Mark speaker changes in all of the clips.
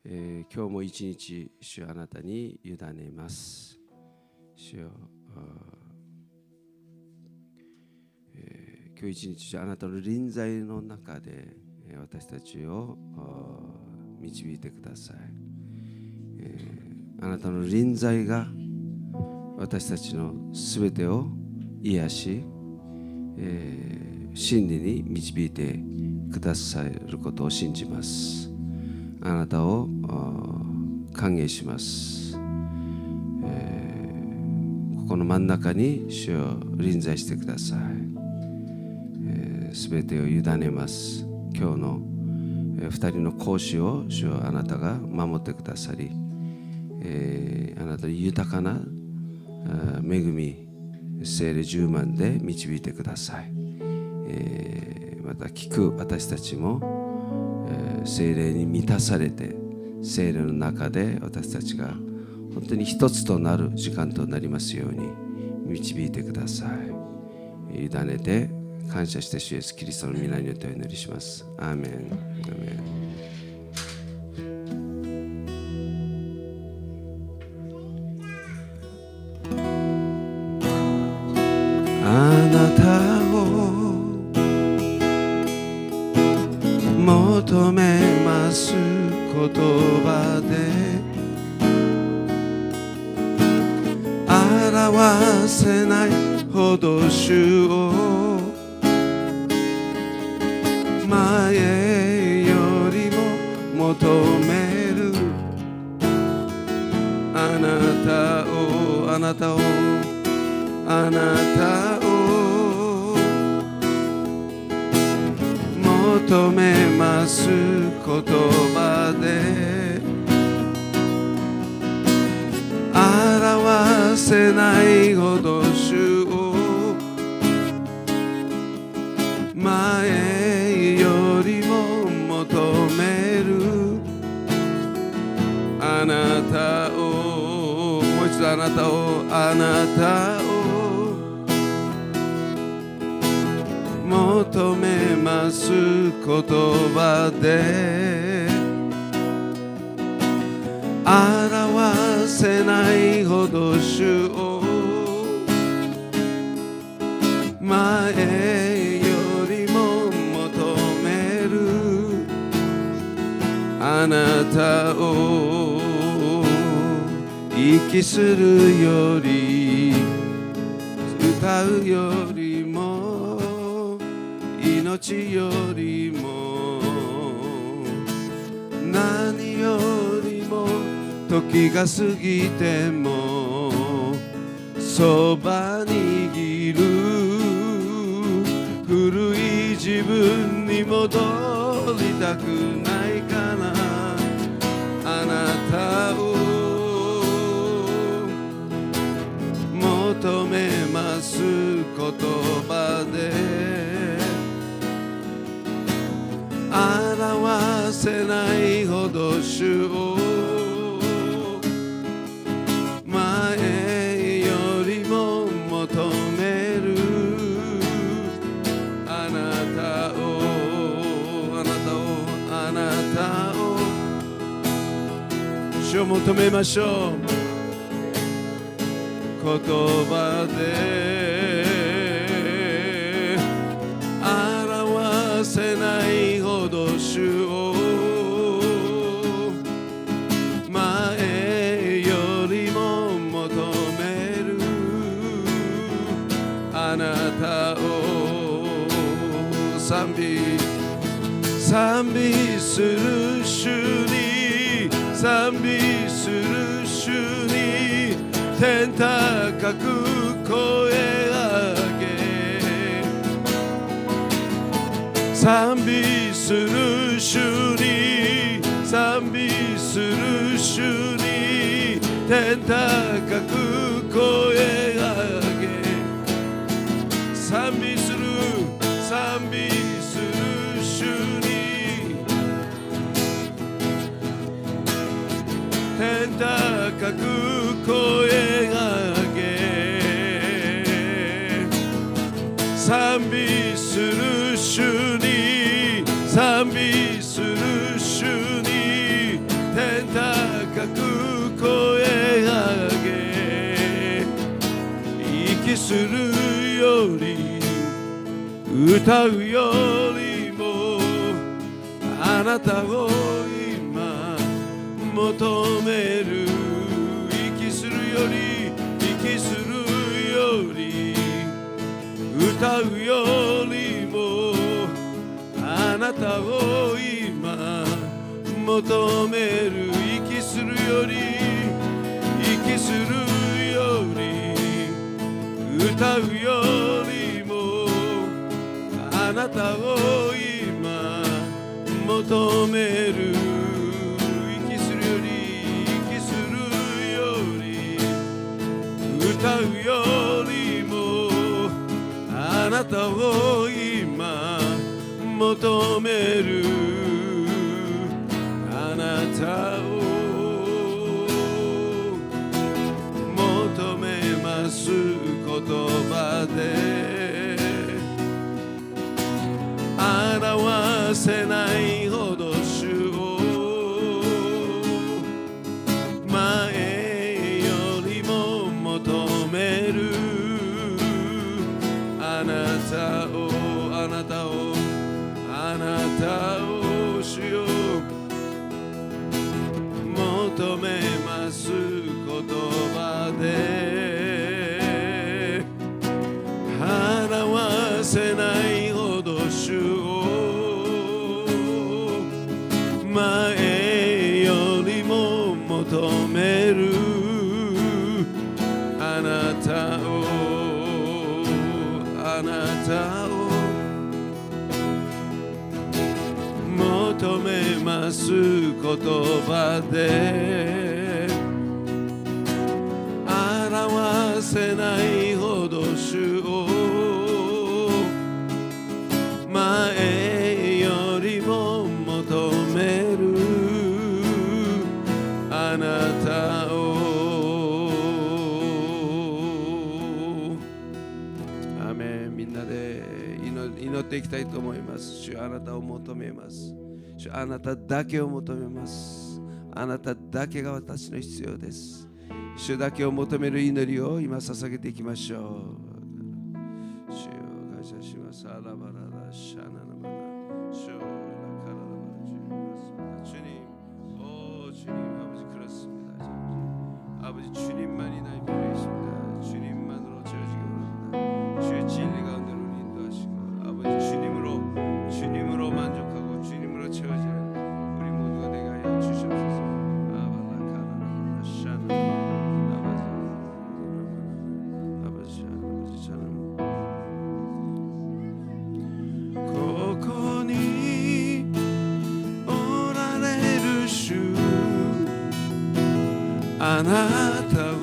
Speaker 1: 今日も一日主あなたに委ねます。主よ、今日一日あなたの臨在の中で私たちを導いてください。あなたの臨在が私たちのすべてを癒し、真理に導いてくださることを信じます。あなたを歓迎します。ここの真ん中に主を臨在してください。すべてを委ねます。今日の2人の講師を主をあなたが守ってくださり、あなたの豊かな恵み、聖霊充満で導いてください。また聞く私たちも聖霊に満たされて、聖霊の中で私たちが本当に一つとなる時間となりますように導いてください。委ねて感謝して主イエスキリストの皆によってお祈りします。アーメン。アーメン。あなたを求めます言葉で表せないほど主を前よりも求めるあなたをあなたをあなたを求めます言葉で表せないほど主を前よりも求めるあなたをもう一度あなたをあなたを求めます言葉で表せないほど主を前よりも求めるあなたを息するより歌うよりも命よりも何よりも時が過ぎてもそばにいる古い自分に戻りたくないかなあなたを求めます言葉で表せないほど主を前よりも求めるあなたをあなたをあなたを主を求めましょう言葉で表せないほど主を前よりも求めるあなたを賛美する主に賛美する主に天高く声上げ賛美する主に賛美する主に天高く声上げ賛美する主に天高く声上げ賛美する主に賛美する主に天高く声上げ息するより歌うよりもあなたを今求める息するより息するより歌うよりもあなたを今求める息するより息するより歌うよりもあなたを今求める息するより息するより歌うよりもあなたを今求めるあなたを求めます言葉で表せないほど主を前よりも求めるあなたをあなたをあなたを主よ求めます言葉で表せないほど主を前よりも求めるあなたをあなたを求めます言葉で表せないほど主を前よりも求めるあなたをアーメン。みんなで祈っていきたいと思います。主あなたを求めます。主あなただけを求めます。あなただけが私の必要です。主だけを求める祈りを今捧げていきましょう。主を感謝します。アラバララシャナナマナ主をカララバラ主に主に아버지그렇습니다 아버지주님만이 필요했습니다. 주님만으로 채워지기 원합니다. 주의 진리 가운데로 인도하시고 아버지 주님으로 만족하고 주님으로 채워지는 우리 모두가 되게 하여 주시옵소서. 아바라카라라라 샤나 아버지 저는 고코니 오라레를 주あなたを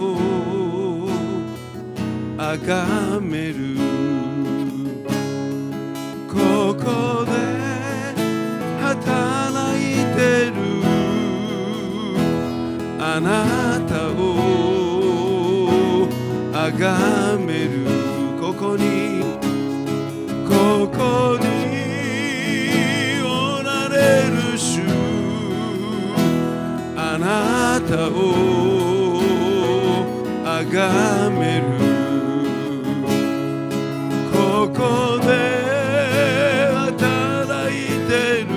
Speaker 1: 崇めるここで働いてるあなたを崇めるここにおられる主あなたを崇めるここで働いてる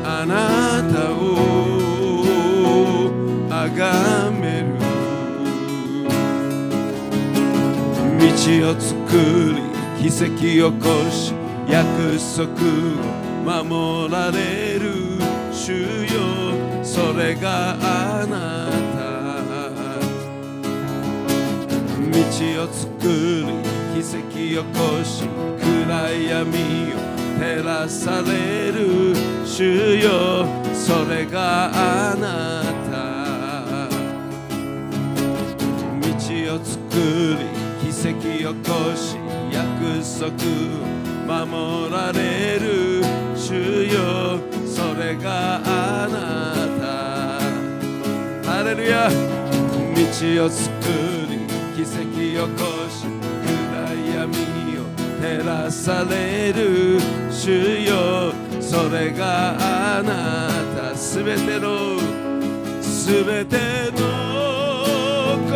Speaker 1: あなたを崇める道を作り奇跡を起こし約束を守られる主よそれがあなた道を作り奇跡を起こし暗闇を照らされる主よそれがあなた道を作り奇跡を起こし約束を守られる主よそれがあなたハレルヤ道を作り奇跡を起こし暗闇を照らされる主よそれがあなたすべての心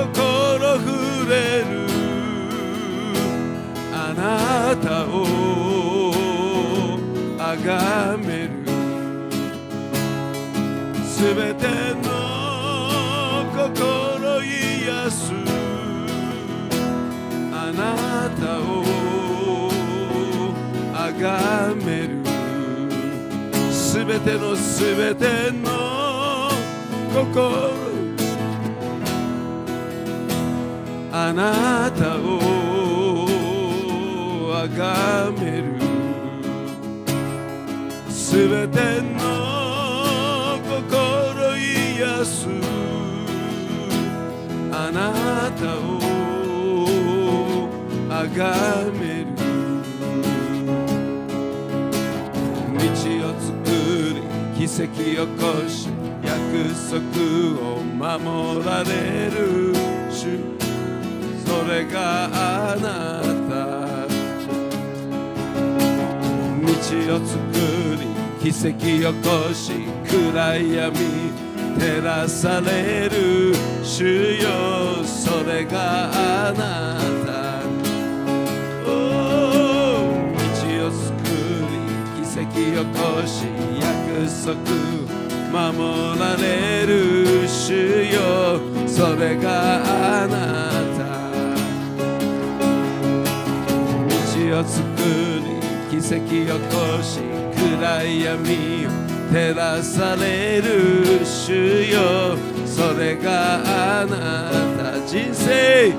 Speaker 1: 触れるあなたをあがめるすべての心癒すあなたをあがめるすべての心あなたをあがめるすべての心癒すあなたをあがめる道を作り奇跡起こし約束を守られる主それがあなた道を作り奇跡起こし暗闇照らされる主よそれがあなた道を作り奇跡起こし約束守られる主よそれがあなた道を作り奇跡起こし暗闇を照らされる主よそれがあなた人生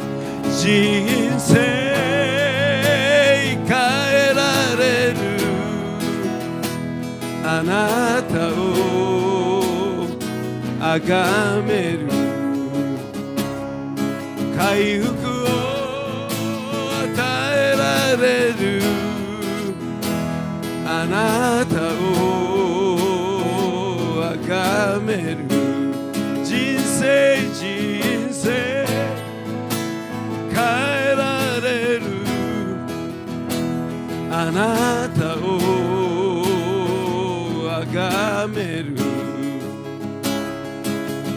Speaker 1: 変えられるあなたをあがめる回復を与えられるあなたをあがめる人生変えられるあなたをあがめる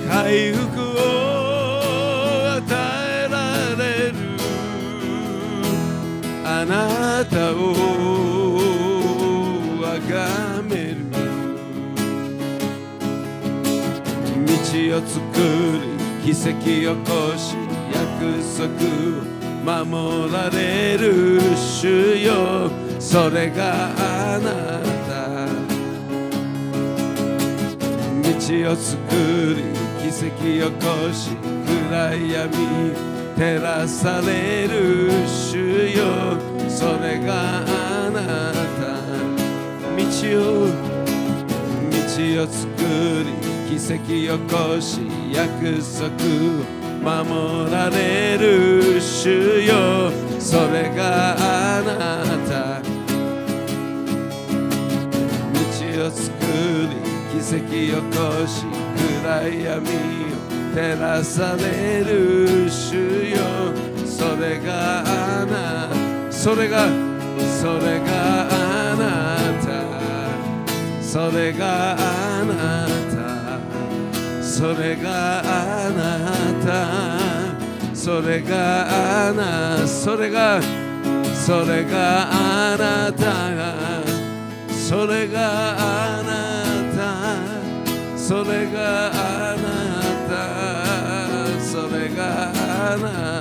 Speaker 1: 回復を与えられるあなたをあがめる道を作り奇跡起こし約束を守られる主よそれがあなた道を作り奇跡起こし暗闇照らされる主よそれがあなた道を作り奇跡起こし約束守られる主よそれがあなた道を作り奇跡起こし暗闇を照らされる主よそれがあなたそれがあなたそれがあなたそれがあなたそれがあなたそれがあなたそれがあなたそれがあなたそれがあな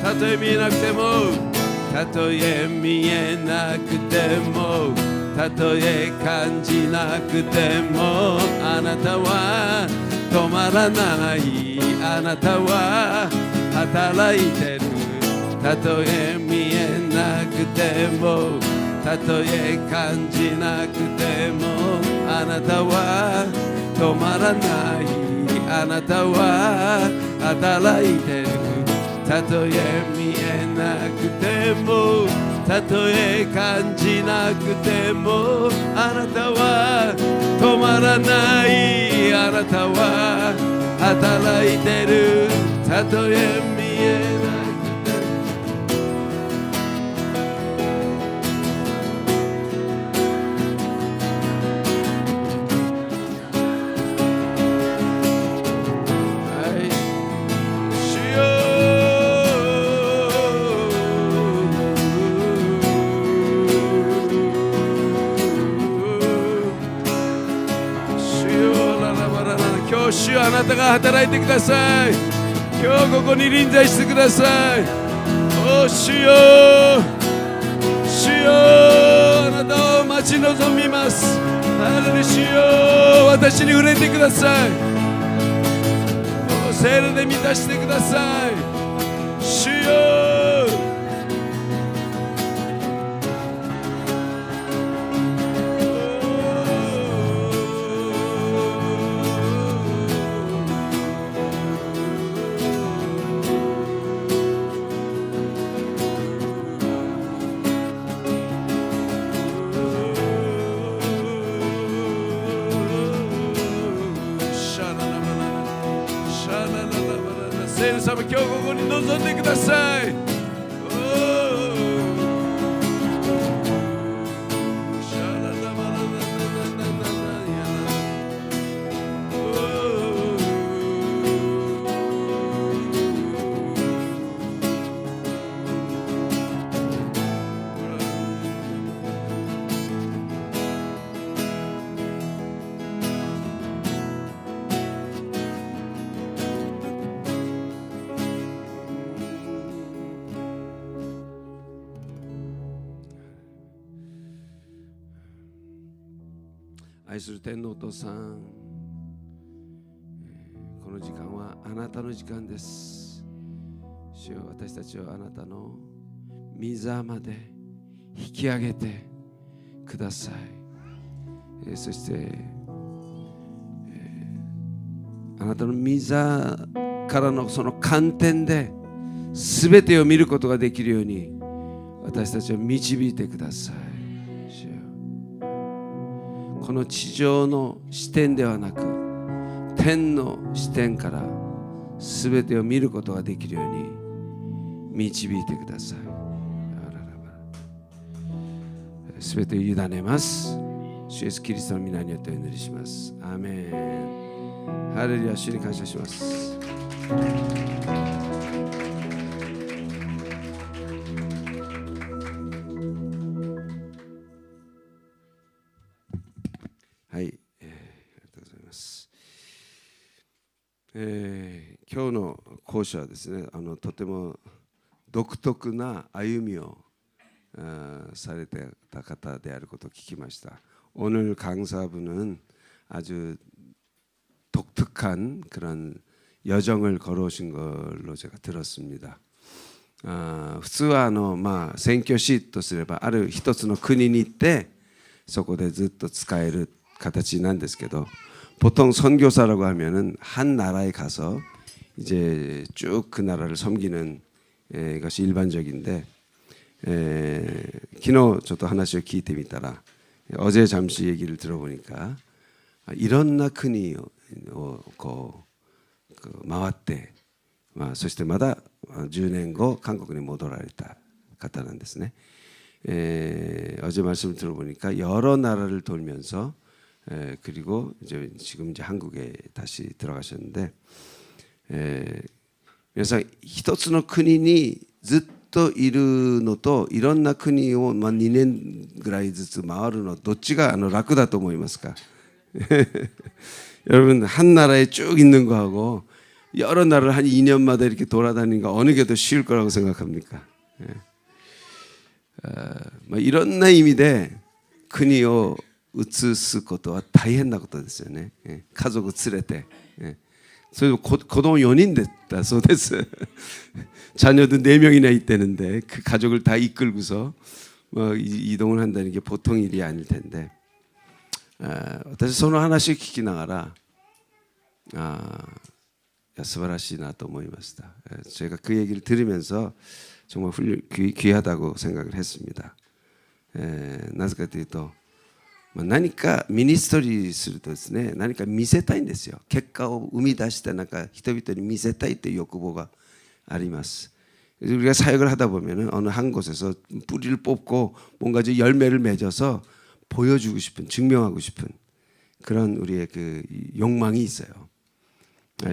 Speaker 1: たたとえ見えなくてもたとえ見えなくてもたとえ感じなくてもあなたは止まらないあなたは働いてるたとえ見えなくてもたとえ感じなくてもあなたは止まらないあなたは働いてるたとえ見えなくてもたとえ感じなくてもあなたは止まらないあなたは働いてるたとえ見えなくて主よあなたが働いてください。今日ここに臨在してください。主よ主よあなたを待ち望みます。ハレルヤ、主よ私に触れてください。聖霊で満たしてください。主よ聖霊様、今日ここに臨んでください。愛する天のお父さん、この時間はあなたの時間です。主よ、私たちをあなたの御座まで引き上げてください。そして、あなたの御座からのその観点で全てを見ることができるように私たちを導いてください。この地上の視点ではなく天の視点から全てを見ることができるように導いてください。全てを委ねます。主イエスキリストの皆によってお祈りします。アーメン。ハレルヤ、主に感謝します。はい、ありがとうございます。今日の講師はですね、とても独特な歩みをされてた方であることを聞きました。오늘 강사분은 아주 독특한 그런 여정을 걸어오신 걸로 제가 들었습니다. 普通は宣教師とすればある一つの国に行ってそこでずっと使える形なんですけど, 보통 선교사라고 하면은 한 나라에 가서 이제 쭉 그 나라를 섬기는 것이 일반적인데, 昨日ちょっと話を聞いてみたら 어제 잠시 얘기를 들어보니까いろんな国をこう回って、そしてまだ10年後韓国に戻られた方なんですね。 어제 말씀을 들어보니까 여러 나라를 돌면서 그리고 지금 이제 한국에 다시 들어가셨는데, 그래서 一つの国にずっといるのといろんな国を2年ぐらいずつ回るのどっちが楽だと思いますか? 여러분, 한 나라에 쭉 있는 거하고 여러 나라를 한 2년마다 이렇게 돌아다니는 거 어느 게 더 쉬울 거라고 생각합니까? いろんな意味で国を移すことは大変なことですよね。家族連れて、それで子供4人だったそうです。자녀도 4명이나 있다는데 그 가족을 다 이끌고서 이동을 한다는 게 보통 일이 아닐 텐데, 私その話を聞きながら素晴らしいなと思いました。 제가 그 얘기를 들으면서 정말 귀하다고 생각을 했습니다. なぜかというと、何かミニストリーするとですね、何か見せたいんですよ。結果を生み出して人々に見せたいという欲望があります。 우리가 사역을 하다 보면은 어느 한 곳에서 뿌리를 뽑고 뭔가 열매를 맺어서 보여주고 싶은, 증명하고 싶은 그런 우리의 그 욕망이 있어요.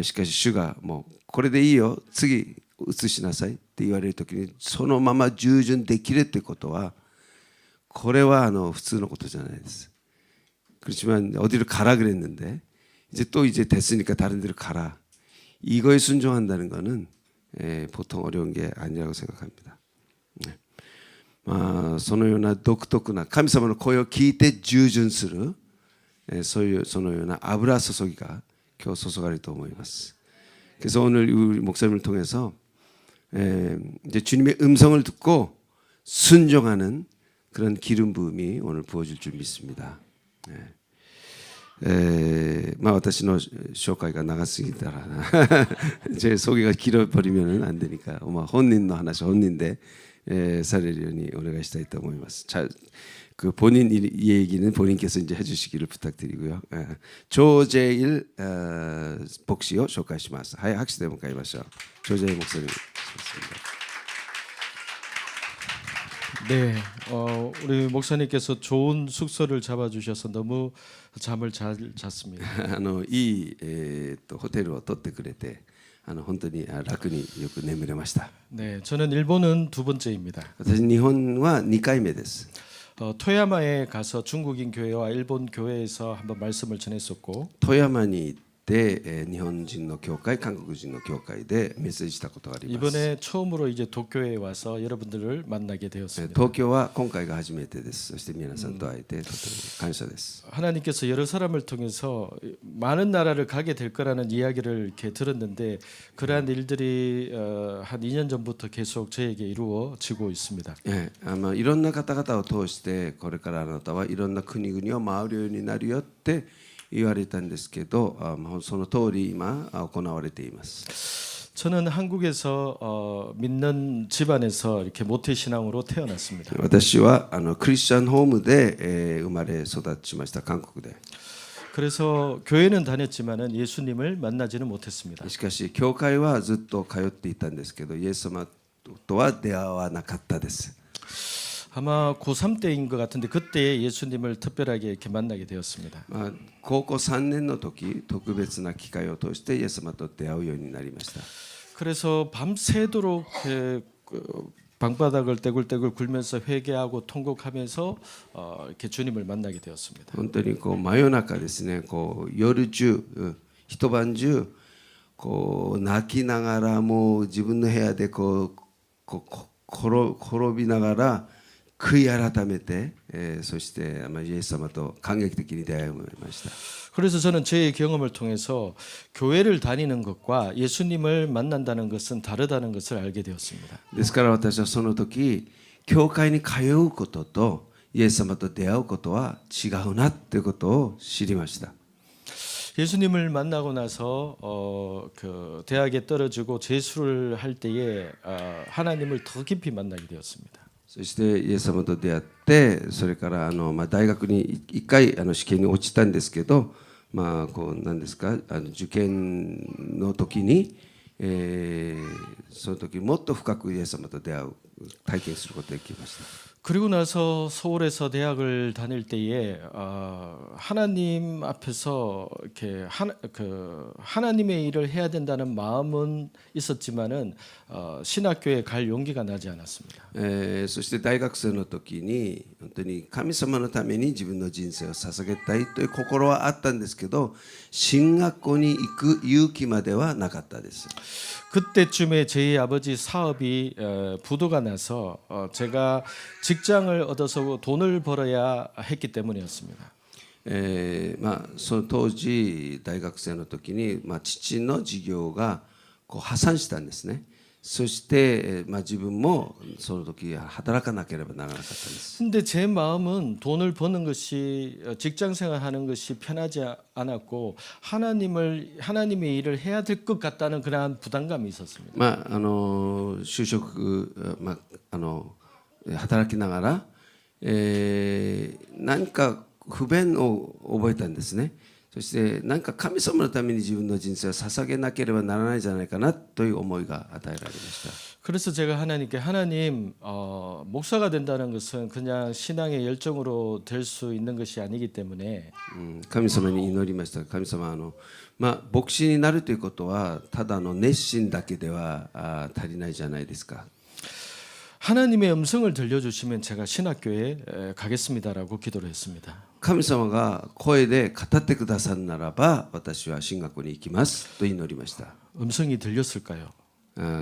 Speaker 1: しかし主がもうこれでいいよ、次移しなさいって言われるときにそのまま従順できるってことは、これは普通のことじゃないです。 그렇지만 어디를 가라 그랬는데 이제 됐으니까 다른 데로 가라. 이거에 순종한다는 거는 보통 어려운 게 아니라고 생각합니다. そのような独特な神様の声を聞いて従順する、そのような油注ぎが今日注がれると思います. 그래서 오늘 우리 목사님을 통해서 이제 주님의 음성을 듣고 순종하는 그런 기름 부음이 오늘 부어질 줄 믿습니다. 私の紹介が長すぎたら제 소개가 길어버리면 안 되니까 본인の話本人でされるようにお願いしたいと思います. 그 본인 얘기는 본인께서 이제 해주시기를 부탁드리고요. 조재일 복시요紹介します. 하이 학시대 문과에 마셔. 조재일 목사님.
Speaker 2: 네, 우리 목사님께서 좋은 숙소를 잡아주셔서 너무 잠을 잘 잤습니다.
Speaker 1: いいホテルを取ってくれて本当に楽によく眠れました.
Speaker 2: 네, 저는 일본은 두 번째입니다.
Speaker 1: 私日本は2回目です.
Speaker 2: 토야마에 가서 중국인 교회와 일본 교회에서 한번 말씀을 전했었고,
Speaker 1: 富山に行って日本人の教会、韓国人の教会でメッセージしたことがあります.
Speaker 2: 이번에 처음으로 이제 도쿄에 와서 여러분들을 만나게 되었습니다.
Speaker 1: 東京は今回が初めてです。そして皆さんと会えてとても感謝です.
Speaker 2: 하나님께서 여러 사람을 통해서 많은 나라를 가게 될 거라는 이야기를 이렇게 들었는데 그러한 일들이 한 2년 전부터 계속 저에게 이루어지고 있습니다.
Speaker 1: いろんな方々を通してこれからあなたはいろんな国々を回るようになるよって言われたんですけど、その通り今行われています.
Speaker 2: 저는 한국에서 믿는 집안에서 이렇게 모태 신앙으로 태어났습니다.
Speaker 1: 私はクリスチャンホームで生まれ育ちました。韓国で.
Speaker 2: 그래서 교회는 다녔지만은 예수님을 만나지는 못했습니다.
Speaker 1: しかし教会はずっと通っていたんですけど、イエス様とは出会わなかったです.
Speaker 2: 아마 고3 때인 것 같은데 그때 예수님을 특별하게 이렇게 만나게 되었습니다.
Speaker 1: 高校3年の時、特別な機会を通してイエス様と出会うようになりました.
Speaker 2: 그래서 밤새도록 방바닥을 떼굴떼굴 굴면서 회개하고 통곡하면서 이렇게 주님을 만나게 되었습니다.
Speaker 1: 本当に真夜中ですね、夜中、一晩中泣きながらもう自分の部屋で転びながら悔い改めて、そしてイエス様と感激的に出会いました.
Speaker 2: 그래서 저는 저의 경험을 통해서 교회를 다니는 것과 예수님을 만난다는 것은 다르다는 것을 알게 되었습니다.
Speaker 1: ですから私はその時教会に通うこととイエス様と出会うことは違うなということを知りました.
Speaker 2: 예수님을 만나고 나서 그 대학에 떨어지고 재수를 할 때에 하나님을 더 깊이 만나게 되었습니다.
Speaker 1: そしてイエス様と出会って、それから大学に1回試験に落ちたんですけど、何ですか、受験の時に、その時もっと深くイエス様と出会う体験することができました.
Speaker 2: 그리고 나서 서울에서 대학을 다닐 때에 하나님 앞에서 이렇게 하나님의 일을 해야 된다는 마음은 있었지만은 신학교에 갈 용기가 나지 않았습니다.
Speaker 1: そして大学生の時に本当に神様のために自分の人生を捧げたいという心はあったんですけど、進学校に行く勇気まではなかったです.
Speaker 2: 그때쯤에 저희 아버지 사업이 부도가 나서 제가 직장을 얻어서 돈을 벌어야 했기 때문이었습니다.
Speaker 1: その当時大学生の時に、父の事業が破産したんですね。そして、自分もその時働かなければならなかったんです.
Speaker 2: 근데 제 마음은 돈을 버는 것이 직장 생활하는 것이 편하지 않았고 하나님의 일을 해야 될 것 같다는 그러한 부담감이 있었습니다.
Speaker 1: 就職、働きながら、何か不便を覚えたんですね。そして何か神様のために自分の人生を捧げなければならないんじゃないかなという思いが与えられました.
Speaker 2: 그래서 제가 하나님께 하나님 목사가 된다는 것은 그냥 신앙의 열정으로 될 수 있는 것이 아니기 때문에
Speaker 1: 神様に祈りました. 神様牧師になるということはただの熱心だけでは足りないじゃないですか.
Speaker 2: 하나님의 음성을 들려주시면 제가 신학교에 가겠습니다라고 기도를 했습니다.
Speaker 1: 神様が声で語ってくださるならば私は進学校に行きますと祈りました。
Speaker 2: 음성이 들렸을까요?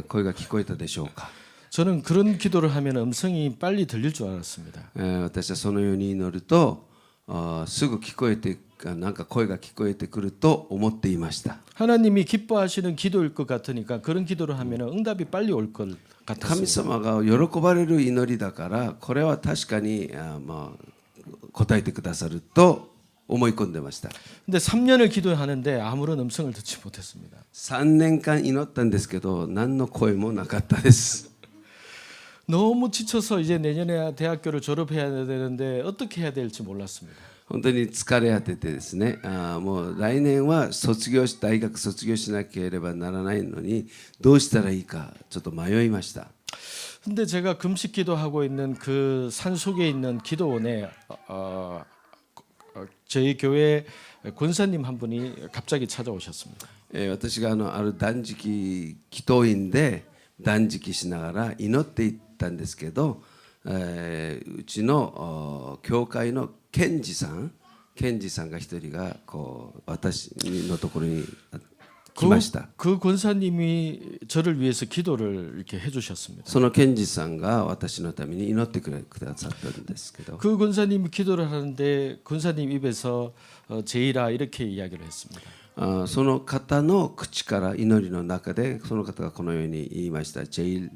Speaker 1: 声が聞こえたでしょうか。
Speaker 2: 저는 그런 기도를 하면 음성이 빨리 들릴 줄 알았습니다.
Speaker 1: 私はそのように祈るとすぐ聞こえてなんか声が聞こえてくると思っていました。
Speaker 2: 하나님이 기뻐하시는 기도일 것 같으니까 그런 기도를 하면 응답이 빨리 올 것
Speaker 1: 神
Speaker 2: 같았습니다.
Speaker 1: 様が喜ばれる祈りだからこれは確かに答えてくださると思い込んでました。
Speaker 2: 근데 3년을 기도하는데 아무런 음성을 듣지 못했습니다.
Speaker 1: 3年間祈ったんですけど何の声もなかったです。
Speaker 2: 너무 지쳐서 이제 내년에 대학교를 졸업해야 되는데 어떻게 해야 될지 몰랐습니다.
Speaker 1: 本当に疲れ果ててですね、もう来年は大学卒業しなければならないのにどうしたらいいかちょっと迷いました。
Speaker 2: 근데 제가 금식 기도하고 있는 그 산 속에 있는 기도원에 저희 교회 권사님 한 분이 갑자기 찾아오셨습니다.
Speaker 1: 私がある断食祈祷院で断食しながら祈っていったんですけど、うちの教会の検事さんが一人がこう私のところに来ました。
Speaker 2: 그 권사님이 저를 위해서 기도를 이렇게 해주셨습니다.
Speaker 1: その検事さんが私のために祈ってくださったんですけど、
Speaker 2: 그 권사님이 기도를 하는데 권사님 입에서 제이라 이렇게 이야기를 했습니다.
Speaker 1: その方の口から祈りの中でその方がこのように言いました。제일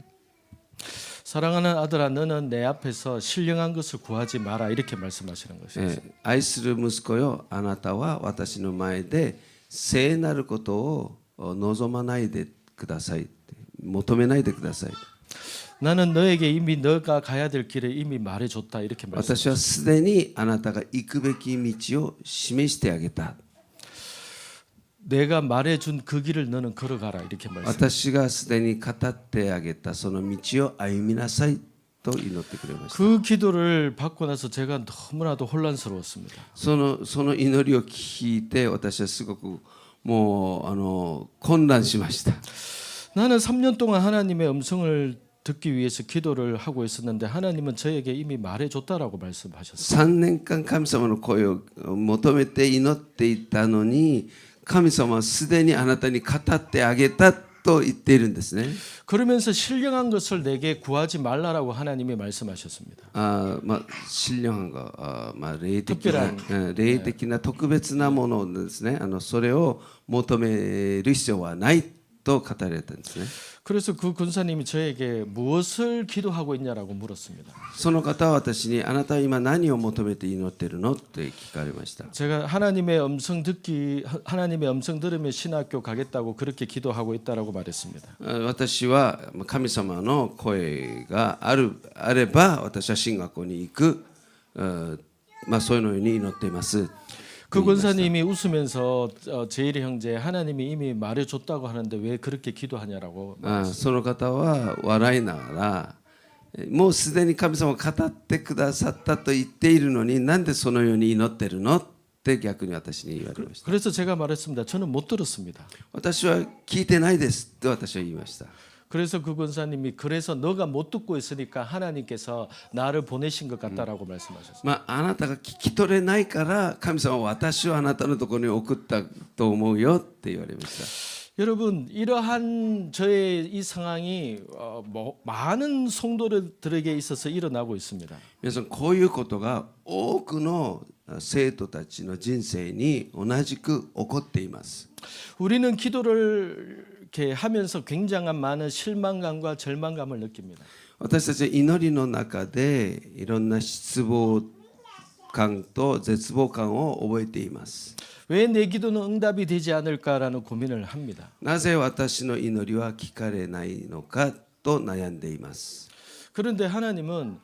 Speaker 2: 사랑하는 아들아, 너는 내 앞에서 신령한 것을 구하지 마라 이렇게 말씀하시는 것이죠.
Speaker 1: 愛する息子よ、あなたは私の前で聖なることを望まないでください。求めないでください。
Speaker 2: 나는 너에게 이미 너가 가야 될 길을 이미 말해줬다 이렇게
Speaker 1: 私は
Speaker 2: 말씀하셨습니다.
Speaker 1: すでにあなたが行くべき道を示してあげた。
Speaker 2: 내가 말해준 그 길을 너는 걸어가라 이렇게 말씀하셨습니다.
Speaker 1: 私がすでに語ってあげたその道を歩みなさいと祈ってくれました。
Speaker 2: 그 기도를 받고 나서 제가 너무나도 혼란스러웠습니다.
Speaker 1: その祈りを聞いて私はすごくもう混乱しました。
Speaker 2: 나는 3년 동안 하나님의 음성을 듣기 위해서 기도를 하고 있었는데 하나님은 저에게 이미 말해줬다라고 말씀하셨어요.
Speaker 1: 3年間神様の声を求めて祈っていたのに神様はすでにあなたに語ってあげたと言っているんですね。
Speaker 2: 그러면서 신령한 것을 내게 구하지 말라라고 하나님이 말씀하셨습니다.
Speaker 1: 신령한 거、霊的な特別なものですね。それを求める必要はないと語られたんですね。
Speaker 2: 그래서 그 군사님이 저에게 무엇을 기도하고 있냐라고 물었습니다.
Speaker 1: その方は私にあなたは今何を求めて祈っているのって聞かれました。
Speaker 2: 제가 하나님의 음성 들으며 신학교 가겠다고 그렇게 기도하고 있다라고 말했습니다.
Speaker 1: 私は神様の声があれば私は進学校に行く、そういうのに祈っています。
Speaker 2: 그 권사님이 웃으면서 제일의 형제 하나님이 이미 말해줬다고 하는데 왜 그렇게 기도하냐라고
Speaker 1: その方は笑いながらもうすでに神様が語ってくださったと言っているのになんでそのように祈ってるのって逆に私に言われました。
Speaker 2: 그래서 제가 말했습니다. 저는 못 들었습니다.
Speaker 1: 私は聞いてないですと私は言いました。
Speaker 2: 그래서 그 권사님이 그래서 너가 못 듣고 있으니까 하나님께서 나를 보내신 것 같다라고 말씀하셨습니다.
Speaker 1: あなたが聞き取れないから神様は私をあなたのところに送ったと思うよって言われました。
Speaker 2: 여러분 이러한 저의 이 상황이 많은 성도들에게 있어서 일어나고 있습니다.
Speaker 1: 皆さんこういうことが多くの生徒たちの人生に同じく起こっています。
Speaker 2: 우리는 기도를 이렇게 하면서 굉장한 많은 실망감과 절망감을 느낍니다.
Speaker 1: 私たちは祈りの中でいろんな失望感と絶望感を覚えています。
Speaker 2: 왜 내 기도는 응답이 되지 않을까라는 고민을 합니다.
Speaker 1: なぜ私の祈りは聞かれないのかと悩んでいます。
Speaker 2: 그런데 하나님은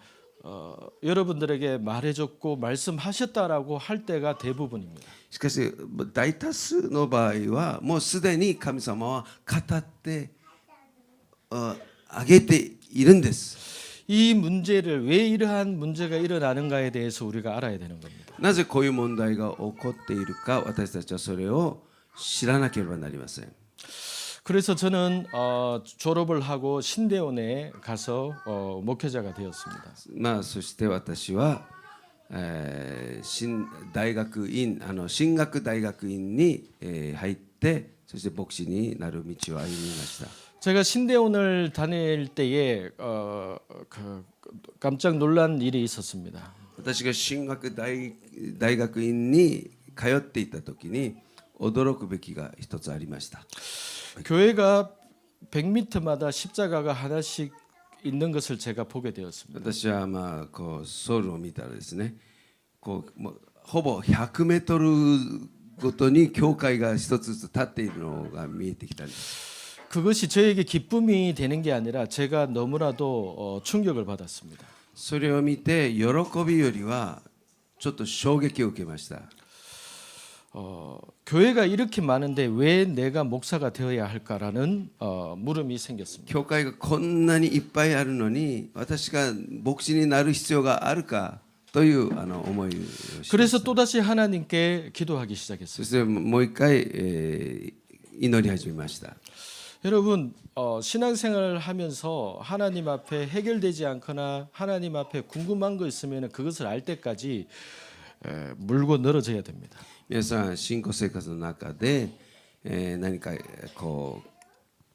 Speaker 2: 여러분들에게 말해줬고 말씀하셨다라고 할 때가 대부분입니다.
Speaker 1: しかし大多数の場合はもうすでに神様は語ってあげているんです。
Speaker 2: 이 문제를 왜 이러한 문제가 일어나는가에 대해서 우리가 알아야 되는 겁니다.
Speaker 1: なぜこういう問題が起こっているか私たちはそれを知らなければなりません。
Speaker 2: 그래서 저는 졸업을 하고 신대원에 가서 목회자가 되었습니다.
Speaker 1: まあそして私は、大学院進学大学院に、入ってそして牧師になる道を歩みました。
Speaker 2: 제가 신대원을 다닐 때에 깜짝 놀란 일이 있었습니다.
Speaker 1: 私が大学院に通っていた時に驚くべきが一つありました。
Speaker 2: 교회가 100m마다 십자가가 하나씩 있는 것을 제가 보게 되었습니다.
Speaker 1: 私はまあこうソウルを見たらですね、こうもうほぼ100メートルごとに教会が一つずつ立っているのが見えてきたんです。
Speaker 2: 그것이 저에게 기쁨이 되는 게 아니라 제가 너무나도 충격을 받았습니다.
Speaker 1: それを見て喜びよりはちょっと衝撃を受けました。
Speaker 2: 교회가 이렇게 많은데 왜 내가 목사가 되어야 할까라는 물음이 생겼습니다.
Speaker 1: 教会がこんなにいっぱいあるのに私が牧師になる必要があるかという思いをしました。
Speaker 2: 그래서 또다시 하나님께 기도하기
Speaker 1: そ
Speaker 2: 시작했습니다.
Speaker 1: してもう一回、祈り始めました。
Speaker 2: 여러분 신앙생활을 하면서 하나님 앞에 해결되지 않거나 하나님 앞에 궁금한 거 있으면 그것을 알 때까지 물고 늘어져야 됩니다.
Speaker 1: 皆さん信仰生活の中で、何かこう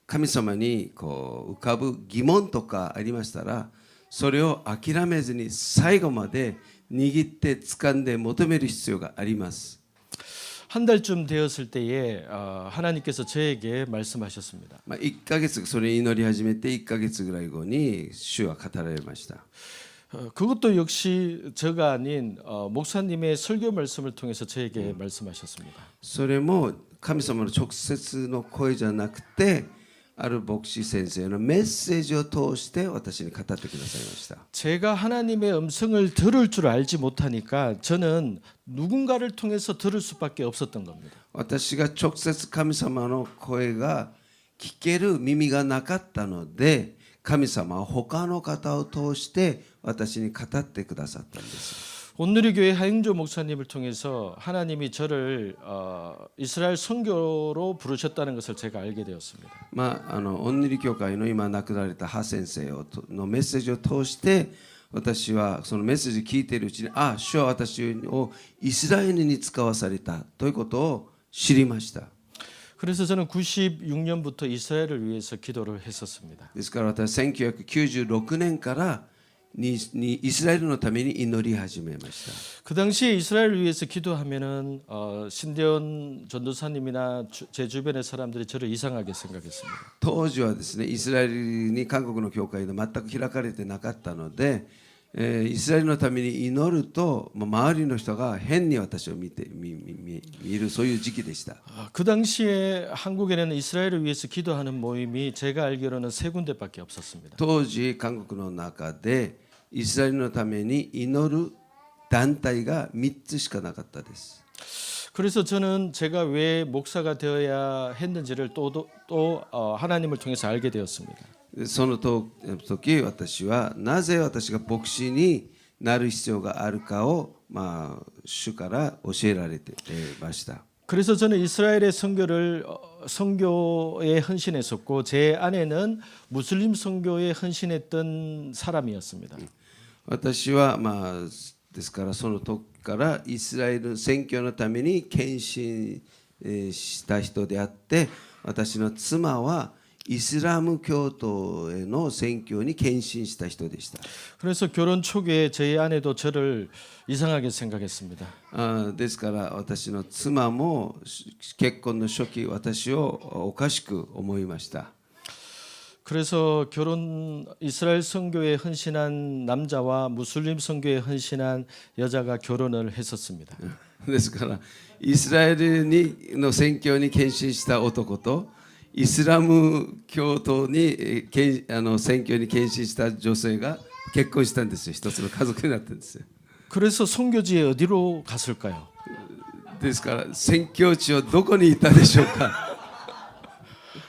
Speaker 1: 神様にこう浮かぶ疑問とかありましたらそれを諦めずに最後まで握って掴んで求める必要があります。
Speaker 2: 한 달쯤 되었을 때에 하나님께서 저에게 말씀하셨습니다.
Speaker 1: 1ヶ月それ祈り始めて1ヶ月ぐらい後に主は語られました。
Speaker 2: 그것도 역시 저가 아닌 목사님의 설교 말씀을 통해서 저에게 말씀하셨습니다.
Speaker 1: それも神様の直接の声じゃなくてある牧師先生のメッセージを通して私に語ってくださいました。
Speaker 2: 제가 하나님의 음성을 들을 줄 알지 못하니까 저는 누군가를 통해서 들을 수밖에 없었던 겁니다.
Speaker 1: 私が直接神様の声が聞ける耳がなかったので神様は他の方を通して私に語ってくださったんです。
Speaker 2: 온누리 교회 하영조 목사님을 통해서 하나님이 저를 이스라엘 선교로 부르셨다는 것을 제가 알게 되었습니다.
Speaker 1: オンヌリ教会の今亡くなられたハ先生のメッセージを通して私はそのメッセージを聞いているうちに主は私をイスラエルに使わされたということを知りました。
Speaker 2: 그래서 저는 96년부터 이스라엘을 위해서 기도를 했었습니다.
Speaker 1: ですから私は1996年からイスラエルのために祈り始めました。
Speaker 2: 그 당시에 이스라엘을 위해서 기도하면은 신대원 전도사님이나 제 주변의 사람들이 저를 이상하게 생각했습니다.
Speaker 1: 当時はですねイスラエルに韓国の教会で全く開かれてなかったので、イスラエルのために祈ると周りの人が変に私を見るそういう時期でした。
Speaker 2: 그 당시에 한국에는 이스라엘을 위해서 기도하는 모임이 제가 알기로는 3군데밖에 없었습니다.
Speaker 1: 当時韓国の中でイスラエルのために祈る団体が3つしかなかったです。
Speaker 2: 그래서 저는 제가 왜 목사가 되어야 했는지를 또 하나님을 통해서 알게 되었습니다.
Speaker 1: その時私はなぜ私が牧師になる必要があるかを主から教えられてました。
Speaker 2: 그래서 저는 이스라엘의 선교에 헌신했었고 제 아내는 무슬림 선교에 헌신했던 사람이었습니다.
Speaker 1: 私はですからその時からイスラエル宣教のために献身した人であって私の妻はイスラム教徒への宣教に献身した人でした。
Speaker 2: 그래서 결혼 초기에 저희 아내도 저를 이상하게 생각했습니다.
Speaker 1: ですから私の妻も結婚の初期私をおかしく思いました。
Speaker 2: 그래서 이스라엘 선교에 헌신한 남자와 무슬림 선교에 헌신한 여자가 결혼을 했었습니다.
Speaker 1: ですからイスラエルの宣教に献身した男とイスラム教徒に宣教に献身した女性が結婚したんですよ。一つの家族になったんですよ。
Speaker 2: 그래서 선교지에 어디로 갔을까요?
Speaker 1: ですから宣教地はどこにいたでしょうか。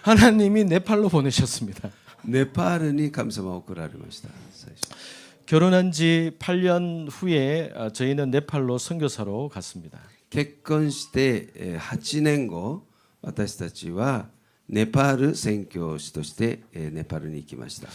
Speaker 2: 하나님이 네팔로 보내셨습니다.
Speaker 1: ネパールに神様を送られました。最初
Speaker 2: 결혼한 지 8년 후에 저희는 네팔로 선교사로 갔습니다.
Speaker 1: 結婚して8年後私たちはネパール宣教師としてネパールに行きました。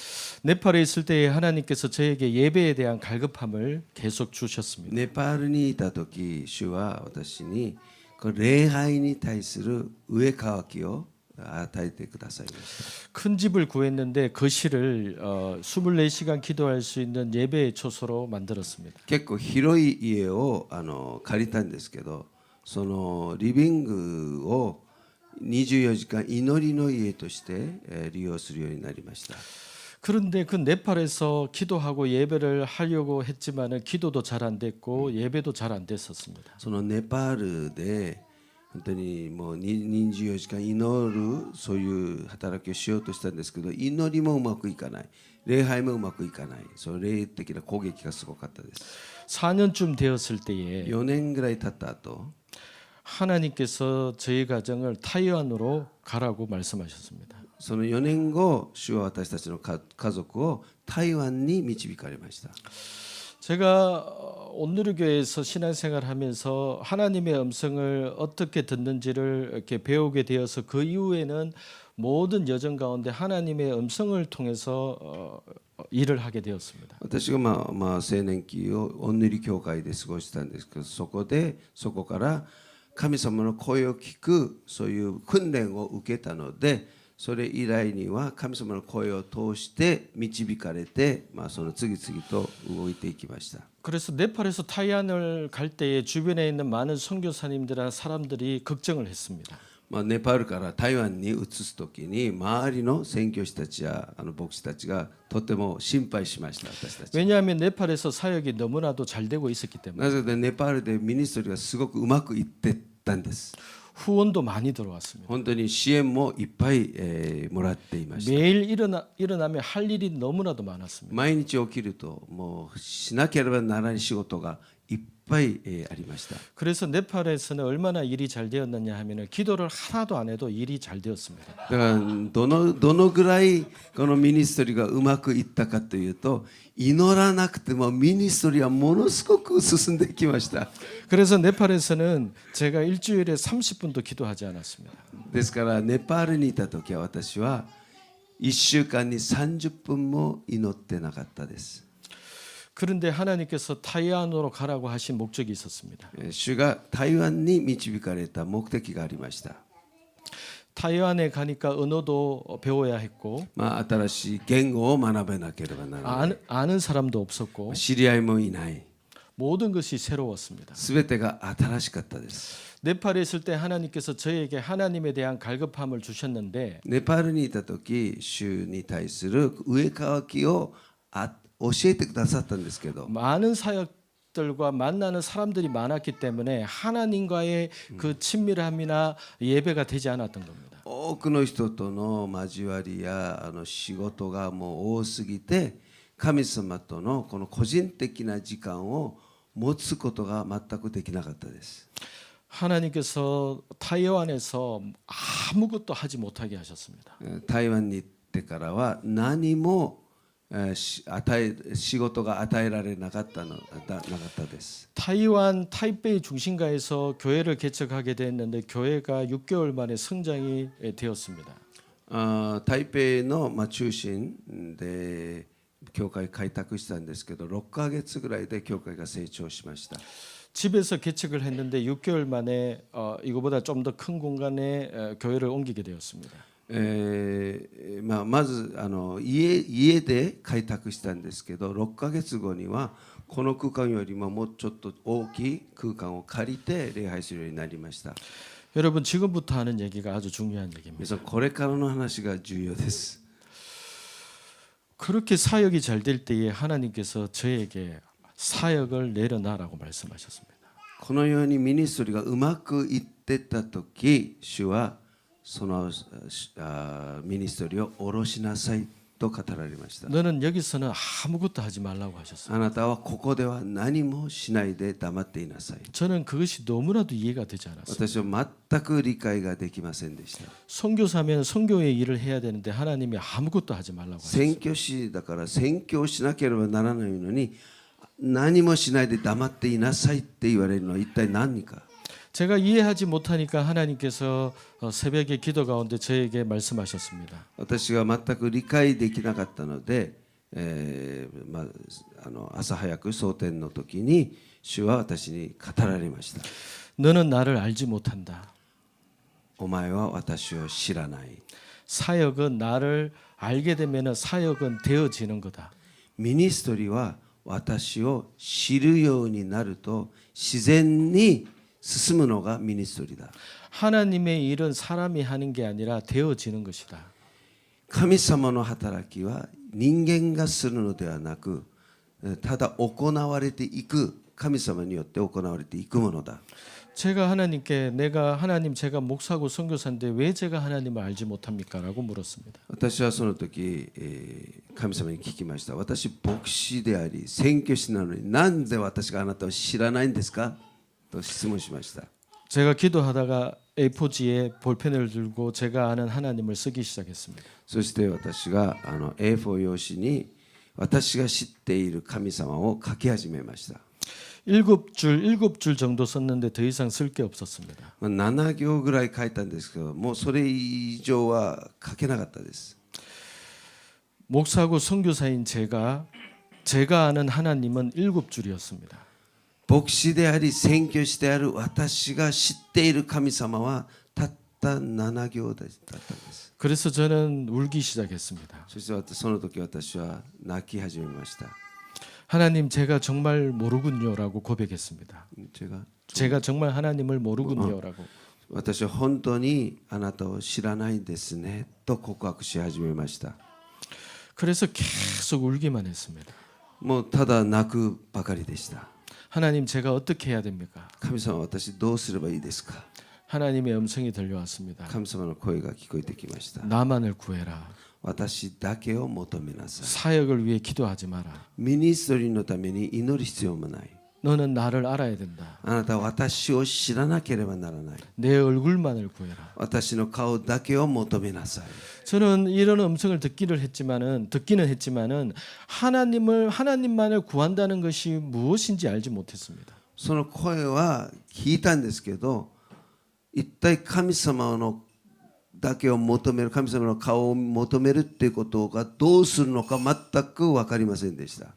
Speaker 2: 네팔에 있을 때에 하나님께서 저에게 예배에 대한 갈급함을 계속 주셨습니다.
Speaker 1: ネパールにいた時、主は私にこの礼拝に対する上乾きを与えてくださいました。
Speaker 2: 큰 집을 구했는데 그 실을 24시간 기도할 수 있는 예배의 초소로 만들었습니다.
Speaker 1: 結構広い家を借りたんですけど、そのリビングを24時間祈りの家として利用するようになりました。
Speaker 2: 그런데 그 네팔에서 기도하고 예배를 하려고 했지만은 기도도 잘 안 됐고 예배도 잘 안 됐었습니다.
Speaker 1: そのネパールで本当にもう24時間祈るそういう働きをしようとしたんですけど、祈りもうまくいかない、礼拝もうまくいかない、その霊的な攻撃がすごかったです。
Speaker 2: 4년쯤 되었을 때에
Speaker 1: 4年ぐらい経った後、
Speaker 2: 하나님께서 저희 가정을 타이완으로 가라고 말씀하셨습니다.
Speaker 1: その4年後、主は私たちの家族を台湾に導かれました。
Speaker 2: 제가 온누리교회에서 신앙생활하면서 하나님의 음성을 어떻게 듣는지를 이렇게 배우게 되어서 그 이후에는 모든 여정 가운데 하나님의 음성을 통해서 일을 하게 되었습니다.
Speaker 1: 私が青年期をオンヌリ教会で過ごしたんですけど、そこから神様の声を聞くそういう訓練を受けたので、それ以来には神様の声を通して導かれて、その次々と動いていきました。
Speaker 2: 그래서 네팔에서 타이완을 갈 때에 주변에 있는 많은 선교사님들이나 사람들이 걱정을 했습니다.
Speaker 1: ネパールから台湾に移すときに周りの宣教師たちや牧師たちがとても心配しました。私たち
Speaker 2: 왜냐하면 네팔에서 사역이 너무나도 잘 되고 있었기 때문에
Speaker 1: なぜかネパールでミニストリーがすごくうまくいってたんです。
Speaker 2: 후원도 많이 들어왔습니다.
Speaker 1: 本当に支援もいっぱいもらっていました。
Speaker 2: 매일 일어나면 할 일이 너무나도 많았습니다.
Speaker 1: 毎日起きるともうしなければならない仕事がいっぱいありました。
Speaker 2: 그래서 네팔에서는 얼마나 일이 잘 되었느냐 하면은 기도를 하나도 안 해도 일이 잘 되었습니다.
Speaker 1: だからどのぐらいこのミニストリーがうまくいったかというと、祈らなくてもミニストリーはものすごく進んできました。
Speaker 2: 그래서 네팔에서는 제가 일주일에 30분도 기도하지 않았습니다.
Speaker 1: ですからネパールにいた時は私は1週間に30分も祈ってなかったです。
Speaker 2: 그런데 하나님께서 타이완으로 가라고 하신 목적이 있었습니다.
Speaker 1: 主が台湾に導かれた目的がありました。
Speaker 2: 타이완에 가니까 언어도 배워야 했고
Speaker 1: 新しい言語を学べなければならない。
Speaker 2: 아는 사람도 없었고
Speaker 1: 知り合いもいない。
Speaker 2: 모든 것이 새로웠습니다.
Speaker 1: すべてが新しかったです。
Speaker 2: 네팔에 있을 때 하나님께서 저에게 하나님에 대한 갈급함을 주셨는데
Speaker 1: ネパールにいた時、主に対する上乾きを教えてくださったんですけど、
Speaker 2: 많은 사역들과 만나는 사람들이 많았기 때문에 하나님과의 그 친밀함이나 예배가 되지 않았던 겁니다.
Speaker 1: 多くの人との交わりや仕事がもう多すぎて、神様とのこの個人的な時間を持つことが全くできなかったです。
Speaker 2: 하나님께서 타이완에서 아무것도 하지 못하게 하셨습니다.
Speaker 1: 台湾に行ってからは何も仕事が与えられなかったです。
Speaker 2: 타이완 타이베이 중심가에서 교회를 개척하게 됐는데 교회가 6개월 만에 성장이 되었습니다.
Speaker 1: 台北の中心で教会開拓したんですけど、6ヶ月ぐらいで教会が成長しました。
Speaker 2: 집에서 개척을 했는데 6개월 만에 이거보다 좀 더 큰 공간에 교회를 옮기게 되었습니다.
Speaker 1: まず家で開拓したんですけど、6ヶ月後にはこの空間よりももうちょっと大きい空間を借りて礼拝するようになりました。
Speaker 2: 여러분 지금부터 하는 얘기가 아주 중요한 얘기입니다.
Speaker 1: 皆さんこれからの話が重要です。
Speaker 2: 그렇게 사역이 잘 될 때에 하나님께서 저에게 사역을 내려놔라고 말씀하셨습니다.
Speaker 1: このようにミニストリーがうまくいってた時、主はそのミニストリーを下ろしなさいと語られました。
Speaker 2: 너는 여기서는 아무것도 하지 말라고 하셨어요.
Speaker 1: あなたはここでは何もしないで黙っていなさい。
Speaker 2: 저는 그것이 너무나도 이해가 되지 않았어요.
Speaker 1: 私は全く理解ができませんでした。
Speaker 2: 선교사면 선교의 일을 해야 되는데 하나님이 아무것도 하지 말라고 하셨어요.
Speaker 1: 宣教師だから宣教しなければならないのに、何もしないで黙っていなさいって言われるのは一体何か。
Speaker 2: 제가 이해하지 못하니까 하나님께서 새벽에 기도 가운데 저에게 말씀하셨습니다.
Speaker 1: 私が全く理解できなかったので、朝早く蒼天の時に主は私に語られました。
Speaker 2: 너는 나를 알지 못한다.
Speaker 1: お前は私を知らない。
Speaker 2: 사역은 나를 알게 되면 사역은 되어지는 거다.
Speaker 1: ミニストリーは私を知るようになると自然に進むのがミニストリーだ。
Speaker 2: 하나님의 일은 사람이 하는 게 아니라 되어지는 것이다.
Speaker 1: 神様の働きは人間がするのではなく、ただ行われていく、神様によって行われていくものだ。
Speaker 2: 제가 하나님께 하나님 제가 목사고 선교사인데 왜 제가 하나님을 알지 못합니까라고 물었습니다.
Speaker 1: 私はその時、神様に聞きました。私牧師であり宣教師なのになんで私があなたを知らないんですかと質問しました。
Speaker 2: 제가 기도하다가 A4지에 볼펜을 들고 제가 아는 하나님을 쓰기 시작했습니다.
Speaker 1: そして私がA4 用紙に私が知っている神様を書き始めました。
Speaker 2: 일곱 줄 정도 썼는데 더 이상 쓸 게 없었습니다.
Speaker 1: 7行ぐらい書いたんですけど、もうそれ以上は書けなかったです。
Speaker 2: 목사고 선교사인 제가 아는 하나님은 7줄이었습니다.
Speaker 1: 牧師であり宣教師である私が知っている神様はたった7行だったんです。
Speaker 2: 그래서 저는 울기 시작했습니다.
Speaker 1: そしてその時私は泣き始めました。
Speaker 2: 하나님 제가 정말 모르군요라고 고백했습니다. 제가 정말 하나님을 모르군요라고.
Speaker 1: 私は本当にあなたを知らないんですねと告白し始めました。
Speaker 2: 그래서 계속 울기만 했습니다.
Speaker 1: もうただ泣くばかりでした。
Speaker 2: 하나님 제가 어떻게 해야 됩니까?
Speaker 1: 神様私どうすればいいですか。
Speaker 2: 하나님의 음성이 들려왔습니다.
Speaker 1: 神様の声が聞こえてきました。
Speaker 2: 나만을 구해라.
Speaker 1: 私だけを求めなさい。
Speaker 2: 사역을 위해 기도하지 마라.
Speaker 1: ミニストリーのために祈る必要もない。
Speaker 2: 너는 나를 알아야 된다.
Speaker 1: あなたは私を知らなければならない。
Speaker 2: 내 얼굴만을 구해라.
Speaker 1: 私の顔だけを求めなさい。
Speaker 2: 저는 이런 음성을 듣기는 했지만은 하나님만을 구한다는 것이 무엇인지 알지 못했습니다.
Speaker 1: その声は聞いたんですけど、一体神様のだけを求める、神様の顔を求めるっていうことがどうするのか全く分かりませんでした。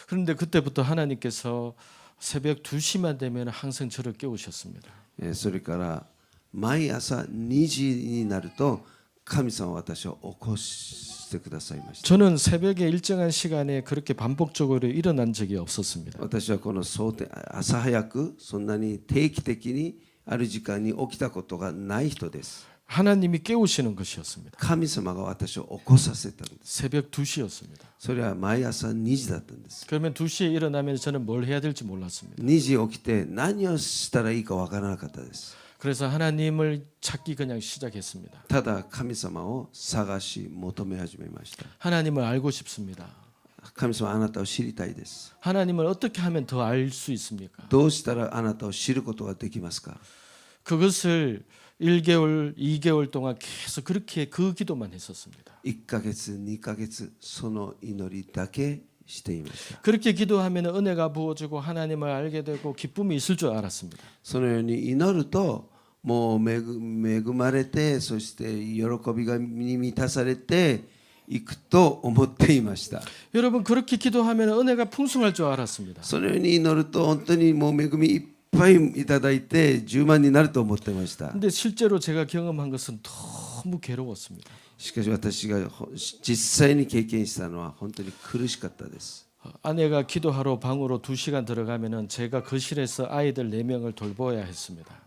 Speaker 2: 그런데 그때부터 하나님께서 새벽 2시만 되면 항상 저를 깨우셨습니다.
Speaker 1: それから毎朝2時になると神様は私を起こしてくださいました。
Speaker 2: 저는 새벽에 일정한 시간에 그렇게 반복적으로 일어난 적이 없었습니다.
Speaker 1: 私はこの朝早くそんなに定期的にある時間に起きたことがない人です。
Speaker 2: 하나님이 깨우시는 것이었습니다.
Speaker 1: 神様が私を起こさせたんです。
Speaker 2: 새벽 2시였습니다.
Speaker 1: それは毎朝2時だったんです。
Speaker 2: 그러면 2시에 일어나면 저는 뭘 해야 될지 몰랐습니다.
Speaker 1: 2時起きて何をしたらいいかわからなかったです。
Speaker 2: 그래서 하나님을 찾기 그냥 시작했습니다.
Speaker 1: ただ神様を探し求め始めました。
Speaker 2: 하나님을 알고 싶습니다.
Speaker 1: 神様あなたを知りたいです。
Speaker 2: 하나님을 어떻게 하면 더 알 수 있습니까?
Speaker 1: どうしたらあなたを知ることができますか。
Speaker 2: 그것을 1개월, 2개월 동안 계속 그렇게 그 기도만 했었습니다.
Speaker 1: 1ヶ月、2ヶ月その祈りだけしていました。
Speaker 2: 그렇게 기도하면 은혜가 부어지고 하나님을 알게 되고 기쁨이 있을 줄 알았습니다.
Speaker 1: そのように祈るともう恵まれて、そして喜びに満たされていくと思っていました。
Speaker 2: 여러분 그렇게 기도하면 은혜가 풍성할 줄 알았습니다.
Speaker 1: そのように祈ると本当にもう恵みいっぱいいただいて充満になると思ってました。
Speaker 2: 근데 실제로 제가 경험한 것은 너무 괴로웠습니다.
Speaker 1: しかし私が実際に経験したのは本当に苦しかったです。
Speaker 2: 아내가 기도하러 방으로 2시간 들어가면은 제가 거실에서 아이들 4명을 돌보아야 했습니다.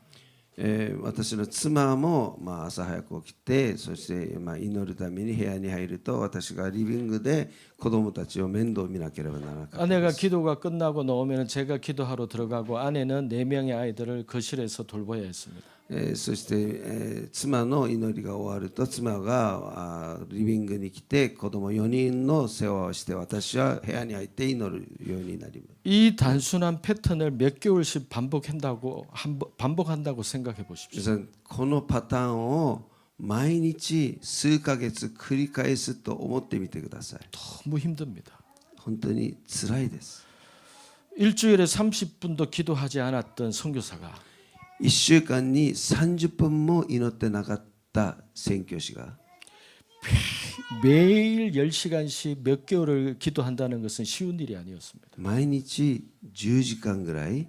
Speaker 1: 私の妻も朝早く起きて、そして祈るために部屋に入ると私がリビングで子供たちを面倒見なければならなかったです。
Speaker 2: 아내가 기도가 끝나고 나오면 제가 기도하러 들어가고 아내는 4명의 아이들을 거실에서 돌봐야 했습니다.
Speaker 1: そして、妻の祈りが終わると妻がリビングに来て子供4人の世話をして、私は部屋に入って祈るようになります。
Speaker 2: 이 단순한 패턴을 몇 개월씩 반복한다고 생각해 보십시오.
Speaker 1: このパターンを毎日数ヶ月繰り返すと思ってみてください。
Speaker 2: 너무 힘듭니다.
Speaker 1: 本当に辛いです。
Speaker 2: 일주일에 30분도 기도하지 않았던 선교사가
Speaker 1: 1週間に30分も祈ってなかった宣教師が
Speaker 2: 매일 10시간씩 몇 개월을 기도한다는 것은 쉬운 일이 아니었습니다.
Speaker 1: 毎日10時間ぐらい、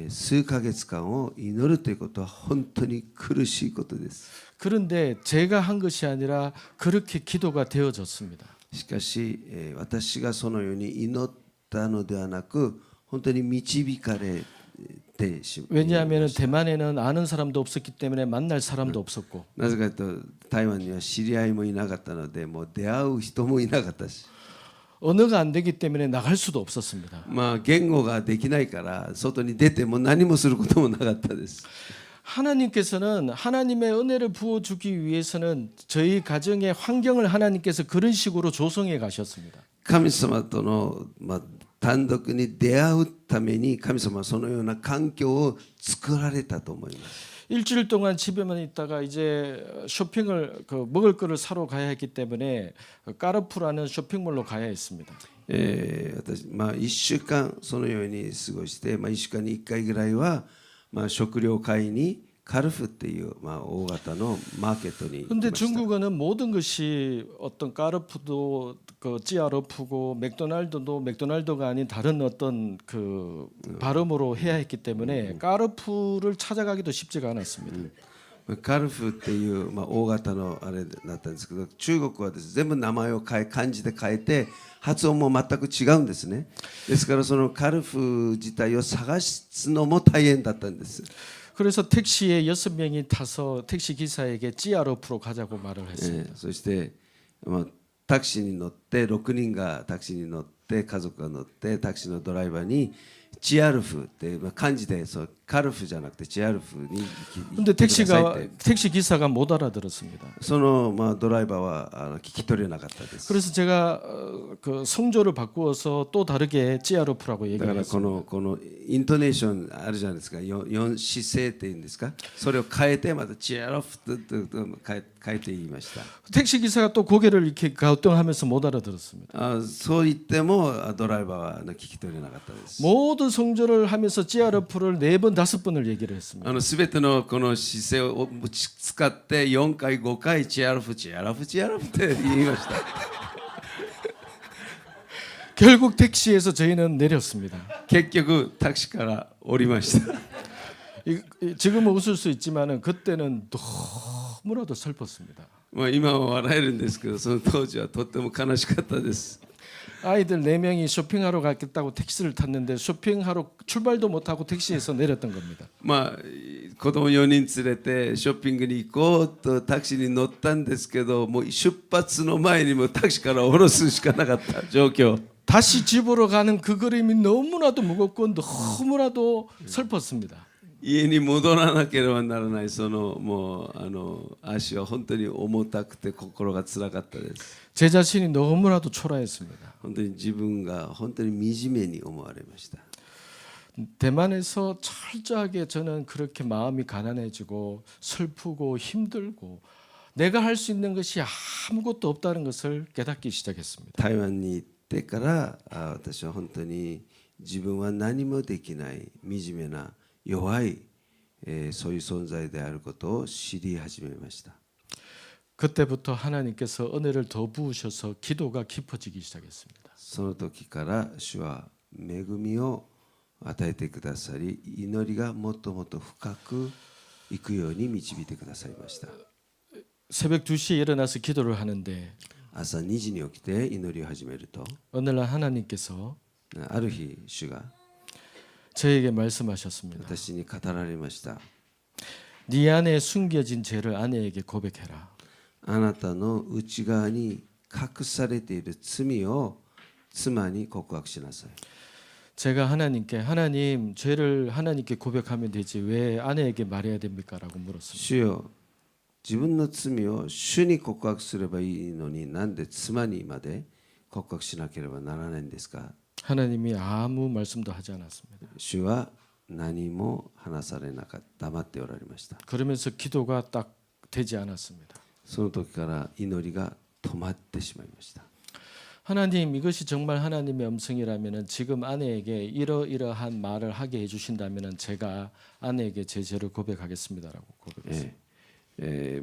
Speaker 1: 数ヶ月間を祈るということは本当に苦しいことです。
Speaker 2: 그런데 제가 한 것이 아니라 그렇게 기도가 되어졌습니다.
Speaker 1: しかし、私がそのように祈ったのではなく本当に導かれてしまいました。
Speaker 2: 왜냐하면 대만에는 아는 사람도 없었기 때문에 만날 사람도 없었고
Speaker 1: なぜかというと台湾には知り合いもいなかったのでもう出会う人もいなかったし
Speaker 2: 언어가 안 되기 때문에 나갈 수도 없었습니다.
Speaker 1: まあ言語ができないから外に出ても何もすることもなかったです。
Speaker 2: 하나님께서는 하나님의 은혜를 부어주기 위해서는 저희 가정의 환경을 하나님께서 그런 식으로 조성해 가셨습니다.
Speaker 1: 神様との、単独に出会うために神様はそのような環境を作られたと思います。
Speaker 2: 일주일 동안 집에만 있다가 이제 쇼핑을 먹을 거를 사러 가야 했기 때문에 까르푸라는 쇼핑몰로 가야 했습니다.
Speaker 1: 私1週間そのように過ごして、1週間に1回ぐらいは、食料買いにカルフっていう、大型のマーケットに行き
Speaker 2: 근데
Speaker 1: ました。
Speaker 2: 중국어는 모든 것이 어떤 까르푸도 그 찌아르푸고 맥도날드도 맥도날드가 아닌 다른 어떤 그 발음으로 해야 했기 때문에 까르푸를 찾아가기도 쉽지가 않았습니다.
Speaker 1: カルフっていう、大型のあれだったんですけど中国はです、全部名前を漢字で変えて発音も全く違うんですね。ですからそのカルフ自体を探すのも大変だったんです。
Speaker 2: 그래서 택시에 6명이 타서 택시 기사에게 찌아르푸로 가자고 말을 했습니다.
Speaker 1: そして、タクシーに乗って6人がタクシーに乗って家族が乗ってタクシーのドライバーにチアルフって、漢字でそうカルフじゃなくてチアルフに行
Speaker 2: 근데
Speaker 1: ってくださいっ
Speaker 2: 택시가
Speaker 1: て
Speaker 2: 택시 기사가 못 알아들었습니다.
Speaker 1: その、ドライバーは聞き取れなかったです。
Speaker 2: 그래서 제가 그 성조를 바꾸어서 또 다르게 찌아르푸라고
Speaker 1: だ
Speaker 2: 얘기를
Speaker 1: から
Speaker 2: 했습니다.
Speaker 1: このイントネーションあるじゃないですか。4姿勢っていうんですか。それを変えてまたチアルフと変えて言いました。
Speaker 2: 택시 기사가 또 고개를 이렇게 가우뚱하면서 못 알아들었습니다.
Speaker 1: そう言ってもドライバーは聞き取れなかったです。
Speaker 2: 모든 성조를 하면서 찌아르푸를 4번 5번을 얘기를 했습니다.
Speaker 1: すべてのこの姿勢を使って4回5回チアルフチアルフチアルフって言いました。
Speaker 2: 결국 택시에서 저희는 내렸습니다.
Speaker 1: 結局タクシーから降りました。
Speaker 2: 지금은 웃을 수 있지만은 그때는 너무나도 슬펐습니다.
Speaker 1: 今は笑えるんですけど、その当時はとっても悲しかったです。
Speaker 2: 아이들 4명이 쇼핑하러 가겠다고 택시를 탔는데 쇼핑하러 출발도 못하고 택시에서 내렸던 겁니다.
Speaker 1: 子供4人連れてショッピングに行こうとタクシーに乗ったんですけど、もう出発の前にもタクシーから降ろすしかなかった状況。
Speaker 2: 다시 집으로 가는 그 그림이 너무나도 무겁고 너무나도 슬펐습니다.
Speaker 1: 家に戻らなければならないそのもう足は本当に重たくて心が辛かったです。
Speaker 2: 제 자신이 너무나도 초라했습니다.
Speaker 1: 本当に自分が本当に惨めに思われました。
Speaker 2: 대만에서 철저하게 저는 그렇게 마음이 가난해지고 슬프고 힘들고 내가 할 수 있는 것이 아무것도 없다는 것을 깨닫기 시작했습니다.
Speaker 1: 台湾に行ってから私は本当に自分は何もできない惨めな弱い、そういう存在であることを知り始めました。
Speaker 2: 그때부터 하나님께서 은혜를 더 부으셔서 기도가 깊어지기 시작했습니다.
Speaker 1: その時から主は恵みを与えてくださり、祈りがもっともっと深くいくように導いてくださいました。
Speaker 2: 새벽 2시에 일어나서 기도를 하는데
Speaker 1: 朝2時に起きて祈りを始めると、
Speaker 2: 어느 날 하나님께서
Speaker 1: ある日主が
Speaker 2: 저에게 말씀하셨습니다.
Speaker 1: 私に語られました。
Speaker 2: 네 안에 숨겨진 죄를 아내에게 고백해라.
Speaker 1: あなたの内側に隠されている罪を妻に告白しなさい。
Speaker 2: 제가 하나님께 하나님 죄를 하나님께 고백하면 되지 왜 아내에게 말해야 됩니까?라고 물었습니다.
Speaker 1: 主よ、自分の罪を主に告白すればいいのになんで妻にまで告白しなければならないんですか。
Speaker 2: 하나님이 아무 말씀도 하지 않았습니다.
Speaker 1: 主は何も話されなかった、黙っておられました。
Speaker 2: 그러면서 기도가 딱 되지 않았습니다.
Speaker 1: その時から祈りが止まってしまいました。
Speaker 2: 하나님 이것이 정말 하나님의 음성이라면은 지금 아내에게 이러이러한 말을 하게 해주신다면은 제가 아내에게 제 죄를 고백하겠습니다라고 고백했어요.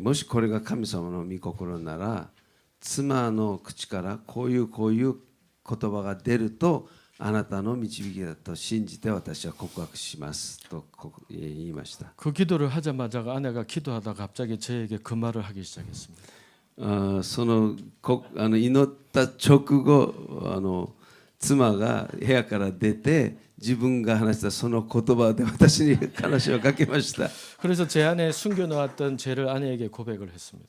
Speaker 1: もしこれが神様の御心なら、妻の口からこういう言葉が出るとあなたの導きだと信じて私は告白しますと言いました。
Speaker 2: 그 기도를 하자마자 아내가 기도하다 갑자기 저에게 그 말을 하기 시작했습니다.
Speaker 1: その祈った直後妻が部屋から出て自分が話したその言葉で私に話をかけました。
Speaker 2: 그래서 제 안에 숨겨놓았던 죄를 아내에게 고백을 했습니다.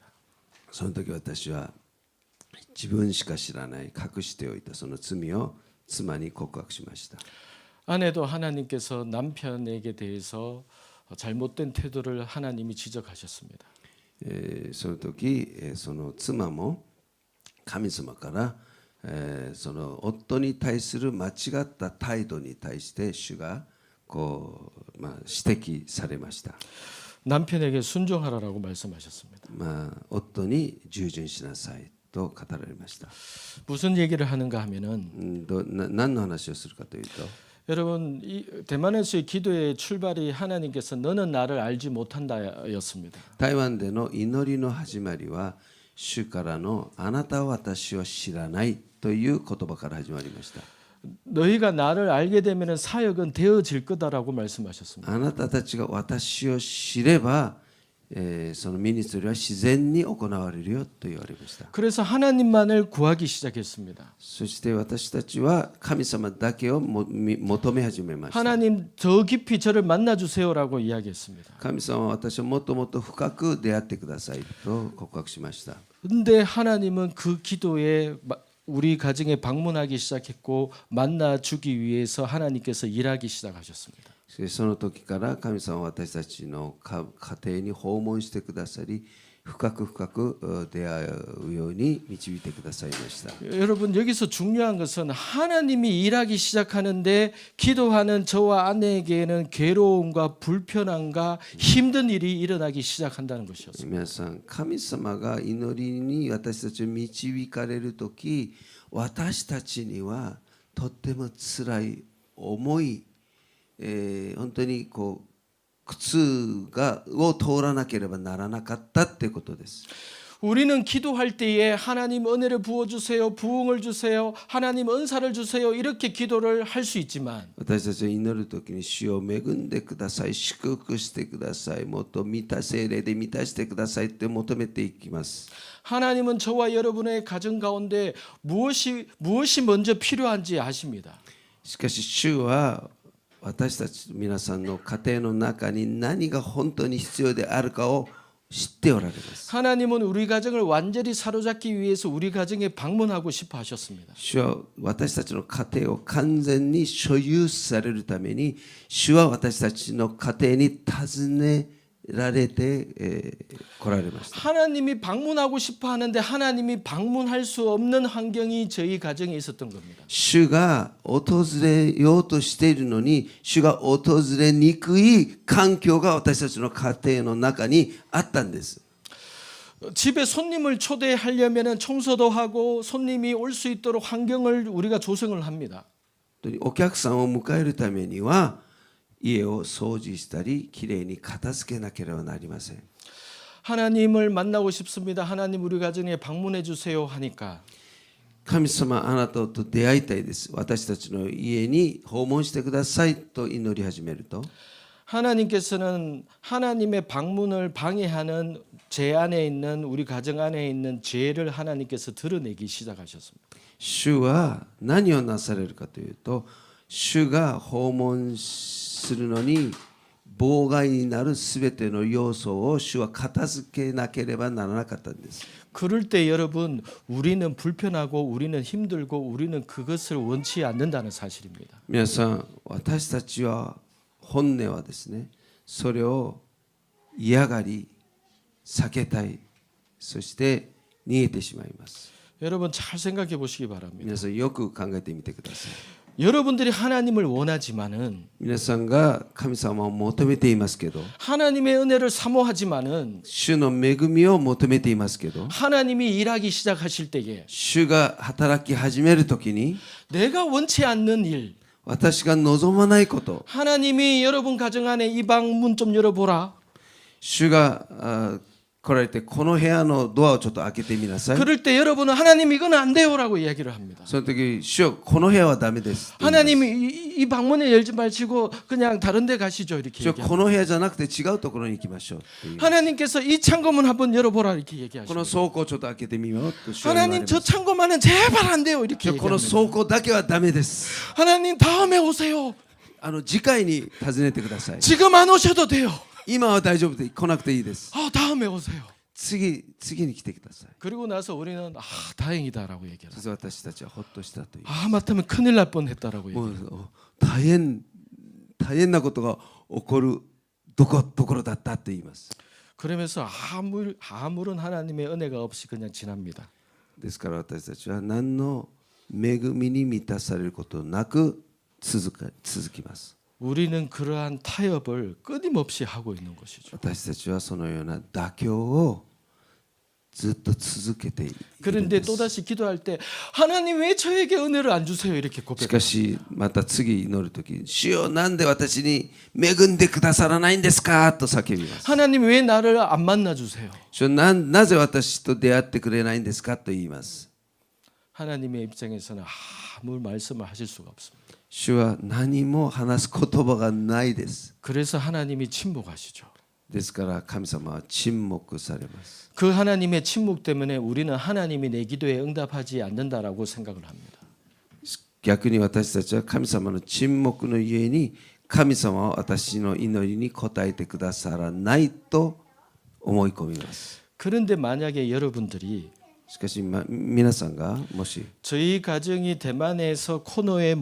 Speaker 1: その時私は自分しか知らない隠しておいたその罪を妻に告白しました。
Speaker 2: 아내도 하나님께서 남편에게 대해서 잘못된 태도를 하나님이 지적하셨습니다.
Speaker 1: その時その妻も神様からその夫に対する間違った態度に対して主がこう指摘されました。
Speaker 2: 남편에게 순종하라라고 말씀하셨습니다.
Speaker 1: 夫に従順しなさいと語られました。
Speaker 2: 무슨 얘기를 하는가 하면은
Speaker 1: 何の話をするかというと
Speaker 2: 여러분 이 대만에서의 기도의 출발이 하나님께서 너는 나를 알지 못한다였습니다.
Speaker 1: 台湾での祈りの始まりは主からのあなたは私を知らないという言葉から始まりました。
Speaker 2: 너희가 나를 알게 되면 사역은 되어질 거다라고 말씀하셨습니다.
Speaker 1: あなたたちが私を知れば、そのミニストリーは自然に行われるよと言われました。
Speaker 2: 그래서 하나님만을 구하기 시작했습니다.
Speaker 1: そして私たちは神様だけを求め始めました。
Speaker 2: 하나님 더 깊이 저를 만나 주세요라고 이야기했습니다.
Speaker 1: 神様は私をもっともっと深く出会ってくださいと告白しました。
Speaker 2: 근데 하나님은 그 기도에 우리 가정에 방문하기 시작했고 만나 주기 위해서 하나님께서 일하기 시작하셨습니다.
Speaker 1: その時から神様は私たちの家庭に訪問してくださり深く深く出会うように導いてくださいました。
Speaker 2: 여러분 여기서 중요한 것은 하나님이 일하기 시작하는데 기도하는 저와 아내에게는 괴로움과 불편함과 힘든 일이 일어나기 시작한다는 것이었습니다.
Speaker 1: 皆さん神様が祈りに私たちを導かれる時私たちにはとっても辛い重い本当に苦痛を通らなければならなかったってことです。
Speaker 2: 우리는 기도할 때에 하나님 은혜를 부어주세요, 부흥을 주세요, 하나님 은사를 주세요 이렇게 기도를 할 수 있지만
Speaker 1: 私たちが祈る時に主を恵んでください、祝福してください、もっと聖霊で満たしてくださいって求めていきます。
Speaker 2: 하나님은 저와 여러분의 가정 가운데 무엇이 먼저 필요한지 아십니다.
Speaker 1: しかし主は私たち皆さんの家庭の中に何が本当に必要であるかを知っておられます。
Speaker 2: 하나님은 우리 가정을 완전히 사로잡기 위해서 우리 가정에 방문하고 싶어 하셨습니다.
Speaker 1: 主は私たちの家庭を完全に所有されるために主は私たちの家庭に訪ねられて来られました。
Speaker 2: 하나님이 방문하고 싶어 하는데 하나님이 방문할 수 없는 환경이 저희 가정에 있었던 겁니다.
Speaker 1: 主が訪れようとしているのに主が訪れにくい環境が私たちの家庭の中にあったんです。
Speaker 2: 집에 손님을 초대하려면 청소도 하고 손님이 올 수 있도록 환경을 우리가 조성을 합니다.
Speaker 1: お客さんを迎えるためには家を掃除したりきれいに片付けなければなりません。
Speaker 2: 하나님을 만나고 싶습니다. 하나님 우리 가정에 방문해 주세요 하니까
Speaker 1: 神様あなたと出会いたいです。私たちの家に訪問してくださいと祈り始めると
Speaker 2: 하나님께서는 하나님의 방문을 방해하는 제 안에 있는 우리 가정 안에 있는 죄를 하나님께서 드러내기 시작하셨습니다.
Speaker 1: 主は何をなされるかというと主が訪問するのに妨害になるすべての要素を主は片付けなければならなかったんです。
Speaker 2: 그럴 때 여러분 우리는 불편하고 우리는 힘들고 우리는 그것을 원치 않는다는 사실입니다.
Speaker 1: 皆さん私たちは本音はですねそれを嫌がり避けたいそして逃げてしまいます。
Speaker 2: 여러분 잘 생각해 보시기 바랍니다.
Speaker 1: 皆さんよく考えてみてください。
Speaker 2: 여러분들이 하나님을 원하지만은
Speaker 1: 皆さんが神様を求めていますけど、
Speaker 2: 하나님의 은혜를 사모하지만은
Speaker 1: 主の恵みを求めていますけど、
Speaker 2: 하나님이 일하기 시작하실 때에
Speaker 1: 主が働き始めるときに、
Speaker 2: 내가 원치 않는 일,
Speaker 1: 私が望まないこと、
Speaker 2: 하나님이 여러분 가정 안에 이 방 문 좀 열어보라.
Speaker 1: 主が来られて、この部屋のドアをちょっと開けてみなさい。
Speaker 2: 그럴 때 여러분은 하나님 이건 안 돼요라고 이야기를 합니다.
Speaker 1: その時、主よ、この部屋はダメです。
Speaker 2: 하나님이 이 방문에 열지 마시고 그냥 다른 데 가시죠 이렇게
Speaker 1: 主よ、
Speaker 2: 얘기합니다.
Speaker 1: この部屋じゃなくて違うところに行きましょうっていう。
Speaker 2: 하나님께서 이 창고문 한번 열어보라 이렇게
Speaker 1: こ
Speaker 2: 얘기하시고
Speaker 1: の倉庫をちょっと開けてみようと主は言われ
Speaker 2: 하나님
Speaker 1: ます。
Speaker 2: 저 창고만은 제발 안 돼요 이렇게
Speaker 1: この
Speaker 2: 얘기합니다.
Speaker 1: 倉庫だけはダメです。
Speaker 2: 하나님 다음에 오세요.
Speaker 1: 次回に訪ねてください。
Speaker 2: 지금 안 오셔도 돼요.
Speaker 1: 今は大丈夫で来なくていいです。
Speaker 2: 다음에 오세요.
Speaker 1: 次に来てください。
Speaker 2: 그리고 나서 우리는 다행이다라고 얘기해요.
Speaker 1: そして私たちはほっとしたという。
Speaker 2: 마땅하면 큰일 날 뻔했다라고
Speaker 1: も
Speaker 2: 얘기해요.
Speaker 1: う大変なことが起こるところだったと言います。
Speaker 2: 그러면서 아무런 하나님의 은혜가 없이 그냥 지납니다.
Speaker 1: ですから私たちは何の恵みに満たされることなく続きます。
Speaker 2: 우리는 그러한 타협을 끊임없이 하고 있는 것이죠.
Speaker 1: 私たちはそのような妥協をずっと続けているん
Speaker 2: 그런데
Speaker 1: です。
Speaker 2: 또다시 기도할 때 하나님 왜 저에게 은혜를 안 주세요 이렇게
Speaker 1: し
Speaker 2: 고백해요.
Speaker 1: かしまた次祈るとき、主よ、なんで私に恵んでくださらないんですかと叫びます。
Speaker 2: 하나님 왜 나를 안 만나 주세요?
Speaker 1: 主よ、なぜ私と出会ってくれないんですかと言います。
Speaker 2: 하나님의 입장에서는 아무 말씀을 하실 수가 없습니다.
Speaker 1: 主は何も話す言葉がないです。
Speaker 2: 그래서 하나님이 침묵하시죠.
Speaker 1: ですから神様は沈黙されます。
Speaker 2: 그 하나님의 침묵 때문에 우리는 하나님이 내 기도에 응답하지 않는다라고 생각을 합니다.
Speaker 1: 逆に私たちは神様の沈黙のゆえに、神様は私の祈りに応えてくださらないと思い込みます。
Speaker 2: 그런데 만약에 여러분들이
Speaker 1: しかし皆さんがもし
Speaker 2: 저희 가정이 대만에서 코너에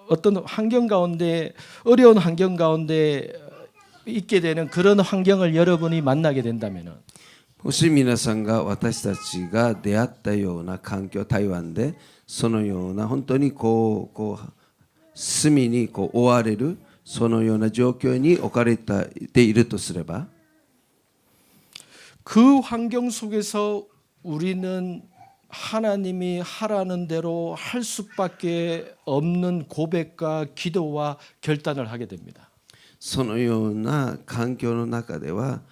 Speaker 2: 어떤 환경 가운데 어려운 환경 가운데 있게 되는 그런 환경을 여러분이 만나게 된다면은
Speaker 1: もし皆さんが私たちが出会ったような環境、台湾でそのような本当に隅に追われるそのような状況に置かれているとすれば、
Speaker 2: 그 환경 속에서 우리는 하나님이 하라는 대로 할 수밖에 없는 고백과 기도와 결단을 하게 됩니다.
Speaker 1: そのような環境の中では本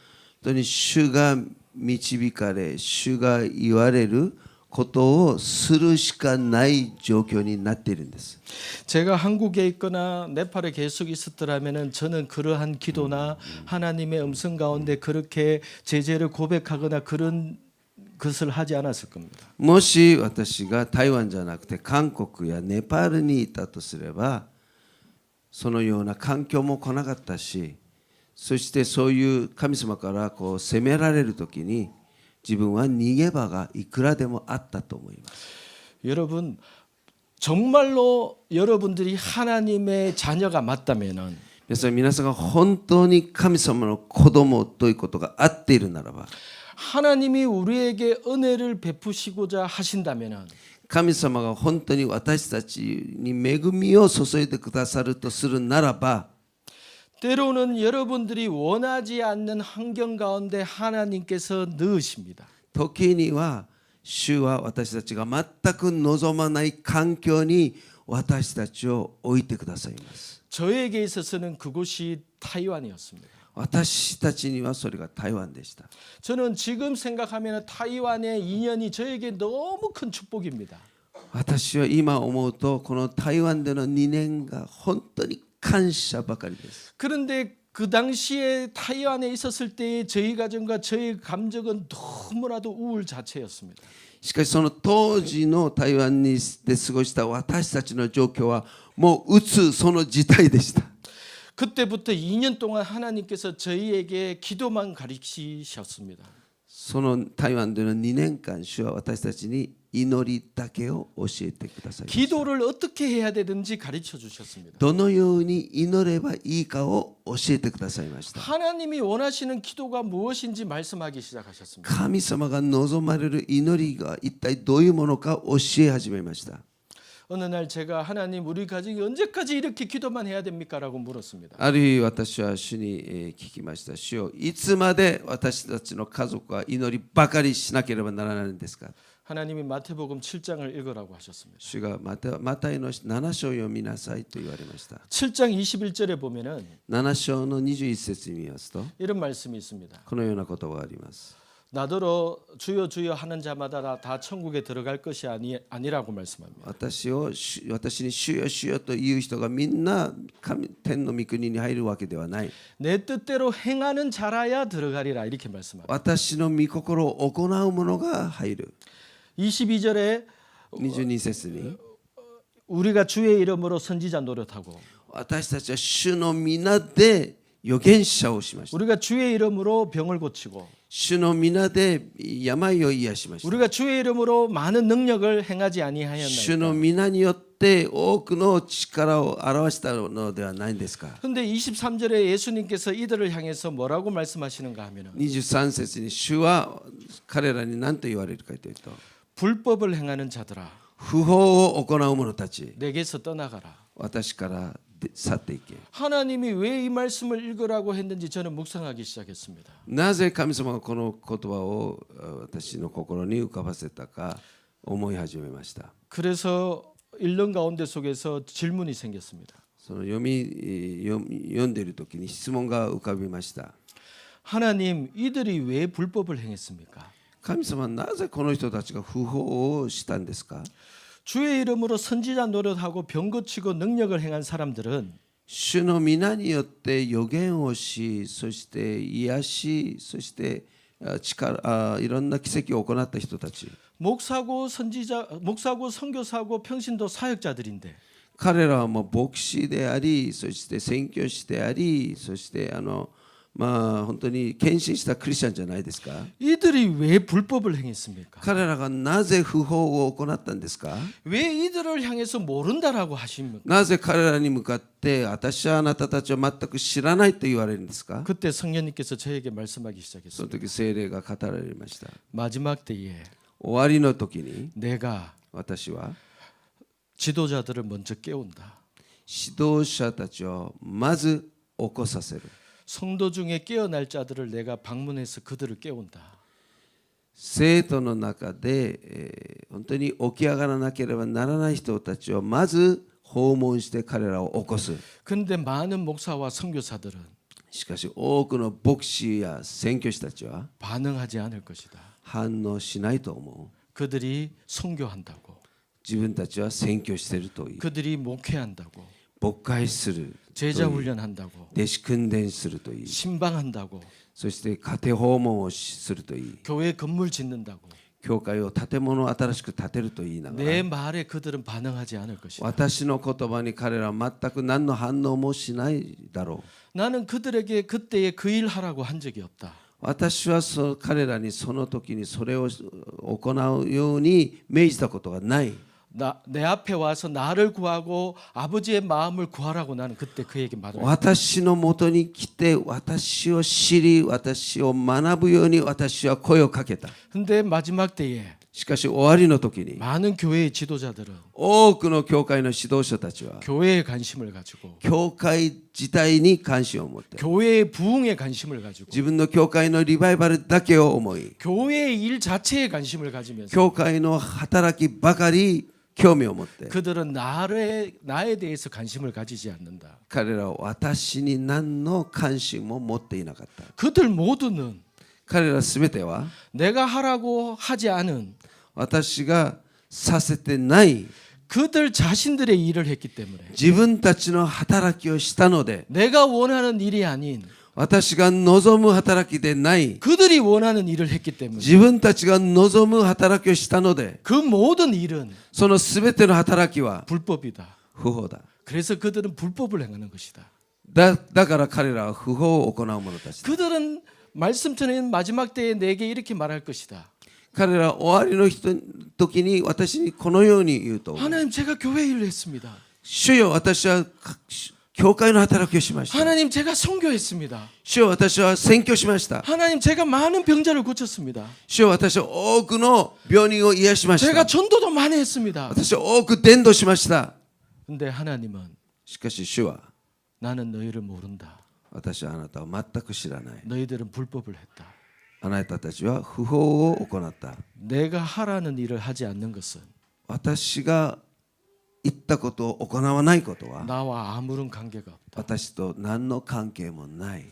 Speaker 1: 当に主が導かれ、主が言われることをするしかない状況になっているんです。
Speaker 2: 제가 한국에 있거나 네팔에 계속 있었더라면은 저는 그러한 기도나 하나님의 음성 가운데 그렇게 제재를 고백하거나 그런 것을 하지 않았을 겁니다.
Speaker 1: もし私が台湾じゃなくて韓国やネパールにいたとすれば、そのような環境も来なかったし、そしてそういう神様から責められるときに自分は逃げ場がいくらでもあったと思います。
Speaker 2: 여러분 정말로 여러분들이 하나님의 자녀가 맞다면은
Speaker 1: 皆さんが本当に神様の子供ということが合っているならば、
Speaker 2: 하나님이 우리에게 은혜를 베푸시고자 하신다면은
Speaker 1: 神様が本当に私たちに恵みを注いでくださるとするならば、
Speaker 2: 때로는 여러분들이 원하지 않는 환경 가운데 하나님께서 넣으십니다.
Speaker 1: 時には主は私たちが全く望まない環境に私たちを置いてくださいます。
Speaker 2: 저에게 있어서는 그곳이 타이완이었습니다.
Speaker 1: 私たちにはそれが台湾でした。
Speaker 2: 저는 지금 생각하면 타이완의 인연이 저에게 너무 큰 축복입니다.
Speaker 1: 私は今思うとこの台湾での2年が本当に感謝ばかりです。
Speaker 2: 그런데 그 당시에 타이완에 있었을 때의 저희 가정과 저의 감정은 너무나도 우울 자체였습니다.
Speaker 1: しかしその当時の台湾で過ごした私たちの状況はもう鬱その事態でした。
Speaker 2: 그때부터 2년 동안 하나님께서 저희에게 기도만 가르치셨습니다.
Speaker 1: その台湾での2年間主は私たちに祈りだけを教えてくださいました。
Speaker 2: 기도를 어떻게 해야 되든지 가르쳐 주셨습니다.
Speaker 1: どのように祈ればいいかを教えてくださいました。
Speaker 2: 하나님이 원하시는 기도가 무엇인지 말씀하기 시작하셨습니다.
Speaker 1: 神様が望まれる祈りが一体どういうものか教え始めました。
Speaker 2: 어느 날 제가 하나님 우리 가족이 언제까지 이렇게 기도만 해야 됩니까라고 물었습니다.
Speaker 1: ある日私は主に聞きました。主よ、いつまで私たちの家族は祈りばかりしなければならないんですか。
Speaker 2: 하나님이 마태복음 7장을 읽으라고 하셨습니다.
Speaker 1: 主がマタイの7章を読みなさいと言われました。
Speaker 2: 7장 21절에 보면은
Speaker 1: 7章の21節に見ますと
Speaker 2: 이런 말씀이 있습니다.
Speaker 1: このような言葉があります。
Speaker 2: 나더러 주여 주여 하는 자마다 다 천국에 들어갈 것이 아니라고 말씀합니다.
Speaker 1: 私に主よ主よという人がみんな天の御国に入るわけではない。
Speaker 2: 내 뜻대로 행하는 자라야 들어가리라 이렇게 말씀합니다.
Speaker 1: 私の御心を行う者が入る。
Speaker 2: 22절에
Speaker 1: 22節に
Speaker 2: 우리가 주의 이름으로 선지자 노릇하고
Speaker 1: 私たちは主の皆で預言者をしました。
Speaker 2: 우리가 주의 이름으로 병을 고치고
Speaker 1: 主の皆で病を癒しました。
Speaker 2: 우리가 주의 이름으로 많은 능력을 행하지
Speaker 1: 主
Speaker 2: 아니하였나이까.
Speaker 1: の皆によって多くの力を表したのではないんですか。
Speaker 2: 근데 23절에 예수님께서 이들을 향해서 뭐라고 말씀하시는가 하면은
Speaker 1: 23節に主は彼らに何と言われるかというと、
Speaker 2: 불법을 행하는 자들아
Speaker 1: 不法を行う者たち、
Speaker 2: 내게서 떠나가라.
Speaker 1: 私から去っていけ。
Speaker 2: 하나님이 왜 이 말씀을 읽으라고 했는지 저는 묵상하기 시작했습니다.
Speaker 1: なぜ神様がこの言葉を私の心に浮かばせたか思い始めました。
Speaker 2: 그래서 읽는 가운데 속에서 질문이 생겼습니다.
Speaker 1: その読んでいる時に質問が浮かびました。
Speaker 2: 하나님, 이들이 왜 불법을 행했습니까?
Speaker 1: 神様はなぜこの人たちが不法をしたんですか。
Speaker 2: 주의 이름으로 선지자 노릇하고 병 고치고 능력을 행한 사람들은
Speaker 1: 主の皆によって預言をし、そして癒し、そしていろんな奇跡を行った人たち。
Speaker 2: 목사고 선교사고 평신도 사역자들인데
Speaker 1: 彼らはもう牧師であり、そして宣教師であり、そして本当に献身したクリスチャンじゃないですか。
Speaker 2: 이들이 왜 불법을 행했습니까?
Speaker 1: 彼らがなぜ不法を行ったんですか。
Speaker 2: 왜 이들을 향해서 모른다라고 하십니까?
Speaker 1: なぜ彼らに向かって私はあなたたちは全く知らないと言われるんですか。
Speaker 2: 그때 성령님께서 저에게 말씀하기
Speaker 1: その
Speaker 2: 시작했습니다.
Speaker 1: 時聖霊が語られました。
Speaker 2: 마지막 때에
Speaker 1: 終わりの時に
Speaker 2: 내가
Speaker 1: 私は
Speaker 2: 지도자들을 먼저 깨운다.
Speaker 1: 指導者たちをまず起こさせる。
Speaker 2: 성도 중에 깨어날 자들을 내가 방문해서 그들을 깨운다.
Speaker 1: 生徒の中で、本当に起き上がらなければならない人たちをまず訪問して彼らを起こす。
Speaker 2: 근데 많은 목사와 선교사들은
Speaker 1: しかし多くの牧師や宣教師たちは
Speaker 2: 반응하지 않을 것이다.
Speaker 1: 反応しないと思う。
Speaker 2: 그들이 선교한다고.
Speaker 1: 自分たちは宣教しているという。
Speaker 2: 그들이 목회한다고.
Speaker 1: 牧会する。
Speaker 2: 제자 훈련한다고.
Speaker 1: 弟子訓練するといい。
Speaker 2: 신방한다고.
Speaker 1: そして家庭訪問をするといい。
Speaker 2: 교회 건물 짓는다고.
Speaker 1: 教会を建物を新しく建てると言いなが
Speaker 2: 내
Speaker 1: ら
Speaker 2: 말에 그들은 반응하지 않을 것이다.
Speaker 1: 私の言葉に彼らは全く何の反応もしないだろう。
Speaker 2: 나는 그들에게 그때에 그 일 하라고 한 적이 없다.
Speaker 1: 私は彼らにその時にそれを行うように命じたことがない。
Speaker 2: 내 앞에 와서 나를 구하고 아버지의 마음을 구하라고 나는 그때 그에게 말을
Speaker 1: 私のもとに来て私を知り私を学ぶように私は声をかけた。
Speaker 2: 근데 마지막 때에
Speaker 1: しかし終わりの時に
Speaker 2: 많은 교회의 지도자들은
Speaker 1: 多くの教会の指導者たちは
Speaker 2: 교회에 관심을 가지고
Speaker 1: 教会自体に関心を持って
Speaker 2: 교회의 부흥에 관심을 가지고
Speaker 1: 自分の教会のリバイバルだけを思い
Speaker 2: 교회의 일 자체에 관심을 가지면서
Speaker 1: 教会の働きばかり興味を持って
Speaker 2: 그들은 나에 대해서 관심을 가지지 않는다.
Speaker 1: 彼らは私に何の関心も持っていなかった。
Speaker 2: 그들 모두는
Speaker 1: 彼らすべては
Speaker 2: 내가 하라고 하지 않은
Speaker 1: 私がさせてない
Speaker 2: 그들 자신들의 일을 했기 때문에
Speaker 1: 自分たちの働きをしたので
Speaker 2: 내가 원하는 일이 아닌
Speaker 1: 私が望む働きでない
Speaker 2: 그들이 원하는 일을 했기 때문에
Speaker 1: 自分たちが望む働きをしたので
Speaker 2: 그 모든 일은
Speaker 1: そのすべての働きは
Speaker 2: 불법이다.
Speaker 1: 不法だ。
Speaker 2: 그래서 그들은 불법을 행하는 것이다.
Speaker 1: だから彼らは不法を行う者たちだ。
Speaker 2: 그들은 말씀처럼 마지막 때에 내게 이렇게 말할 것이다.
Speaker 1: 彼ら終わりの時に私にこのように言うと、
Speaker 2: 하나님 제가 교회 일을 했습니다.
Speaker 1: 主よ私は教会の働きをしました。
Speaker 2: 하나님 제가 선교했습니다.
Speaker 1: 主よ私は宣教しました。
Speaker 2: 하나님 제가 많은 병자를 고쳤습니다.
Speaker 1: 主よ私は多くの病人を癒しまし
Speaker 2: 제가
Speaker 1: た。
Speaker 2: 전도도 많이 했습니다.
Speaker 1: 私は多く伝道しました。
Speaker 2: 근데 하나님은
Speaker 1: しかし主は
Speaker 2: 나는 너희를 모른다.
Speaker 1: 私はあなたを全く知らない。
Speaker 2: 너희들은 불법을 했다.
Speaker 1: あなたたちは不法を行った。
Speaker 2: 내가 하라는 일을 하지 않는 것은
Speaker 1: 私が言ったことを行わないことは
Speaker 2: 나와 아무런 관계가 없다.
Speaker 1: 私と何の関係もない。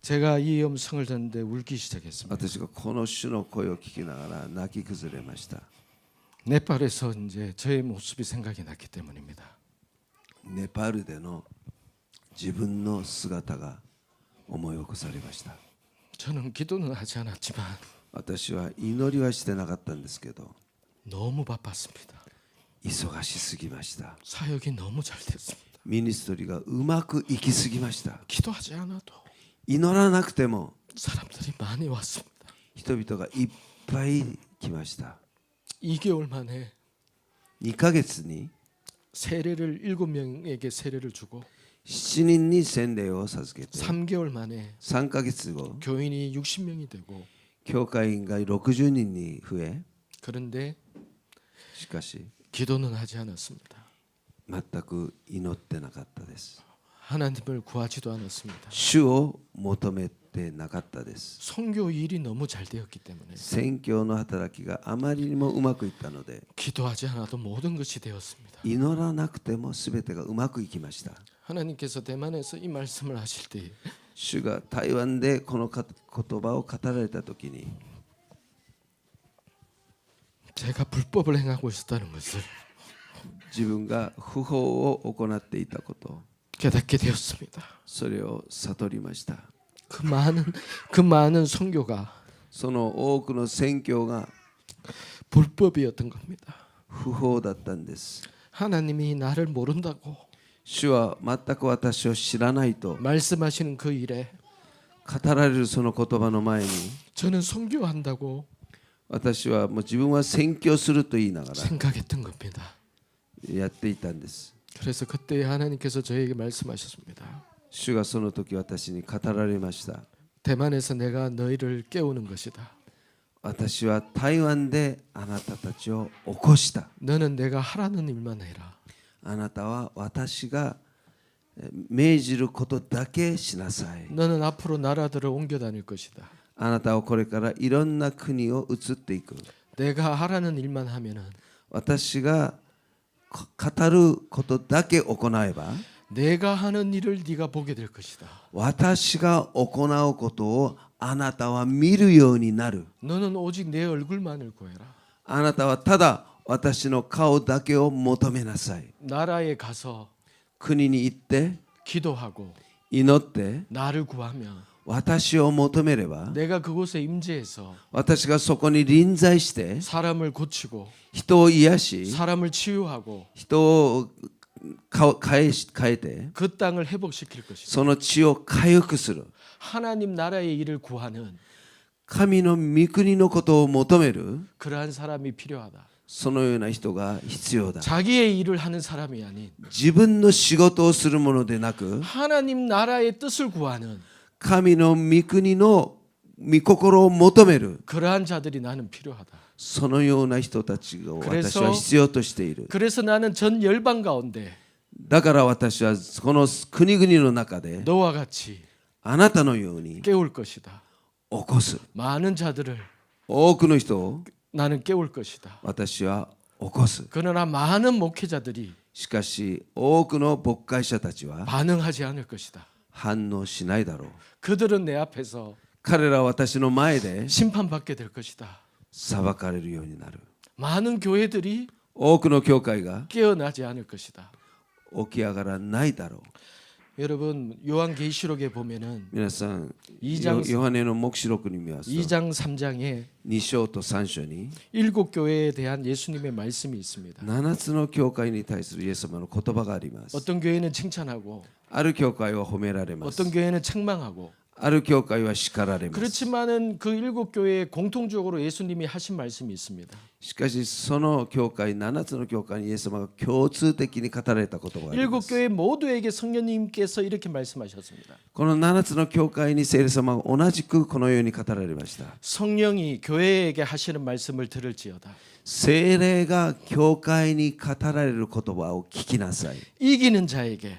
Speaker 2: 제가 이 음성을 듣는데 울기 시작했습니다.
Speaker 1: 私がこの主の声を聞きながら泣き崩れました。
Speaker 2: 네팔에서 이제 저의 모습이 생각이 났기 때문입니다.
Speaker 1: ネパールでの自分の姿が思い起こされました。
Speaker 2: 저는 기도는 하지 않았지만
Speaker 1: 私は祈りはしてなかったんですけど
Speaker 2: 너무 바빴습니다.
Speaker 1: 忙しすぎました。
Speaker 2: 사역이 너무 잘 됐습니다.
Speaker 1: ミニストリーがうまくいきすぎました。
Speaker 2: 기도하지 않아도
Speaker 1: 祈らなくても
Speaker 2: 사람들이 많이 왔습니다.
Speaker 1: 人々がいっぱい来ました。
Speaker 2: 2개월 만에
Speaker 1: 2ヶ月に
Speaker 2: 세례를 7명에게 세례를 주고
Speaker 1: 7人に洗礼を授けて
Speaker 2: 3개월 만에
Speaker 1: 3ヶ月後
Speaker 2: 교인이 60명이 되고
Speaker 1: 教会員が60人に増え
Speaker 2: 그런데
Speaker 1: しかし
Speaker 2: 기도는 하지 않았습니다.
Speaker 1: 全く祈ってなかったです。
Speaker 2: 하나님을 구하지도 않았습니다.
Speaker 1: 主を求めてなかったです。
Speaker 2: 선교 일이 너무 잘 되었기 때문에
Speaker 1: 宣教の働きがあまりにもうまくいったので
Speaker 2: 기도하지 않아도 모든 것이 되었습니다.
Speaker 1: 祈らなくても全てがうまくいきました。
Speaker 2: 하나님께서 대만에서 이 말씀을 하실 때
Speaker 1: 主が台湾でこの言葉を語られた時に
Speaker 2: 제가 불법을 행하고 있었다는 것을
Speaker 1: 自分が不法を行っていたこと
Speaker 2: 깨닫게 되었습니다.
Speaker 1: それを悟りました。
Speaker 2: 그 많은 선교가
Speaker 1: その多くの宣教が
Speaker 2: 불법이었던 겁니다.
Speaker 1: 不法だったんです。
Speaker 2: 하나님이 나를 모른다고
Speaker 1: 主は全く私を知らないと
Speaker 2: 말씀하시는 그 일에
Speaker 1: 語られるその言葉の前に
Speaker 2: 저는 선교한다고
Speaker 1: 私はもう自分は宣教すると言いながら
Speaker 2: 생각했던 겁니다.
Speaker 1: やっていたんです。
Speaker 2: 그래서 그때 하나님께서 저에게 말씀하셨습니다.
Speaker 1: 主がその時私に語られました。
Speaker 2: 대만에서 내가 너희를 깨우는 것이다.
Speaker 1: 私は台湾であなたたちを起こした。
Speaker 2: 너는 내가 하라는 일만 해라.
Speaker 1: あなたは私が命じることだけしなさい。
Speaker 2: 너는 앞으로 나라들을 옮겨 다닐 것이다.
Speaker 1: あなたはこれからいろんな国を移っていく。
Speaker 2: 내가 하라는 일만 하면은
Speaker 1: 私が語ることだけ行えば
Speaker 2: 내가 하는 일을 네가 보게 될 것이다.
Speaker 1: 私が行うことをあなたは見るようになる。
Speaker 2: 너는 오직 내 얼굴만을 구해라.
Speaker 1: あなたはただ私の顔だけを求めなさい。
Speaker 2: 나라에 가서
Speaker 1: 国に行って
Speaker 2: 기도하고
Speaker 1: 祈って
Speaker 2: 나를 구하면
Speaker 1: 私を求めれば
Speaker 2: 내가 그곳에 임재해서
Speaker 1: 私がそこに臨在して
Speaker 2: 사람을 고치고
Speaker 1: 人を癒し
Speaker 2: 사람을 치유하고
Speaker 1: 人を変えて
Speaker 2: 그 땅을 회복시킬 것이다.
Speaker 1: その地を回復する。
Speaker 2: 하나님 나라의 일을 구하는
Speaker 1: 神の御国のことを求める
Speaker 2: 그러한 사람이 필요하다.
Speaker 1: そのような人が必要だ。
Speaker 2: 자기의 일을 하는 사람이 아닌
Speaker 1: 自分の仕事をするものでなく
Speaker 2: 하나님 나라의 뜻을 구하는
Speaker 1: 神の御国の御心を求める
Speaker 2: 그러한 자들이 나는 필요하다.
Speaker 1: そのような人たちを
Speaker 2: 그래서
Speaker 1: 私は必要としている。
Speaker 2: 그래서 나는 전 열방 가운데
Speaker 1: だから私はこの国々の中で
Speaker 2: 너와 같이
Speaker 1: あなたのように
Speaker 2: 깨울 것이다.
Speaker 1: 起こす。
Speaker 2: 많은 자들을
Speaker 1: 多くの人を
Speaker 2: 나는 깨울 것이다.
Speaker 1: 私は起こす。
Speaker 2: 그러나 많은 목회자들이
Speaker 1: しかし多くの牧会者たちは
Speaker 2: 반응하지 않을 것이다.
Speaker 1: 反応しないだろう。
Speaker 2: 그들은 내 앞에서
Speaker 1: 彼らは私の前で
Speaker 2: 심판받게 될 것이다.
Speaker 1: 裁かれるようになる。
Speaker 2: 많은 교회들이
Speaker 1: 多くの教会が
Speaker 2: 깨어나지 않을 것이다.
Speaker 1: 起き上がらないだろう。
Speaker 2: 여러분 요한계시록에 보면은
Speaker 1: 皆さん、
Speaker 2: 2장
Speaker 1: ヨハネの黙示録に見ますと
Speaker 2: 2장 3장에
Speaker 1: 2章と3章に
Speaker 2: 7 교회에 대한 예수님의 말씀이 있습니다.
Speaker 1: 7つの教会に対するイエス様の言葉があります。
Speaker 2: 어떤 교회는 칭찬하고
Speaker 1: ある教会は褒められます。
Speaker 2: 어떤 교회는 책망하고
Speaker 1: ある教会は叱られます。
Speaker 2: 그렇지만은 그 7교회에 공통적으로 예수님이 하신 말씀이 있습니다.
Speaker 1: しかしその教会7つの教会にイエス様が共通的に語られたことがあります。
Speaker 2: 7교회 모두에게 성령님께서 이렇게 말씀하셨습니다.
Speaker 1: この7つの教会に聖霊様が同じくこのように語られました。
Speaker 2: 성령이 교회에게 하시는 말씀을 들을지어다.
Speaker 1: 聖霊が教会に語られる言葉を聞きなさい。
Speaker 2: 이기는 자에게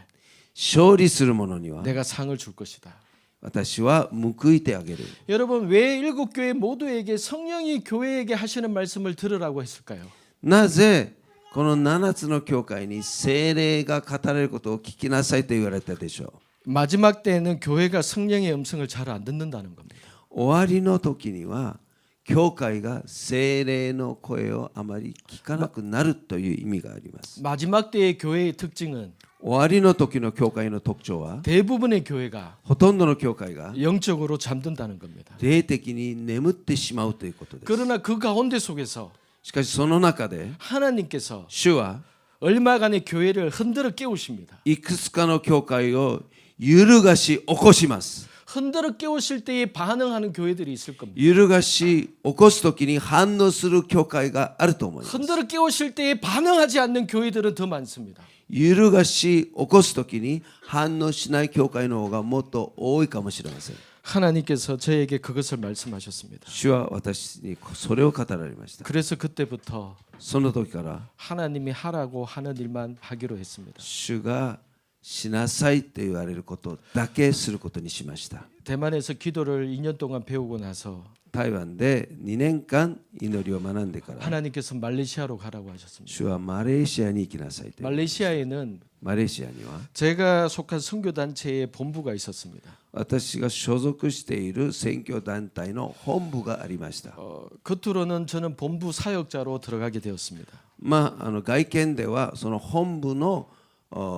Speaker 1: 勝利する者には
Speaker 2: 내가 상을 줄 것이다.
Speaker 1: 私は報いてあげる。
Speaker 2: 여러분 왜 7교회 모두에게 성령이 교회에게 하시는 말씀을 들으라고 했을까요?
Speaker 1: なぜこの7つの教会に聖霊が語られることを聞きなさいと言われたでしょう。
Speaker 2: 마지막 때에는 교회가 성령의 음성을 잘 안 듣는다는 겁니다.
Speaker 1: 終わりの時には教会が聖霊の声をあまり聞かなくなるという意味があります。
Speaker 2: 마지막 때의 교회의 특징은
Speaker 1: 終わりの時の教会の特徴は
Speaker 2: 대부분의 교회가
Speaker 1: ほとんどの教会が
Speaker 2: 영적으로 잠든다는 겁니다.
Speaker 1: 霊的に眠ってしまうということです。
Speaker 2: 그러나 그 가운데 속에서
Speaker 1: しかしその中で
Speaker 2: 하나님께서
Speaker 1: 主は
Speaker 2: 얼마간의 교회를 흔들어 깨우십니다.
Speaker 1: いくつかの教会を揺るがし起こします。
Speaker 2: 흔들어 깨우실 때에 반응하는 교회들이 있을 겁니다.
Speaker 1: 揺るがし起こす時に反応する教会があると思います。
Speaker 2: 흔들어 깨우실 때에 반응하지 않는 교회들은 더 많습니다.
Speaker 1: 揺るがし起こす時に反応しない教会の方がもっと多いかもしれません。
Speaker 2: 하나님께서 저에게 그것을 말씀하셨습니다.
Speaker 1: 主は私にそれを語られました。
Speaker 2: 그래서 그때부터
Speaker 1: その時から
Speaker 2: 하나님이 하라고 하는 일만 하기로 했습니다.
Speaker 1: 主がしなさいと言われることだけすることにしました。
Speaker 2: 대만에서 기도를 2년 동안 배우고 나서
Speaker 1: 台湾で2年間祈りを学んでから
Speaker 2: 하나님께서 말레이시아로 가라고 하셨습니다.
Speaker 1: 主はマレーシアに行きなさいと。
Speaker 2: 말레이시아에는
Speaker 1: マレーシアには
Speaker 2: 제가 속한 선교 단체의 본부가 있었습니다.
Speaker 1: 私が所属している選挙団体の本部がありました。
Speaker 2: 겉으로는 저는 본부 사역자로 들어가게 되었습니다.
Speaker 1: 外見ではその本部の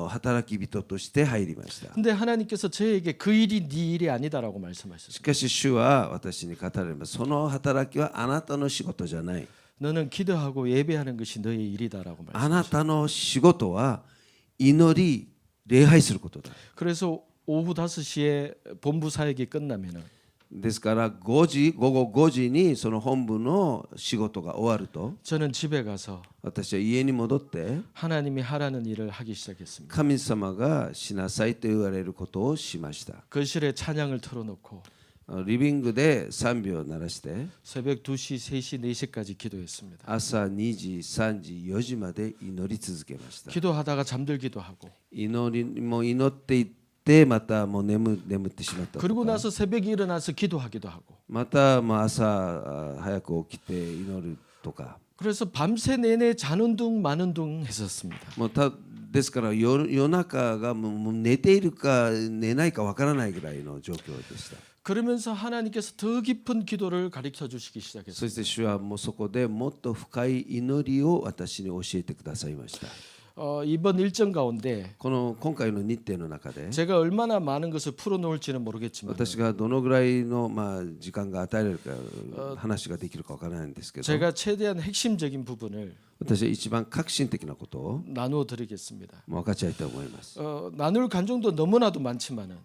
Speaker 1: 働き人として入りました。
Speaker 2: 근데 하나님께서 저에게 그 일이 네 일이 아니다라고
Speaker 1: し
Speaker 2: 말씀하셨습니다.
Speaker 1: かし主は私に語られます。その働きはあなたの仕事じゃない。
Speaker 2: 너는 기도하고 예배하는 것이 너의 일이다라고
Speaker 1: あ
Speaker 2: 말씀하셨습니다.
Speaker 1: なたの仕事は祈り礼拝することだ。
Speaker 2: 그래서 오후 5시에 본부 사역이 끝나면은
Speaker 1: ですから午後5時にその本部の仕事が終わると
Speaker 2: 저는 집에 가서
Speaker 1: 私は家に戻って
Speaker 2: 하나님이 하라는 일을 하기 시작했습니다.
Speaker 1: 神様がしなさいと言われることをしました。
Speaker 2: 거실에 찬양을 틀어놓고
Speaker 1: リビングで賛美を鳴らして
Speaker 2: 새벽 2시, 3시, 4시까지 기도했습니다.
Speaker 1: 朝2時、3時、4時まで祈り続けました。
Speaker 2: 기도하다가 잠들기도 하고
Speaker 1: 祈っていってまたもう眠ってしまったと
Speaker 2: 그리고
Speaker 1: か
Speaker 2: 나서 새벽에 일어나서 기도하기도 하고
Speaker 1: また朝早く起きて祈るとか
Speaker 2: 그래서 밤새 내내 자는 둥 마는 둥 했었습니다.
Speaker 1: ですから夜中がもう寝ているか寝ないかわからないぐらいの状況でした。
Speaker 2: 그러면서 하나님께서 더 깊은 기도를 가르쳐 주시기
Speaker 1: そ
Speaker 2: 시작했어요.
Speaker 1: して主はもうそこでもっと深い祈りを私に教えてくださいました。
Speaker 2: 이번 일정 가운데
Speaker 1: 今回の日程の中で
Speaker 2: 제가 얼마나 많은 것을 풀어놓을지는 모르겠지만
Speaker 1: 私がどのぐらいの時間が与えられるか話ができるかわからないんですけど
Speaker 2: 제가 최대한 핵심적인 부분을
Speaker 1: 私は一番革新的なことを
Speaker 2: 나누어 드리겠습니다.
Speaker 1: 分かち合いたいと思います。
Speaker 2: 나눌 간정도 너무나도 많지만은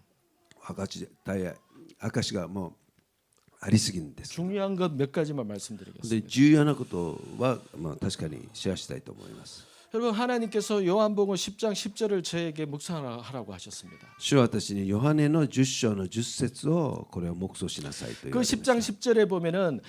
Speaker 1: 分かち合い証がもうありすぎるんです。
Speaker 2: 중요한 것 몇 가지만 말씀드리겠습니다.
Speaker 1: で重要なことは確かにシェアしたいと思います。
Speaker 2: 여러분 하나님께서 요한복음 10장 10절을 저에게 묵상하라고 하셨습니다.
Speaker 1: 主は私にヨハネの10章の10節をこれを黙想しなさいと言われ
Speaker 2: 그
Speaker 1: ました。
Speaker 2: 10장 10절에 보면은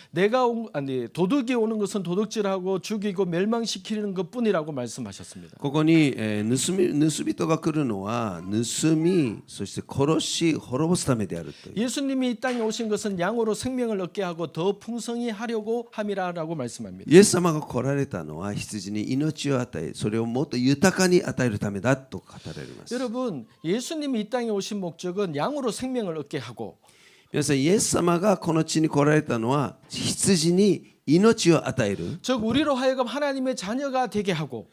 Speaker 2: 도둑이 오는 것은 도둑질하고 죽이고 멸망시키는 것뿐이라고 말씀하셨습니다.
Speaker 1: ここに盗人が来るのは盗みそして殺し滅ぼすためであるという。
Speaker 2: 예수님이 이 땅에 오신 것은 양으로 생명을 얻게 하고 더 풍성히 하려고 함이라라고 말씀합니다.
Speaker 1: イエス様が来られたのは羊に命を与えそれをもっと豊かに与えるためだと語られます。
Speaker 2: 여러분 예수님이 이 땅에 오신 목적은 양으로 생명을 얻게 하고
Speaker 1: 皆さんイエス様がこの地に来られたのは羊に命を与える。
Speaker 2: 즉 우리로 하여금 하나님의 자녀가 되게 하고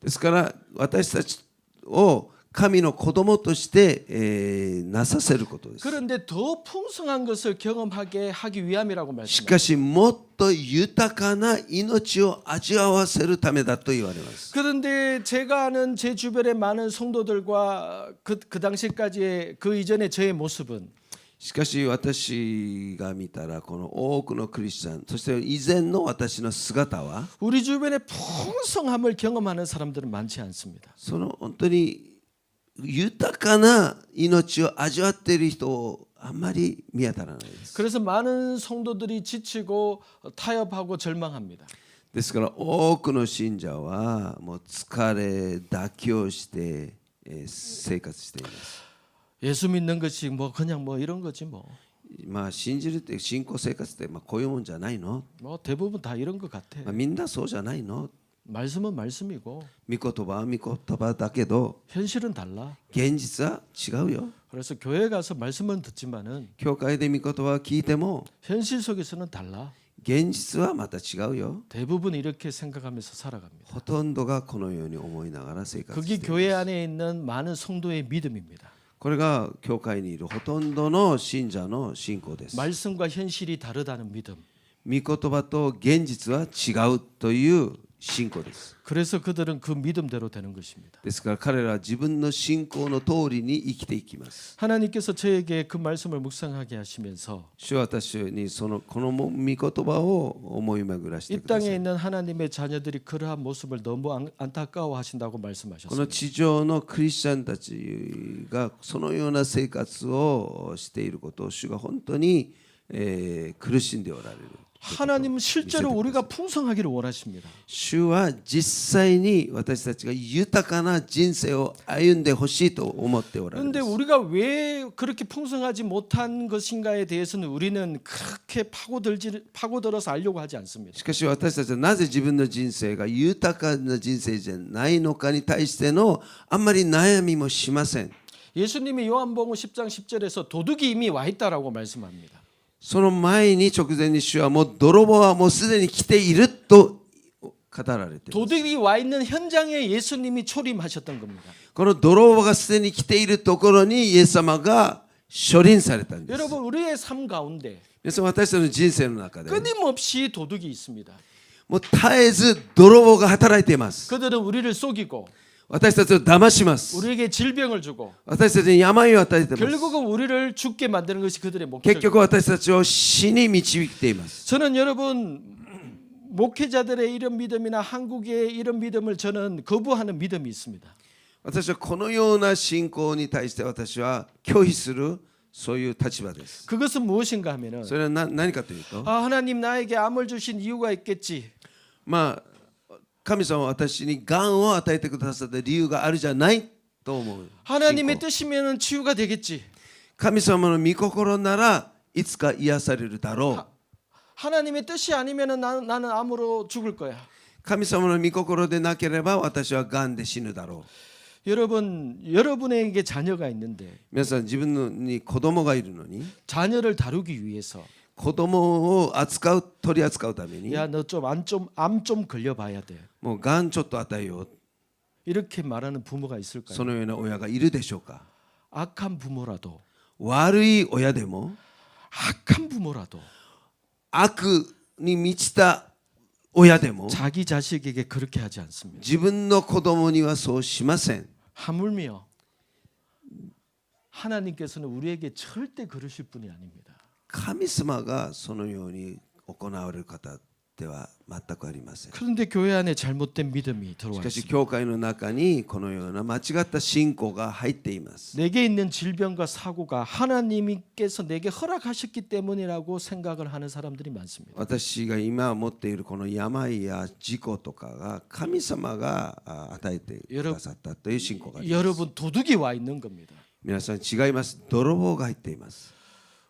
Speaker 1: ですから私たちを神の子供として、なさせることです。
Speaker 2: 그런데 더 풍성한 것을 경험하게 하기 위함이라고
Speaker 1: し
Speaker 2: 말씀합니다.
Speaker 1: かしもっと豊かな命を味わわせるためだと言われます。
Speaker 2: 그런데 제가 아는 제 주변의 많은 성도들과 그 당시까지의 그 이전의 저의 모습은
Speaker 1: しかし私が見たらこの多くのクリスチャン、そして以前の私の姿は
Speaker 2: 우리 주변에 풍성함을 경험하는 사람들은 많지 않습니다.
Speaker 1: その本当に豊かな命を味わっている人をあんまり見当たらないです。
Speaker 2: 그래서 많은 성도들이 지치고 타협하고 절망합니다.
Speaker 1: ですから多くの信者はもう疲れ妥協して生活しています。
Speaker 2: 예수 믿는 것이 뭐 그냥 뭐 이런 거지 뭐.
Speaker 1: まあ信じるって信仰生活ってこういうもんじゃないの？
Speaker 2: 뭐 대부분 다 이런 것 같아.
Speaker 1: みんなそうじゃないの？
Speaker 2: 말씀은 말씀이고
Speaker 1: 御言葉は御言葉だけど
Speaker 2: 현실은 달라.
Speaker 1: 現実は違うよ。
Speaker 2: 그래서 교회 가서 말씀은 듣지만은
Speaker 1: 教会で御言葉を聞いても
Speaker 2: 현실 속에서는 달라.
Speaker 1: 現実はまた違うよ。
Speaker 2: 대부분 이렇게 생각하면서 살아갑니다.
Speaker 1: ほとんどがこのように思いながら生活
Speaker 2: 그게
Speaker 1: しています。
Speaker 2: 교회 안에 있는 많은 성도의 믿음입니다.
Speaker 1: これが教会にいるほとんどの信者の信仰です。
Speaker 2: 말씀과 현실이 다르다는 믿음.
Speaker 1: 御言葉と現実は違うという信仰です。
Speaker 2: 그래서 그들은 그 믿음대로 되는 것입니다.
Speaker 1: ですから彼らは自分の信仰の通りに生きていきます。
Speaker 2: 하나님께서 저에게 그 말씀을 묵상하게 하시면서
Speaker 1: 主は私にこの御言葉を思い巡らせて
Speaker 2: 이
Speaker 1: くださ
Speaker 2: 땅에
Speaker 1: い。
Speaker 2: 있는 하나님의 자녀들이 그러한 모습을 너무 안타까워하신다고
Speaker 1: この
Speaker 2: 말씀하셨습니다.
Speaker 1: 地上のクリスチャンたちがそのような生活をしていることを主が本当に苦しんでおられる。
Speaker 2: 하나님은 실제로 우리가 풍성하기를 원하십니다.
Speaker 1: 主は実際に私たちが豊かな人生を歩んでほしいと思っておられま
Speaker 2: 그런데
Speaker 1: す。
Speaker 2: 우리가 왜 그렇게 풍성하지 못한 것인가에 대해서는 우리는 그렇게 파고들어서 알려고 하지 않습니다.
Speaker 1: しかし私たちはなぜ自分の人生が豊かな人生じゃないのかに対してのあんまり悩みもしません。
Speaker 2: 예수님이 요한복음 10장 10절에서 도둑이 이미 와 있다라고 말씀합니다.
Speaker 1: その前に直前に主はもう泥棒はもうすでに来ていると語られています。
Speaker 2: 도둑이 와 있는 현장에 예수님이 초림하셨던 겁니다.
Speaker 1: この泥棒がすでに来ているところにイエス様が書臨されたんです。
Speaker 2: 여러분 우리의 삶 가운데
Speaker 1: 皆さん私たちの人生の中で
Speaker 2: 끊임없이 도둑이 있습니다.
Speaker 1: もう絶えず泥棒が働いています。
Speaker 2: 그들은 우리를 속이고
Speaker 1: 私たちを騙します。
Speaker 2: 우리에게 질병을 주고
Speaker 1: 私たちに病を与えています。
Speaker 2: 결국은 우리를 죽게 만드는 것이 그들의
Speaker 1: 結
Speaker 2: 목적입니다.
Speaker 1: 局私たちを死に導いています。
Speaker 2: 저는 여러분 목회자들의 이런 믿음이나 한국의 이런 믿음을 저는 거부하는 믿음이 있습니다.
Speaker 1: 私はこのような信仰に対して私は拒否するそういう立場です。
Speaker 2: 그것은 무엇인가 하면은
Speaker 1: それは何かというと、
Speaker 2: 아 하나님 나에게 암을 주신 이유가 있겠지.
Speaker 1: まあ神様は私にがんを与えてくださった理由があるじゃないと思う。
Speaker 2: 하나님의 뜻이면은 치유가 되겠지.
Speaker 1: 神様の御心ならいつか癒されるだろう。
Speaker 2: 하나님의 뜻이 아니면은 나는 암으로 죽을 거야.
Speaker 1: 神様の御心でなければ私はがんで死ぬだろう。
Speaker 2: 여러분 여러분에게 자녀가 있는데
Speaker 1: 皆さん自分に子供がいるのに
Speaker 2: 자녀를 다루기 위해서
Speaker 1: 子供を取り扱うために
Speaker 2: 야 너 좀 암 좀 걸려봐야 돼.
Speaker 1: もうがんちょっと与えよう
Speaker 2: 이렇게 말하는 부모가 있을까요?
Speaker 1: そのような親がいるでしょうか。
Speaker 2: 악한 부모라도
Speaker 1: 悪い親でも
Speaker 2: 악한 부모라도
Speaker 1: 悪に満ちた親でも
Speaker 2: 자기 자식에게 그렇게 하지 않습니다.
Speaker 1: 自分の子供にはそうしません。
Speaker 2: 하물며 하나님께서는 우리에게 절대 그러실 분이 아닙니다.
Speaker 1: 神様がそのように行われる方では全くありません。
Speaker 2: 그런데 교회 안에 잘못된 믿음이
Speaker 1: し
Speaker 2: 들어와
Speaker 1: かし
Speaker 2: 있습니다.
Speaker 1: 教会の中にこのような間違った信仰が入っています。
Speaker 2: 내게 있는 질병과 사고가 하나님께서 내게 허락하셨기 때문이라고 생각을 하는 사람들이 많습니다.
Speaker 1: 私が今持っているこの病や事故とかが神様が与えてくださったという信仰があります。
Speaker 2: 여러분 도둑이 와 있는 겁니다.
Speaker 1: 皆さん違います。泥棒が入っています。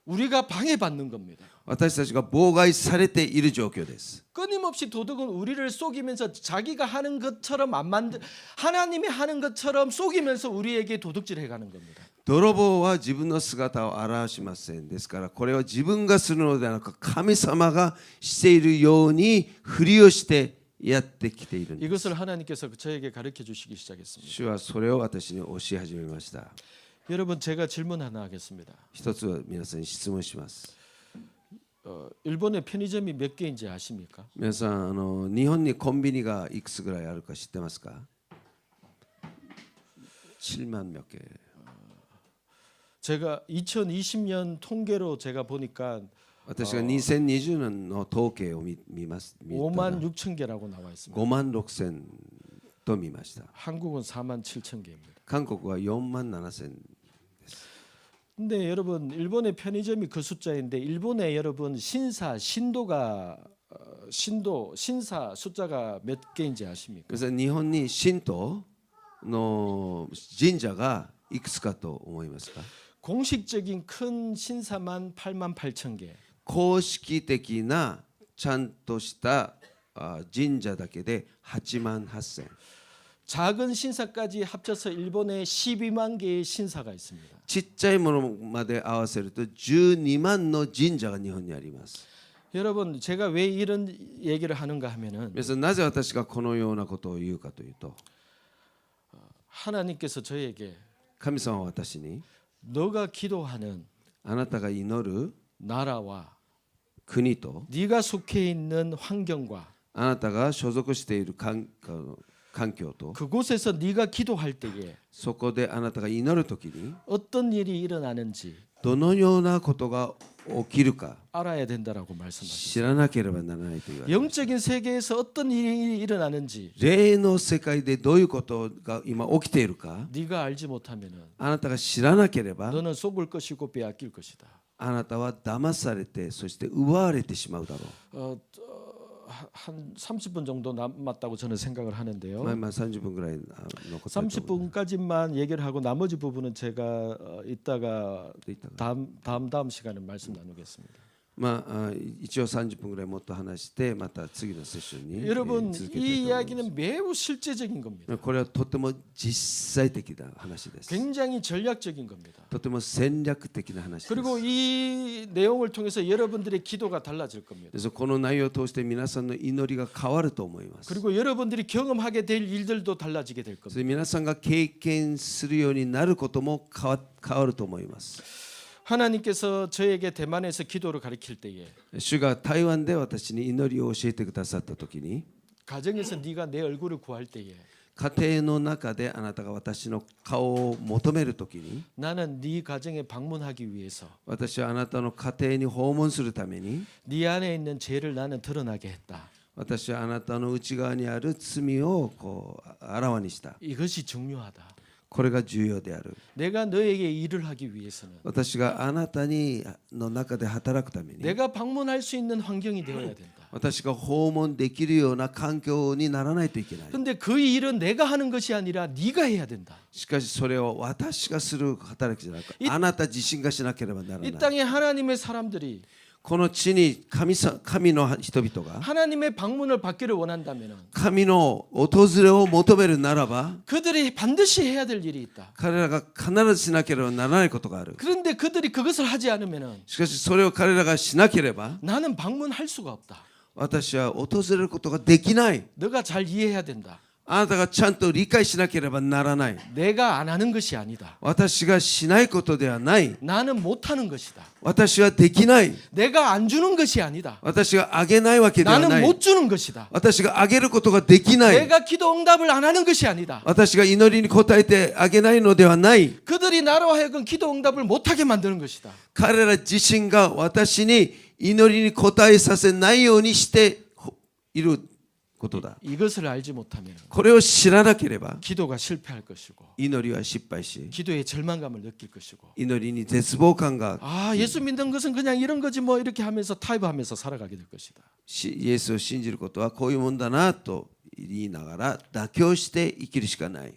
Speaker 2: 우리가 방해받는 겁니다.
Speaker 1: 私たちが妨害されている状況です。
Speaker 2: 끊임없이 도둑은 우리를 속이면서 자기가 하는 것처럼 하나님이 하는 것처럼 속이면서 우리에게 도둑질해 가는 겁니다.
Speaker 1: 泥棒は自分の姿を表しません。ですからこれは自分がするのではなく神様がしているようにふりをしてやってきているんです。
Speaker 2: 이것을 하나님께서 저에게 가르쳐 주시기 시작했습니다.
Speaker 1: 主はそれを私に教え始めました。
Speaker 2: 여러분 제가 질문 하나 하겠습니다.
Speaker 1: 一つは皆さんに質問します。
Speaker 2: 일본의 편의점이 몇 개인지 아십니까?
Speaker 1: 皆さん日本にコンビニがいくつぐらいあるか知ってますか？7만 몇 개.
Speaker 2: 제가 2020년 통계로 제가 보니까
Speaker 1: 私が2020年の統計を見たら
Speaker 2: 5만 6천 개라고 나와 있습니다.
Speaker 1: 5万6千と見ました。
Speaker 2: 한국은 4만 7천 개입니다.
Speaker 1: 韓国は4万7千。
Speaker 2: 근데 여러분 일본의 편의점이 그 숫자인데 일본에 여러분 신사 신도가 신사 숫자가 몇 개인지 아십니까?
Speaker 1: それ日本に神道の神社がいくつかと思いますか？
Speaker 2: 공식적인 큰 신사만 8만 8천 개.
Speaker 1: 公式的なちゃんとした神社だけで8万8千。
Speaker 2: 작은 신사까지 합쳐서 일본에 12만 개의 신사가 있습니다.
Speaker 1: ちっちゃいものまで合わせると12万の神社が日本にあります。
Speaker 2: 여러분 제가 왜 이런 얘기를 하는가 하면은
Speaker 1: 皆さんなぜ私がこのようなことを言うかというと
Speaker 2: 하나님께서 저에게
Speaker 1: 神様は私に
Speaker 2: 너가 기도하는
Speaker 1: あなたが祈る
Speaker 2: 나라와
Speaker 1: 国と
Speaker 2: 네가 속해 있는 환경과
Speaker 1: あなたが所属している環境と
Speaker 2: 그곳에서 네가 기도할 때에
Speaker 1: そこであなたが祈るときに
Speaker 2: 어떤 일이 일어나는지
Speaker 1: どのようなことが起きるか
Speaker 2: 알아야 된다라고 말씀하셨습니다.
Speaker 1: 知らなければならないと言われます。
Speaker 2: 영적인 세계에서 어떤 일이 일어나는지
Speaker 1: 霊の世界でどういうことが今起きているか
Speaker 2: 네가 알지 못하면은
Speaker 1: あなたが知らなければ
Speaker 2: 너는 속을 것이고 빼앗길 것이다.
Speaker 1: あなたは騙されてそして奪われてしまうだろう。
Speaker 2: 한 30분 정도 남았다고 저는 생각을 하는데요.
Speaker 1: まあ30分ぐらい残ってると思います
Speaker 2: 30분까지만 얘기를 하고 나머지 부분은 제가 이따가 다음 시간에 말씀 나누겠습니다.
Speaker 1: まあ一応30分ぐらいもっと話してまた次のセッションに
Speaker 2: 여러분
Speaker 1: 続けたい
Speaker 2: 이
Speaker 1: と思います。
Speaker 2: 이야기는 매우 실제적인 겁니다.
Speaker 1: これはとても実際的な話です。
Speaker 2: 굉장히 전략적인 겁니다.
Speaker 1: とても戦略的な話です。
Speaker 2: 그리고 이 내용을 통해서 여러분들의 기도가 달라질 겁니다.
Speaker 1: ですこの内容を通して皆さんの祈りが変わると思います。
Speaker 2: 그리고 여러분들이 경험하게 될 일들도 달라지게 될
Speaker 1: そ
Speaker 2: 겁니다.
Speaker 1: れ皆さんが経験するようになることも変わると思います。
Speaker 2: 하나님께서 저에게 대만에서 기도를 가르칠 때에
Speaker 1: 主が台湾で私に祈りを教えてくださった時に
Speaker 2: 가정에서 네가 내 얼굴을 구할 때에
Speaker 1: 家庭の中であなたが私の顔を求める時に
Speaker 2: 나는 네 가정에 방문하기 위해서
Speaker 1: 私はあなたの家庭に訪問するために
Speaker 2: 네 안에 있는 죄를 나는 드러나게 했다.
Speaker 1: 私はあなたの内側にある罪をあらわにした。
Speaker 2: 이것이 중요하다.
Speaker 1: これが重要である。
Speaker 2: 내가 너에게 일을 하기 위해서는
Speaker 1: 私があなたの中で働くために
Speaker 2: 내가 방문할 수 있는 환경이 되어야 된다.
Speaker 1: 私が訪問できるような環境にならないといけない。
Speaker 2: 근데 그 일은 내가 하는 것이 아니라 네가 해야 된다.
Speaker 1: しかしそれを私がする働きじゃなくあなた自身がしなければならない。
Speaker 2: 이 땅에 하나님의 사람들이
Speaker 1: この地に神の人々が
Speaker 2: 하나님의 방문을 받기를 원한다면
Speaker 1: 神の訪れを求めるならば
Speaker 2: 그들이 반드시 해야 될 일이 있다.
Speaker 1: 彼らが必ずしなければならないことがある。
Speaker 2: 그런데 그들이 그것을 하지 않으면
Speaker 1: しかしそれを彼らがしなければ
Speaker 2: 나는 방문할 수가 없다.
Speaker 1: 私は訪れることができない。
Speaker 2: 너가 잘 이해해야 된다.
Speaker 1: あなたがちゃんと理解しなければならない。
Speaker 2: 내가 안 하는 것이 아니다.
Speaker 1: 私がしないことではない。
Speaker 2: 나는 못하는 것이다.
Speaker 1: 私はできない。
Speaker 2: 내가 안 주는 것이 아니다.
Speaker 1: 私があげないわけではな
Speaker 2: 나는
Speaker 1: い。
Speaker 2: 못 주는 것이다.
Speaker 1: 私があげることができない。
Speaker 2: 내가 기도 응답을 안 하는 것이 아니다.
Speaker 1: 私が祈りに応えてあげないのではない。
Speaker 2: 그들이 나로 하여금 기도 응답을 못하게 만드는 것이다.
Speaker 1: 彼ら自身が私に祈りに応えさせないようにしていることだ。
Speaker 2: 이것을 알지 못하면
Speaker 1: これを知らなければ
Speaker 2: 기도가 실패할 것이고
Speaker 1: 祈りは失敗し
Speaker 2: 기도에 절망감을 느낄 것이고
Speaker 1: 祈りに絶望感が
Speaker 2: 아 예수 믿는 것은 그냥 이런 거지 뭐 이렇게 하면서 타협하면서 살아가게 될 것이다.
Speaker 1: イエスを信じることはこういうもんだなと言いながら妥協して生きるしかない。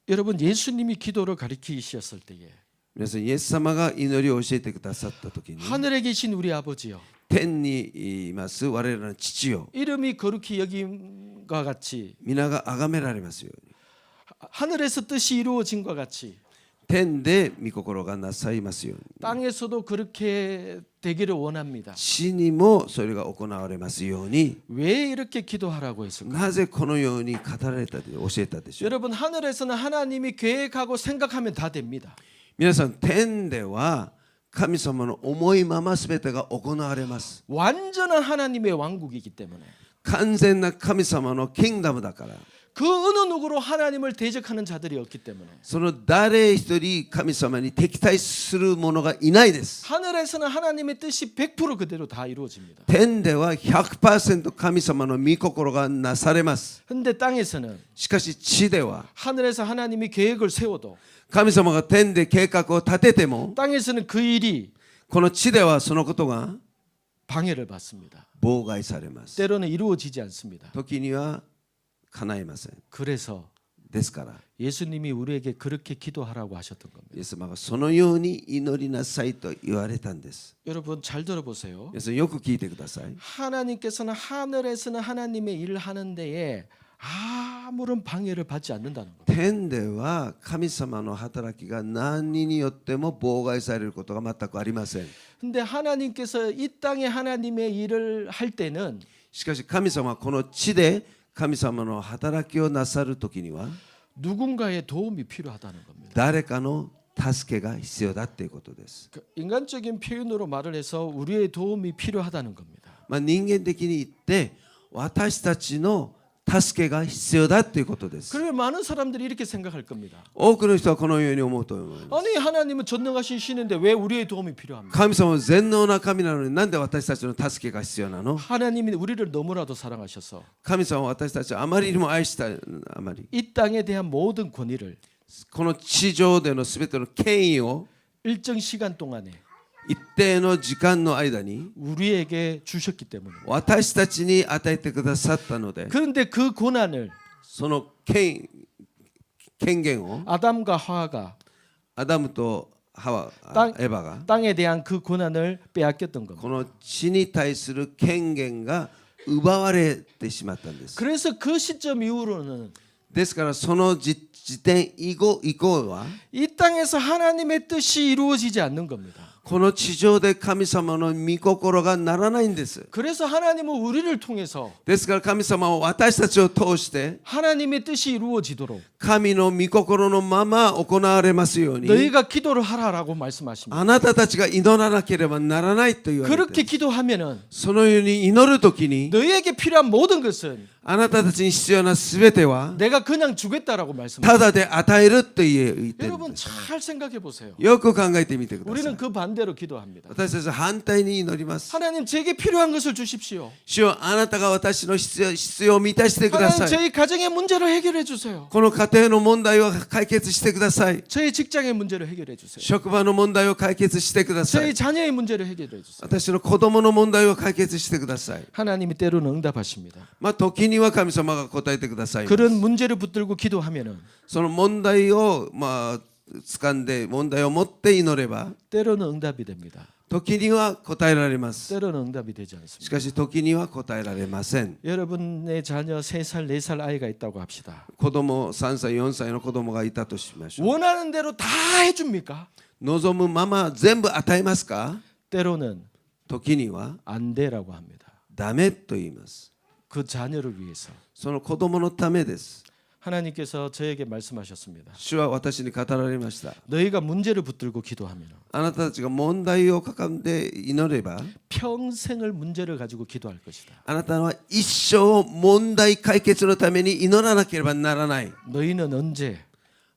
Speaker 2: 여러분 예수님이 기도를 가르치셨을 때에
Speaker 1: 皆さんイエス様が祈りを教えてくださった時に
Speaker 2: 하늘에 계신 우리 아버지요
Speaker 1: 天にいます我らの父よ
Speaker 2: 이름이 거룩히 여김과 같이
Speaker 1: 皆が崇められますように
Speaker 2: 하늘에서 뜻이 이루어진과 같이
Speaker 1: 天で御心がなさいますように
Speaker 2: 땅에서도 그렇게 되기를 원합니다.
Speaker 1: 地にもそれが行われますように
Speaker 2: 왜 이렇게 기도하라고 했을까?
Speaker 1: なぜこのように語られたで教えたでしょう。
Speaker 2: 여러분 하늘에서는 하나님이 계획하고 생각하면 다 됩니다.
Speaker 1: 皆さん天では神様の思いまま全てが行われます。
Speaker 2: 완전한 하나님의 왕국이기 때문에
Speaker 1: 完全な神様のキングダムだから。
Speaker 2: 그 어느 누구로 하나님을 대적하는 자들이 없기 때문에
Speaker 1: その誰一人神様に敵対する者がいないです。
Speaker 2: 하늘에서는 하나님의 뜻이 100% 그대로 다 이루어집니다.
Speaker 1: 天では 100% 神様の御心がなされます。
Speaker 2: 근데 땅에서는
Speaker 1: しかし地では
Speaker 2: 하늘에서 하나님이 계획을 세워도
Speaker 1: 神様が天で計画を立てても
Speaker 2: 땅에서는 그 일이
Speaker 1: この地ではそのことが
Speaker 2: 방해를 받습니다.
Speaker 1: 妨害されます。
Speaker 2: 때로는 이루어지지 않습니다.
Speaker 1: 時には叶いません。
Speaker 2: 그래서
Speaker 1: ですから
Speaker 2: 예수님이 우리에게 그렇게 기도하라고 하셨던 겁니다.
Speaker 1: イエス様がそのように祈りなさいと言われたんです。
Speaker 2: 여러분 잘 들어보세요.
Speaker 1: 皆さんよく聞いてください。
Speaker 2: 하나님께서는 하늘에서는 하나님의 일을 하는 데에 아무런 방해를 받지 않는다는 겁니다.
Speaker 1: 天では神様の働きが何によっても妨害されることが全くありません。
Speaker 2: 근데 하나님께서 이 땅에 하나님의 일을 할 때는
Speaker 1: しかし神様はこの地で神様の働きをなさるときには
Speaker 2: 누군가의 도움이 필요하다는 겁니다.
Speaker 1: 誰かの助けが必要だということです。
Speaker 2: 그 인간적인 표현으로 말을 해서 우리의 도움이 필요하다는 겁니다.
Speaker 1: 人間的に言って私たちの助けが必要だということです。
Speaker 2: 그러면 많은 사람들이 이렇게 생각할 겁니다.
Speaker 1: 多くの人はこのように思うと思います。
Speaker 2: 아니 하나님은 전능하신 신인데 왜 우리의 도움이 필요합니까?
Speaker 1: 神様は全能な神なのになんで私たちの助けが必要なの？
Speaker 2: 하나님이 우리를 너무나도 사랑하셔서
Speaker 1: 神様は私たちをあまりにも愛したあまり
Speaker 2: 이 땅에 대한 모든 권위를
Speaker 1: この地上でのすべての権威を
Speaker 2: 일정 시간 동안에
Speaker 1: 一定の時間の間に
Speaker 2: 우리에게 주셨기 때문에
Speaker 1: 私たちに与えてくださったので
Speaker 2: 그런데 그 고난을
Speaker 1: その権限を
Speaker 2: 아담과 하와가
Speaker 1: アダムとハワ
Speaker 2: 땅
Speaker 1: エヴァが
Speaker 2: 땅에 대한 그 고난을 빼앗겼던 겁니다.
Speaker 1: この地に対する権限が奪われてしまったんです。
Speaker 2: 그래서 그 시점 이후로는
Speaker 1: ですからその時点以降は
Speaker 2: 이 땅에서 하나님의 뜻이 이루어지지 않는 겁니다.
Speaker 1: この地上で神様の御心がならないんです。
Speaker 2: 그래서 하나님은 우리를 통해서
Speaker 1: ですから神様は私たちを通して
Speaker 2: 하나님의 뜻이 이루어지도록
Speaker 1: 神の御心のまま行われますように
Speaker 2: 너희가 기도를 하라라고 말씀하십니다.
Speaker 1: あなたたちが祈らなければならないと言われて
Speaker 2: 그렇게 기도하면은
Speaker 1: そのように祈るときに
Speaker 2: 너희에게 필요한 모든 것은
Speaker 1: あなたたちに必要なすべては
Speaker 2: 내가 그냥 주겠다라고 말씀합니다.
Speaker 1: ただで与えると言ってるん
Speaker 2: 여러분
Speaker 1: です。
Speaker 2: 잘 생각해 보세요.
Speaker 1: よく考えてみてくださ
Speaker 2: 우리는
Speaker 1: い。
Speaker 2: 그 반대로 기도합니다.
Speaker 1: 私たちは反対に祈ります。
Speaker 2: 하나님 제게 필요한 것을 주십시오.
Speaker 1: 主よあなたが私の必要を満たしてくだ
Speaker 2: 하나님
Speaker 1: さい。
Speaker 2: 저희 가정의 문제를 해결해 주세요.
Speaker 1: この家庭の問題を解決してください。
Speaker 2: 저희 직장의 문제를 해결해 주세요.
Speaker 1: 職場の問題を解決してくださ
Speaker 2: 저희
Speaker 1: い。
Speaker 2: 자녀의 문제를 해결해 주세요.
Speaker 1: 私の子供の問題を解決してください。
Speaker 2: 하나님이 때로는 응답하십니다.
Speaker 1: 時には神様が答えてください。
Speaker 2: 그런 문제를 붙들고 기도하면은
Speaker 1: その問題を掴んで問題を持って祈れば
Speaker 2: 때로는 응답이 됩니다.
Speaker 1: 時には答えられます。
Speaker 2: 때로는 응답이 되지
Speaker 1: し
Speaker 2: 않습니다.
Speaker 1: かし時には答えられません。
Speaker 2: 여러분의 자녀 3살, 4살 아이가 있다고 합시다.
Speaker 1: 子供3歳4歳の子供がいたとしましょう。
Speaker 2: 원하는 대로 다 해줍니까?
Speaker 1: 望むまま全部与えますか？
Speaker 2: 때로는
Speaker 1: 時には
Speaker 2: 안 돼라고 합니다.
Speaker 1: ダメと言います。
Speaker 2: 그 자녀를 위해서
Speaker 1: その子供のためです。
Speaker 2: 하나님께서 저에게 말씀하셨습니다.
Speaker 1: 主は私に語られました。
Speaker 2: 너희가 문제를 붙들고 기도하면
Speaker 1: あなたたちが問題を抱んで祈れば
Speaker 2: 평생을 문제를 가지고 기도할 것이다.
Speaker 1: あなたは一生問題解決のために祈らなければならない。
Speaker 2: 너희는 언제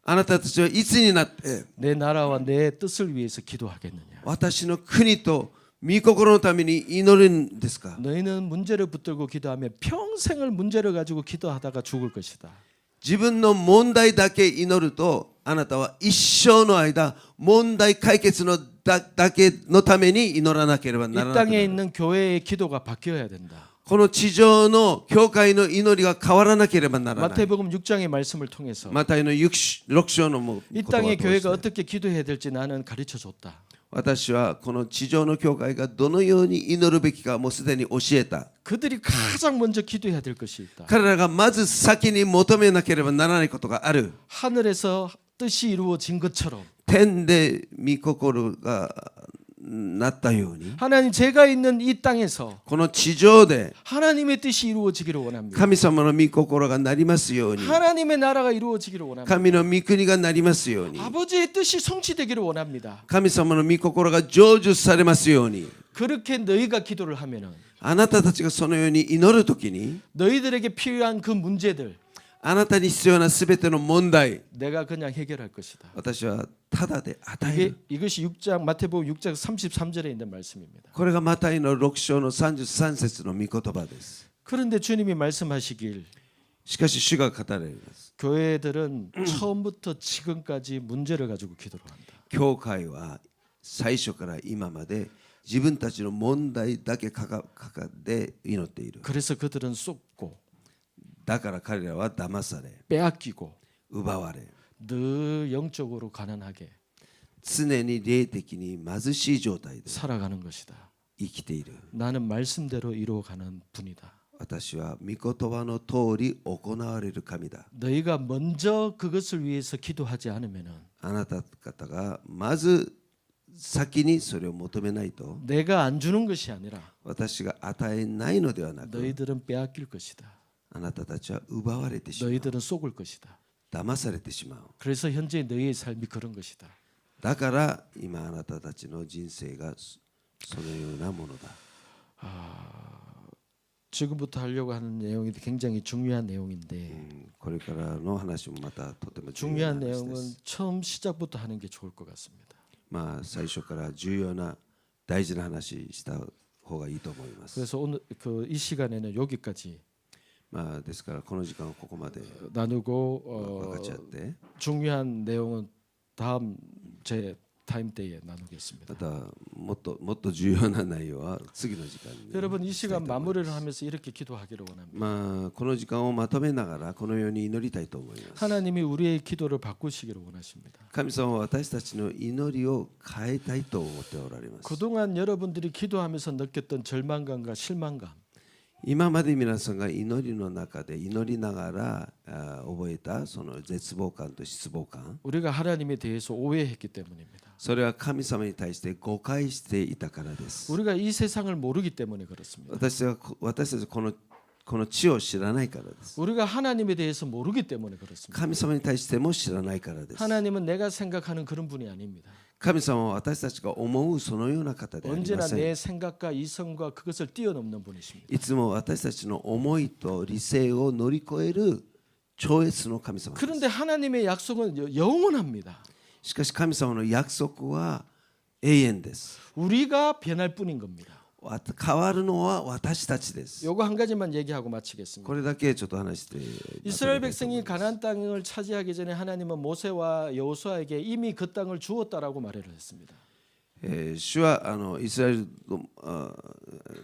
Speaker 1: あなたたちはいつになって
Speaker 2: 내 나라와 내 뜻을 위해서 기도하겠느냐?
Speaker 1: 私の国と御心のために祈るんですか？
Speaker 2: 너희는 문제를 붙들고 기도하면 평생을 문제를 가지고 기도하다가 죽을 것이다.
Speaker 1: 自分の問題だけ祈るとあなたは一生の間問題解決のだけのために祈らなければ
Speaker 2: 이
Speaker 1: ならな
Speaker 2: 땅에
Speaker 1: い。
Speaker 2: 있는 교회의 기도가 바뀌어야 된다.
Speaker 1: この地上の教会の祈りが変わらなければならない。
Speaker 2: 마태복음 6장의 말씀을 통해서
Speaker 1: マタイの6章の言
Speaker 2: 이
Speaker 1: 葉を
Speaker 2: 땅의
Speaker 1: 通
Speaker 2: 교회가
Speaker 1: して
Speaker 2: 어떻게 기도해야 될지 나는 가르쳐 줬다.
Speaker 1: 私はこの地上の教会がどのように祈るべきかもうすでに教えた。
Speaker 2: 그들이 가장 먼저 기도해야 될 것이 있다.
Speaker 1: 彼らがまず先に求めなければならないことがある。
Speaker 2: 하늘에서 뜻이 이루어진 것처럼
Speaker 1: 天で御心がなったように
Speaker 2: 하나님 제가 있는 이 땅에서
Speaker 1: この地上で
Speaker 2: 하나님의 뜻이 이루어지기를 원합니다.
Speaker 1: 神様の御心がなりますように
Speaker 2: 하나님의 나라가 이루어지기를 원합니다.
Speaker 1: 神の御国がなりますように
Speaker 2: 아버지의 뜻이 성취되기를 원합니다.
Speaker 1: 神様の御心が成就されますように
Speaker 2: 그렇게 너희가 기도를 하면은
Speaker 1: あなたたちがそのように祈るときに
Speaker 2: 너희들에게 필요한 그 문제들
Speaker 1: あなたに必要なすべての問題
Speaker 2: 내가 그냥 해결할 것이다.
Speaker 1: 私はただで与える
Speaker 2: 이것이 6장 마태복음 6장 33절에 있는 말씀입니다.
Speaker 1: これがマタイの6章の33節の御言葉です
Speaker 2: 그런데 주님이 말씀하시길
Speaker 1: しかし主が語られます
Speaker 2: 교회들은 처음부터 지금까지 문제를 가지고 기도를 한다.
Speaker 1: 教会は最初から今まで自分たちの問題だけかかで祈っている
Speaker 2: 그래서 그들은 쏟고
Speaker 1: だから彼らは騙され
Speaker 2: 빼앗기고
Speaker 1: 奪われ
Speaker 2: 늘 영적으로 가난하게
Speaker 1: 常に霊的に貧しい状態で
Speaker 2: 살아가는 것이다.
Speaker 1: 生きている
Speaker 2: 나는 말씀대로 이루어가는 분이다.
Speaker 1: 私は御言葉の通り行われる神だ
Speaker 2: 너희가 먼저 그것을 위해서 기도하지 않으면은
Speaker 1: あなた方がまず先にそれを求めないと
Speaker 2: 내가 안 주는 것이 아니라
Speaker 1: 私が与えないのではなく
Speaker 2: 너희들은 빼앗길 것이다.
Speaker 1: あなたたちは奪われてしまう
Speaker 2: 너희들은 속을 것이다.
Speaker 1: 騙されてしまう
Speaker 2: 그래서 현재 너희의 삶이 그런 것이다.
Speaker 1: だから今あなたたちの人生がそのようなものだ
Speaker 2: 지금부터 하려고 하는 내용이 굉장히 중요한 내용인데
Speaker 1: これからの話もまたとても重要
Speaker 2: 중요한
Speaker 1: な話で
Speaker 2: 내용은
Speaker 1: す
Speaker 2: 처음 시작부터 하는 게 좋을 것 같습니다.
Speaker 1: まあ最初から重要な大事な話した方がいいと思います
Speaker 2: 그래서 오늘 이 시간에는 여기까지
Speaker 1: まあですからこの時間はここまで
Speaker 2: 나누고
Speaker 1: 分かち合って
Speaker 2: 중요한 내용은 다음 제 타임 때에 나누겠습니다.
Speaker 1: またもっと重要な内容は次の時間に
Speaker 2: 여러분 이 시간 마무리를 하면서 이렇게 기도하기를 원합니다.
Speaker 1: まあこの時間をまとめながらこのように祈りたいと思います
Speaker 2: 하나님이 우리의 기도를 바꾸시기를 원하십니다.
Speaker 1: 神様は私たちの祈りを変えたいと思っておられます
Speaker 2: 그동안 여러분들이 기도하면서 느꼈던 절망감과 실망감
Speaker 1: 今まで皆さんが祈りの中で祈りながら覚えたその絶望感と失望感
Speaker 2: 우리가 하나님에 대해서 오해했기 때문입니다.
Speaker 1: それは神様に対して誤解していたからです
Speaker 2: 우리가 이 세상을 모르기 때문에 그렇습니다.
Speaker 1: 私たちこの地を知らないからです
Speaker 2: 우리가 하나님에 대해서 모르기 때문에 그렇습니다.
Speaker 1: 神様に対しても知らないからです
Speaker 2: 하나님은 내가 생각하는 그런 분이 아닙니다.
Speaker 1: 神様は私たちが思うそのような方であり
Speaker 2: 언제나
Speaker 1: ません
Speaker 2: 내 생각과 이성과 그것을 뛰어넘는 분이십니다.
Speaker 1: いつも私たちの思いと理性を乗り越える超越の神様です
Speaker 2: 그런데 하나님의 약속은 영원합니다.
Speaker 1: しかし神様の約束は永遠です
Speaker 2: 우리가 변할 뿐인 겁니다.
Speaker 1: 変わるのは私たちです
Speaker 2: 요거 한 가지만 얘기하고 마치겠습니다.
Speaker 1: これだけちょっと話して
Speaker 2: 이스라엘 백성이 가나안 땅을 차지하기 전에 하나님은 모세와 여호수아에게 이미 그 땅을 주었다라고 말을 했습니다.
Speaker 1: 主はイスラエル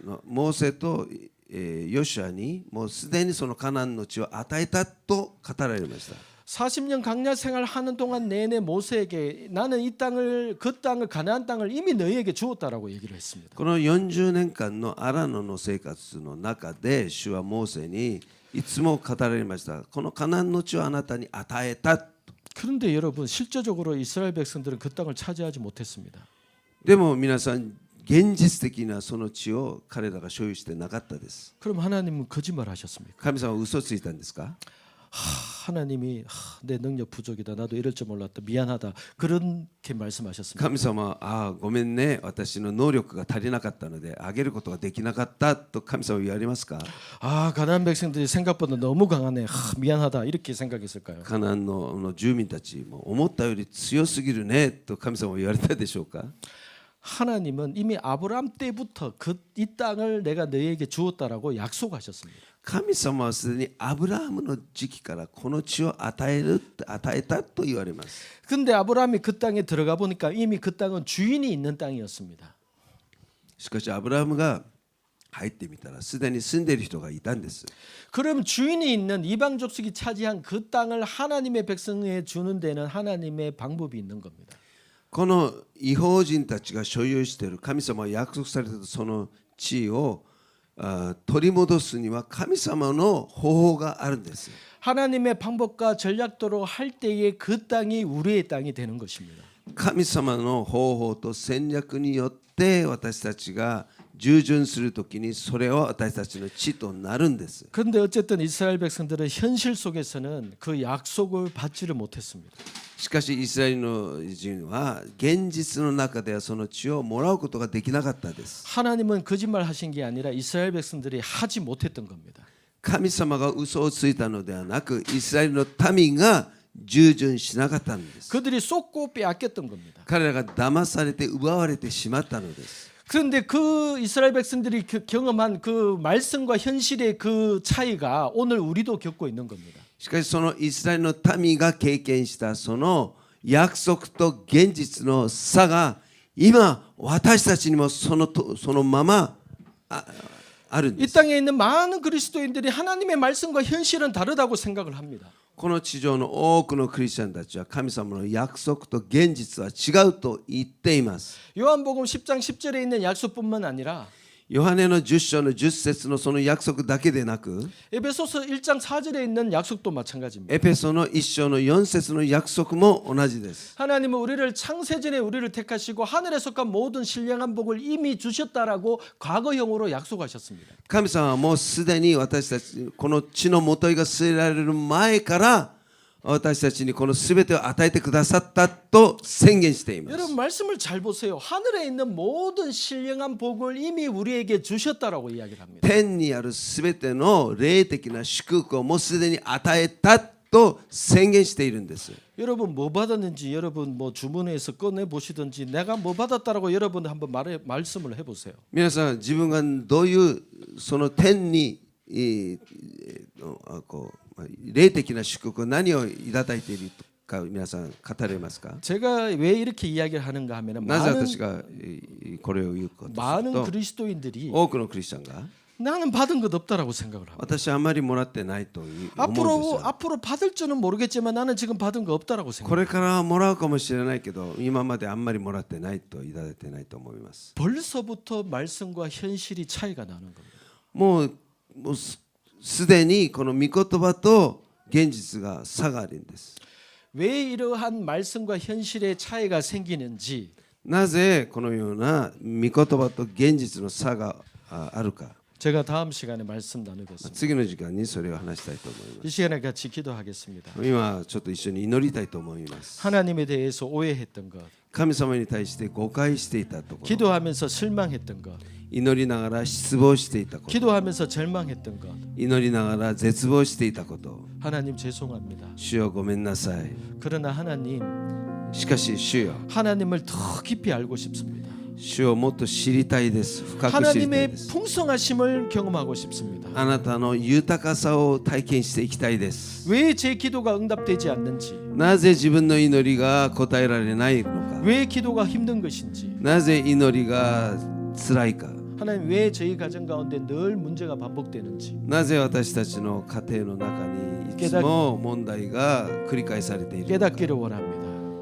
Speaker 1: のモーセとヨシュアにもうすでにそのカナンの地を与えたと語られました
Speaker 2: 40년 광야 생활 하는 동안 내내 모세에게 나는 이 땅을 그 땅을 가나안 땅을 이미 너희에게 주었다라고 얘기를 했습니다.
Speaker 1: この40年間のアラノの生活の中で主はモーセにいつも語られましたこのカナンの地をあなたに与えた
Speaker 2: 그런데 여러분 실제적으로 이스라엘 백성들은 그 땅을 차지하지 못했습니다.
Speaker 1: でも皆さん現実的なその地を彼らが所有してなかったです
Speaker 2: 그럼 하나님은 거짓말하셨습니까?
Speaker 1: 神様は嘘ついたんですか
Speaker 2: 하나님이 내 능력 부족이다. 나도 이럴 줄 몰랐다. 미안하다. 그렇게 말씀하셨습니다.
Speaker 1: 神様はごめんね私の能力が足りなかったのであげることができなかったと神様は言われますか
Speaker 2: 가나안 백성들이 생각보다 너무 강하네. 미안하다. 이렇게 생각했을까요?
Speaker 1: カナンの住民たちも思ったより強すぎるねと神様は言われたでしょうか
Speaker 2: 하나님은 이미 아브라함 때부터 이 땅을 내가 너희에게 주었다라고 약속하셨습니다.
Speaker 1: 神様はすでにアブラハムの時期からこの地を与えたと言われます
Speaker 2: 근데 아브라함이 그 땅에 들어가 보니까 이미 그 땅은 주인이 있는 땅이었습니다.
Speaker 1: しかしアブラハムが入ってみたらすでに住んでいる人がいたんです
Speaker 2: 그럼 주인이 있는 이방 족속이 차지한 그 땅을 하나님의 백성에 주는 데는 하나님의 방법이 있는 겁니다.
Speaker 1: この異邦人たちが所有している神様が約束されたその地位を取り戻すには神様の方法があるんです
Speaker 2: 하나님의 방법과 전략대로 할 때에 그 땅이 우리의 땅이 되는 것입니다.
Speaker 1: 神様の方法と戦略によって私たちが従順するときにそれは私たちの地となるんです
Speaker 2: 그런데 어쨌든 이스라엘 백성들은 현실 속에서는 그 약속을 받지를 못했습니다.
Speaker 1: しかしイスラエルの人は現実の中ではその地をもらうことができなかったです
Speaker 2: 하나님은 거짓말 하신 게 아니라 이스라엘 백성들이 하지 못했던 겁니다.
Speaker 1: 神様が嘘をついたのではなく、イスラエルの民が従順しなかったんです。
Speaker 2: 그들이 쏟고 빼앗겼던 겁니다.
Speaker 1: 彼らが騙されて奪われてしまったのです。
Speaker 2: 그런데 그 이스라엘 백성들이 경험한 그 말씀과 현실의 그 차이가 오늘 우리도 겪고 있는 겁니다.
Speaker 1: しかしそのイスラエルの民が経験したその約束と現実の差が今私たちにもそのままあるんで
Speaker 2: 이
Speaker 1: す。
Speaker 2: 땅에 있는 많은 그리스도인들이 하나님의 말씀과 현실은 다르다고 생각을 합니다.
Speaker 1: この地上の多くのクリスチャンたちは神様の約束と現実は違うと言っています。
Speaker 2: 요한복음 10장 10절에 있는 약속뿐만 아니라
Speaker 1: ヨハネの10章の10節のその約束だけでなく、
Speaker 2: 에베소서 1장 4절에 있는 약속도 마찬가지입니다.
Speaker 1: エペソの1章の4節の約束も同じです。
Speaker 2: 하나님은 우리를 창세전에 우리를 택하시고 하늘에 속한 모든 신령한 복을 이미 주셨다라고 과거형으로 약속하셨습니다.
Speaker 1: 神様はもうすでに私たちこの地のもといが据えられる前から私たちにこのすべてを与えてくださったと宣言しています。
Speaker 2: 여러분 말씀을 잘 보세요. 하늘에 있는 모든 신령한 복을 이미 우리에게 주셨다라고 이야기를 합니다.
Speaker 1: 天にあるすべての霊的な祝福をもうすでに与えたと宣言しているんです。
Speaker 2: 여러분 뭐 받았는지 여러분 뭐 주문해서 꺼내 보시든지 내가 뭐 받았다라고 여러분 한번 말씀을 해보세요.
Speaker 1: 皆さん自分がどういうその天に霊的な祝福何をいただいているか皆さん語れますか？
Speaker 2: 제가 왜 이렇게 이야기를 하는가 하면
Speaker 1: なぜ私がこれを言うかとする
Speaker 2: 많은
Speaker 1: と
Speaker 2: 그리스도인들이
Speaker 1: 多くのクリスチャンが
Speaker 2: 나는 받은 것 없다라고 생각을 합니다.
Speaker 1: 私はあまりもらってないと思うんですよ。
Speaker 2: 앞으로 받을 줄은 모르겠지만 나는 지금 받은 거 없다라고
Speaker 1: こ
Speaker 2: 생각합니다.
Speaker 1: れからもらうかもしれないけど今まであんまりもらってないといただいてないと思います。
Speaker 2: 벌써부터 말씀과 현실이 차이가 나는 겁니다.
Speaker 1: もうすでにこの御言葉と現実が差があるんです。
Speaker 2: 왜 이러한 말씀과 현실의 차이가 생기는지
Speaker 1: なぜこのような御言葉と現実の差があるか。
Speaker 2: 제가 다음 시간에 말씀 나누겠습니다.
Speaker 1: 次の時間にそれを話したいと思いま
Speaker 2: 이 시간에 같이 기도하겠습니다.
Speaker 1: す。今ちょっと一緒に祈りたいと思います。
Speaker 2: 하나님에 대해서 오해했던 것,
Speaker 1: 神様に対して誤解していたところ、
Speaker 2: 기도하면서 실망했던 것,
Speaker 1: 祈りながら失望していたこと、
Speaker 2: 기도하면서 절망했던 것,
Speaker 1: 祈りながら絶望していたこと、
Speaker 2: 하나님 죄송합니다.
Speaker 1: 主よごめんなさい。
Speaker 2: 그러나 하나님,
Speaker 1: しかし主よ、
Speaker 2: 하나님을 더 깊이 알고 싶습니다.
Speaker 1: 主をもっと知りたいです。深く知りたい
Speaker 2: 하나님의
Speaker 1: です。
Speaker 2: 풍성하심을 경험하고 싶습니다.
Speaker 1: あなたの豊かさを体験していきたいです。
Speaker 2: 왜 제 기도가 응답되지 않는지,
Speaker 1: なぜ自分の祈りが答えられないのか、
Speaker 2: 왜 기도가 힘든 것인지,
Speaker 1: なぜ祈りが辛いか、
Speaker 2: 하나님 왜 저희 가정 가운데 늘 문제가 반복되는지,
Speaker 1: なぜ私たちの家庭の中にいつも問題が繰り返されているのか、
Speaker 2: 깨닫기를 원합니다.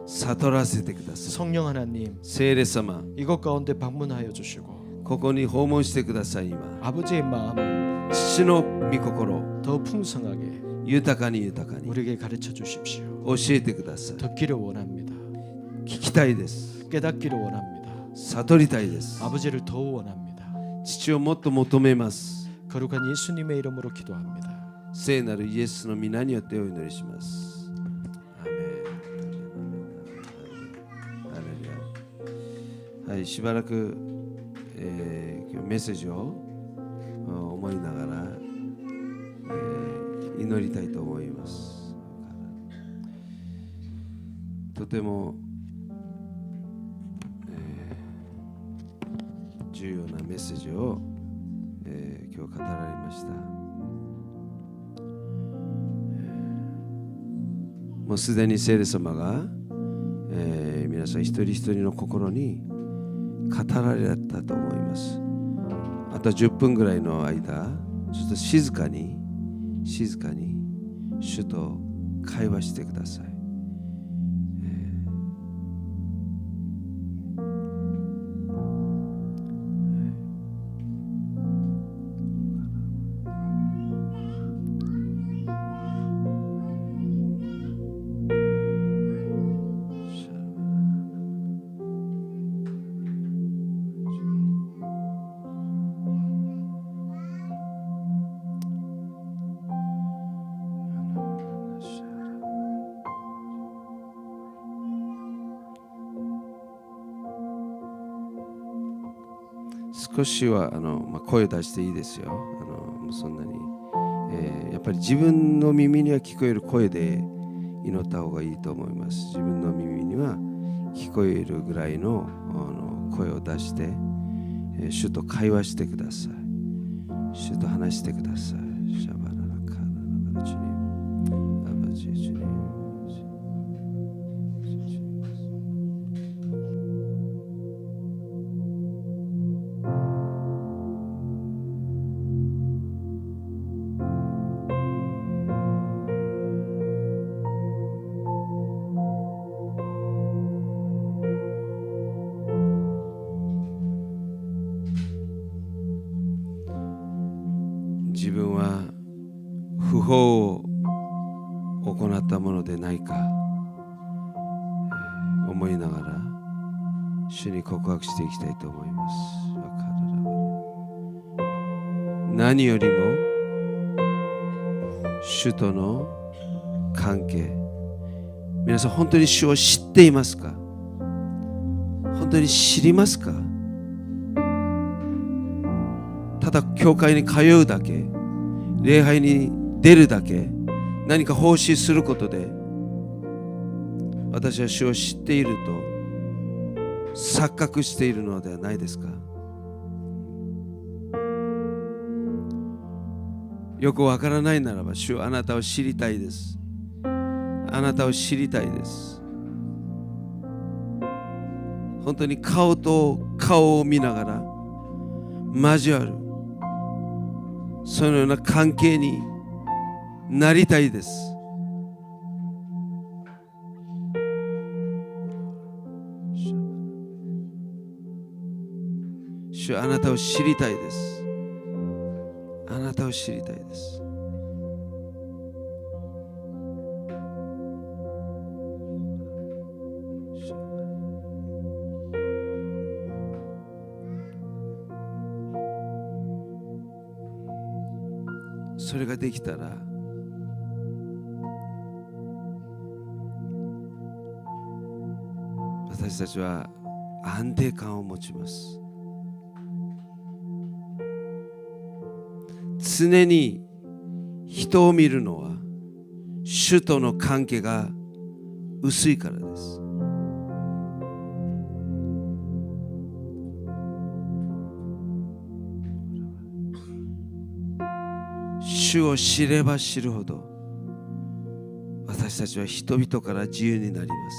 Speaker 1: 悟らせてください。
Speaker 2: 성령 하나님,
Speaker 1: 聖霊様、
Speaker 2: 이것 가운데 방문하여 주시고
Speaker 1: ここに訪問してください。今
Speaker 2: 아버지의 마음을
Speaker 1: 父の御心、
Speaker 2: 더 풍성하게
Speaker 1: 豊かに豊かに
Speaker 2: 우리에게 가르쳐 주십시오.
Speaker 1: 教えてください。
Speaker 2: 듣기를 원합니다.
Speaker 1: 聞きたいです。
Speaker 2: 깨닫기를 원합니다.
Speaker 1: 悟りたいです。
Speaker 2: 아버지를 더 원합니다.
Speaker 1: 父をもっと求めます。
Speaker 2: 거룩한 예수님의 이름으로 기도합니다.
Speaker 1: 聖なるイエスの皆によってお祈りします。アーメン。ハレルヤ。はい、しばらく、今日メッセージを思いながら、祈りたいと思います。とても、重要なメッセージを、今日語られました。もうすでに聖霊様が、皆さん一人一人の心に語られたと思います。あと10分ぐらいの間、ちょっと静かに主と会話してください。少しは声を出していいですよ。そんなにやっぱり自分の耳には聞こえる声で祈った方がいいと思います。自分の耳には聞こえるぐらいの声を出して、主と会話してください。主と話してください。シャバララカララバラチュニババチュチュニ自分は不法を行ったものでないか思いながら主に告白していきたいと思います。何よりも主との関係、皆さん本当に主を知っていますか？本当に知りますか？ただ教会に通うだけ、礼拝に出るだけ、何か奉仕することで私は主を知っていると錯覚しているのではないですか？よくわからないならば、主はあなたを知りたいです。あなたを知りたいです。本当に顔と顔を見ながら交わる、そのような関係になりたいです。主はあなたを知りたいです。あなたを知りたいです。それができたら、私たちは安定感を持ちます。常に人を見るのは主との関係が薄いからです。主を知れば知るほど私たちは人々から自由になります。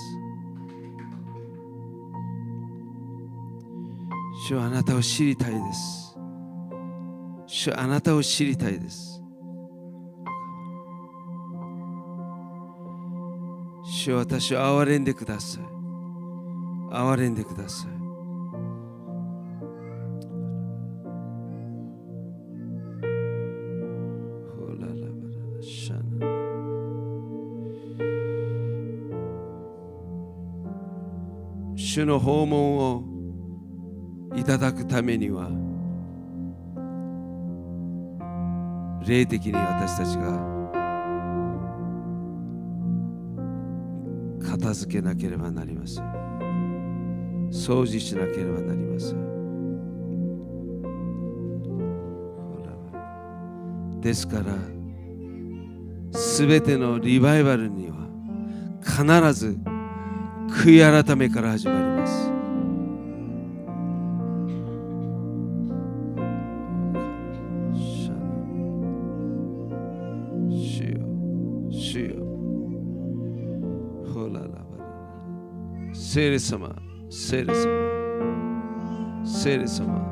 Speaker 1: 主はあなたを知りたいです。主はあなたを知りたいです。主は私を憐れんでください。憐れんでください。主の訪問をいただくためには、霊的に私たちが片付けなければなりません。掃除しなければなりません。ですからすべてのリバイバルには必ず悔い改めから始まります。主よ、ほららばら、聖霊様、聖霊様、聖霊様、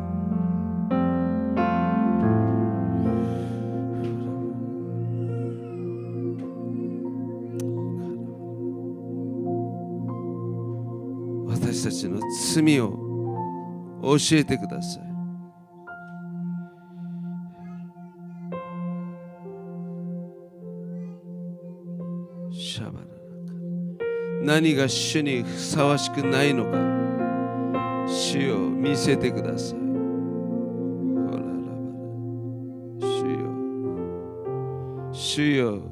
Speaker 1: 私たちの罪を教えてください。シャバラナ、何が主にふさわしくないのか、主を見せてください。ほららばら、主よ、主よ、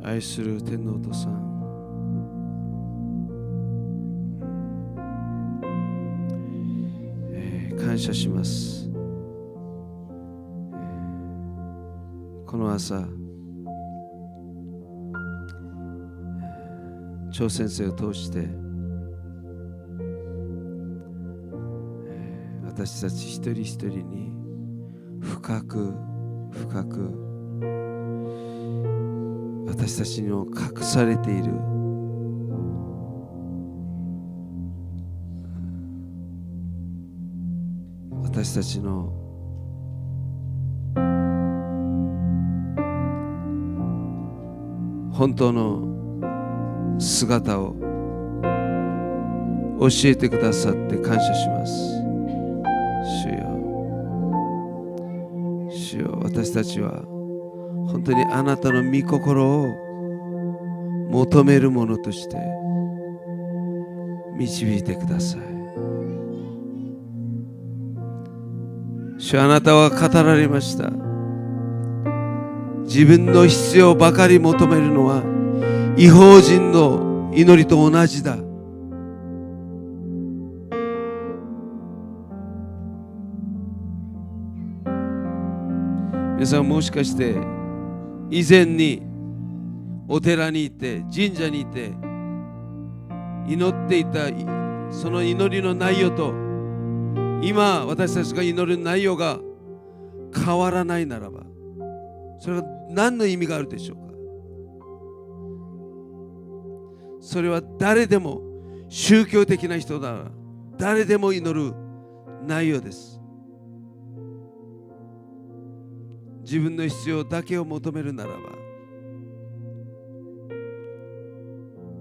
Speaker 1: 愛する天のお父さん、感謝します。この朝、張先生を通して私たち一人一人に深く深く私たちの隠されている私たちの本当の姿を教えてくださって感謝します。主よ、主よ、私たちは本当にあなたの御心を求めるものとして導いてください。主、あなたは語られました。自分の必要ばかり求めるのは異邦人の祈りと同じだ。皆さん、もしかして以前にお寺に行って神社に行って祈っていたその祈りの内容と今私たちが祈る内容が変わらないならば、それは何の意味があるでしょうか。それは誰でも、宗教的な人なら誰でも祈る内容です。自分の必要だけを求めるならば、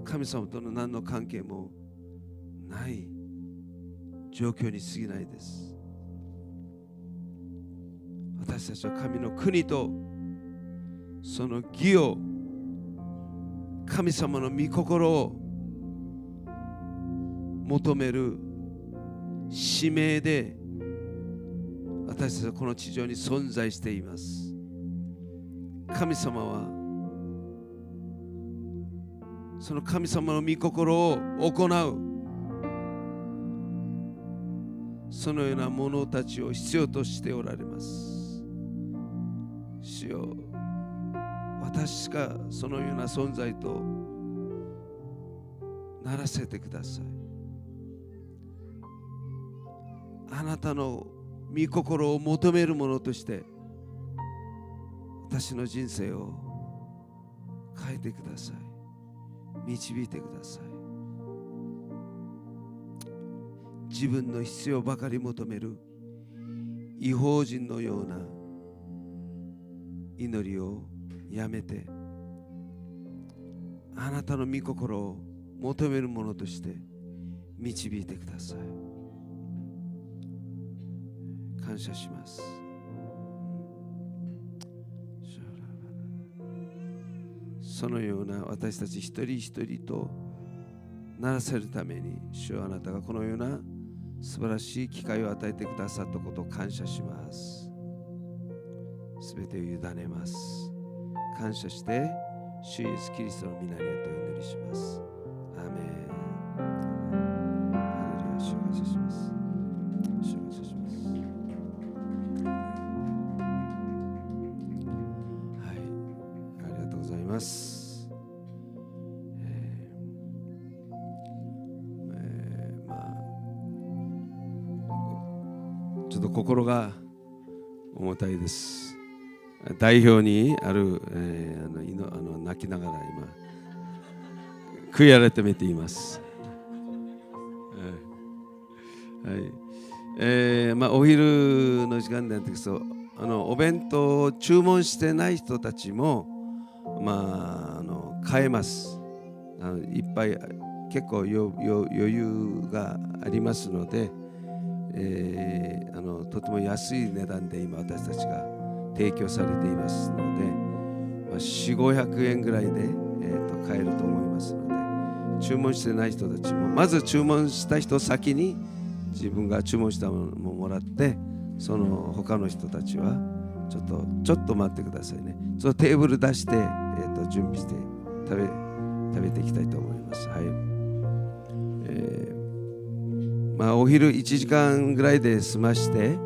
Speaker 1: 神様との何の関係もない状況に過ぎないです。私たちは神の国とその義を、神様の御心を求める使命で私たちはこの地上に存在しています。神様はその神様の御心を行う、そのような者たちを必要としておられます。主よ、私がそのような存在とならせてください。あなたの御心を求めるものとして私の人生を変えてください。導いてください。自分の必要ばかり求める異邦人のような祈りをやめて、あなたの御心を求めるものとして導いてください。感謝します。そのような私たち一人一人とならせるために、主よ、あなたがこのような素晴らしい機会を与えてくださったことを感謝します。すべてを委ねます。感謝して主イエスキリストの皆によってお祈りします。アーメン。ハレルヤ。主を感謝します。主を感謝します。はい、ありがとうございます。ちょっと心が重たいです。代表にある、泣きながら今悔い改めています。はい、お昼の時間なんですけど、お弁当を注文してない人たちも買えます。いっぱい結構余裕がありますので、とても安い値段で今私たちが提供されていますので、4、500円ぐらいで、買えると思いますので、注文してない人たちもまず注文した人先に自分が注文したものをもらって、その他の人たちはちょっと待ってくださいね。そのテーブル出して、準備して食べていきたいと思います。はい。まあお昼1時間ぐらいで済まして、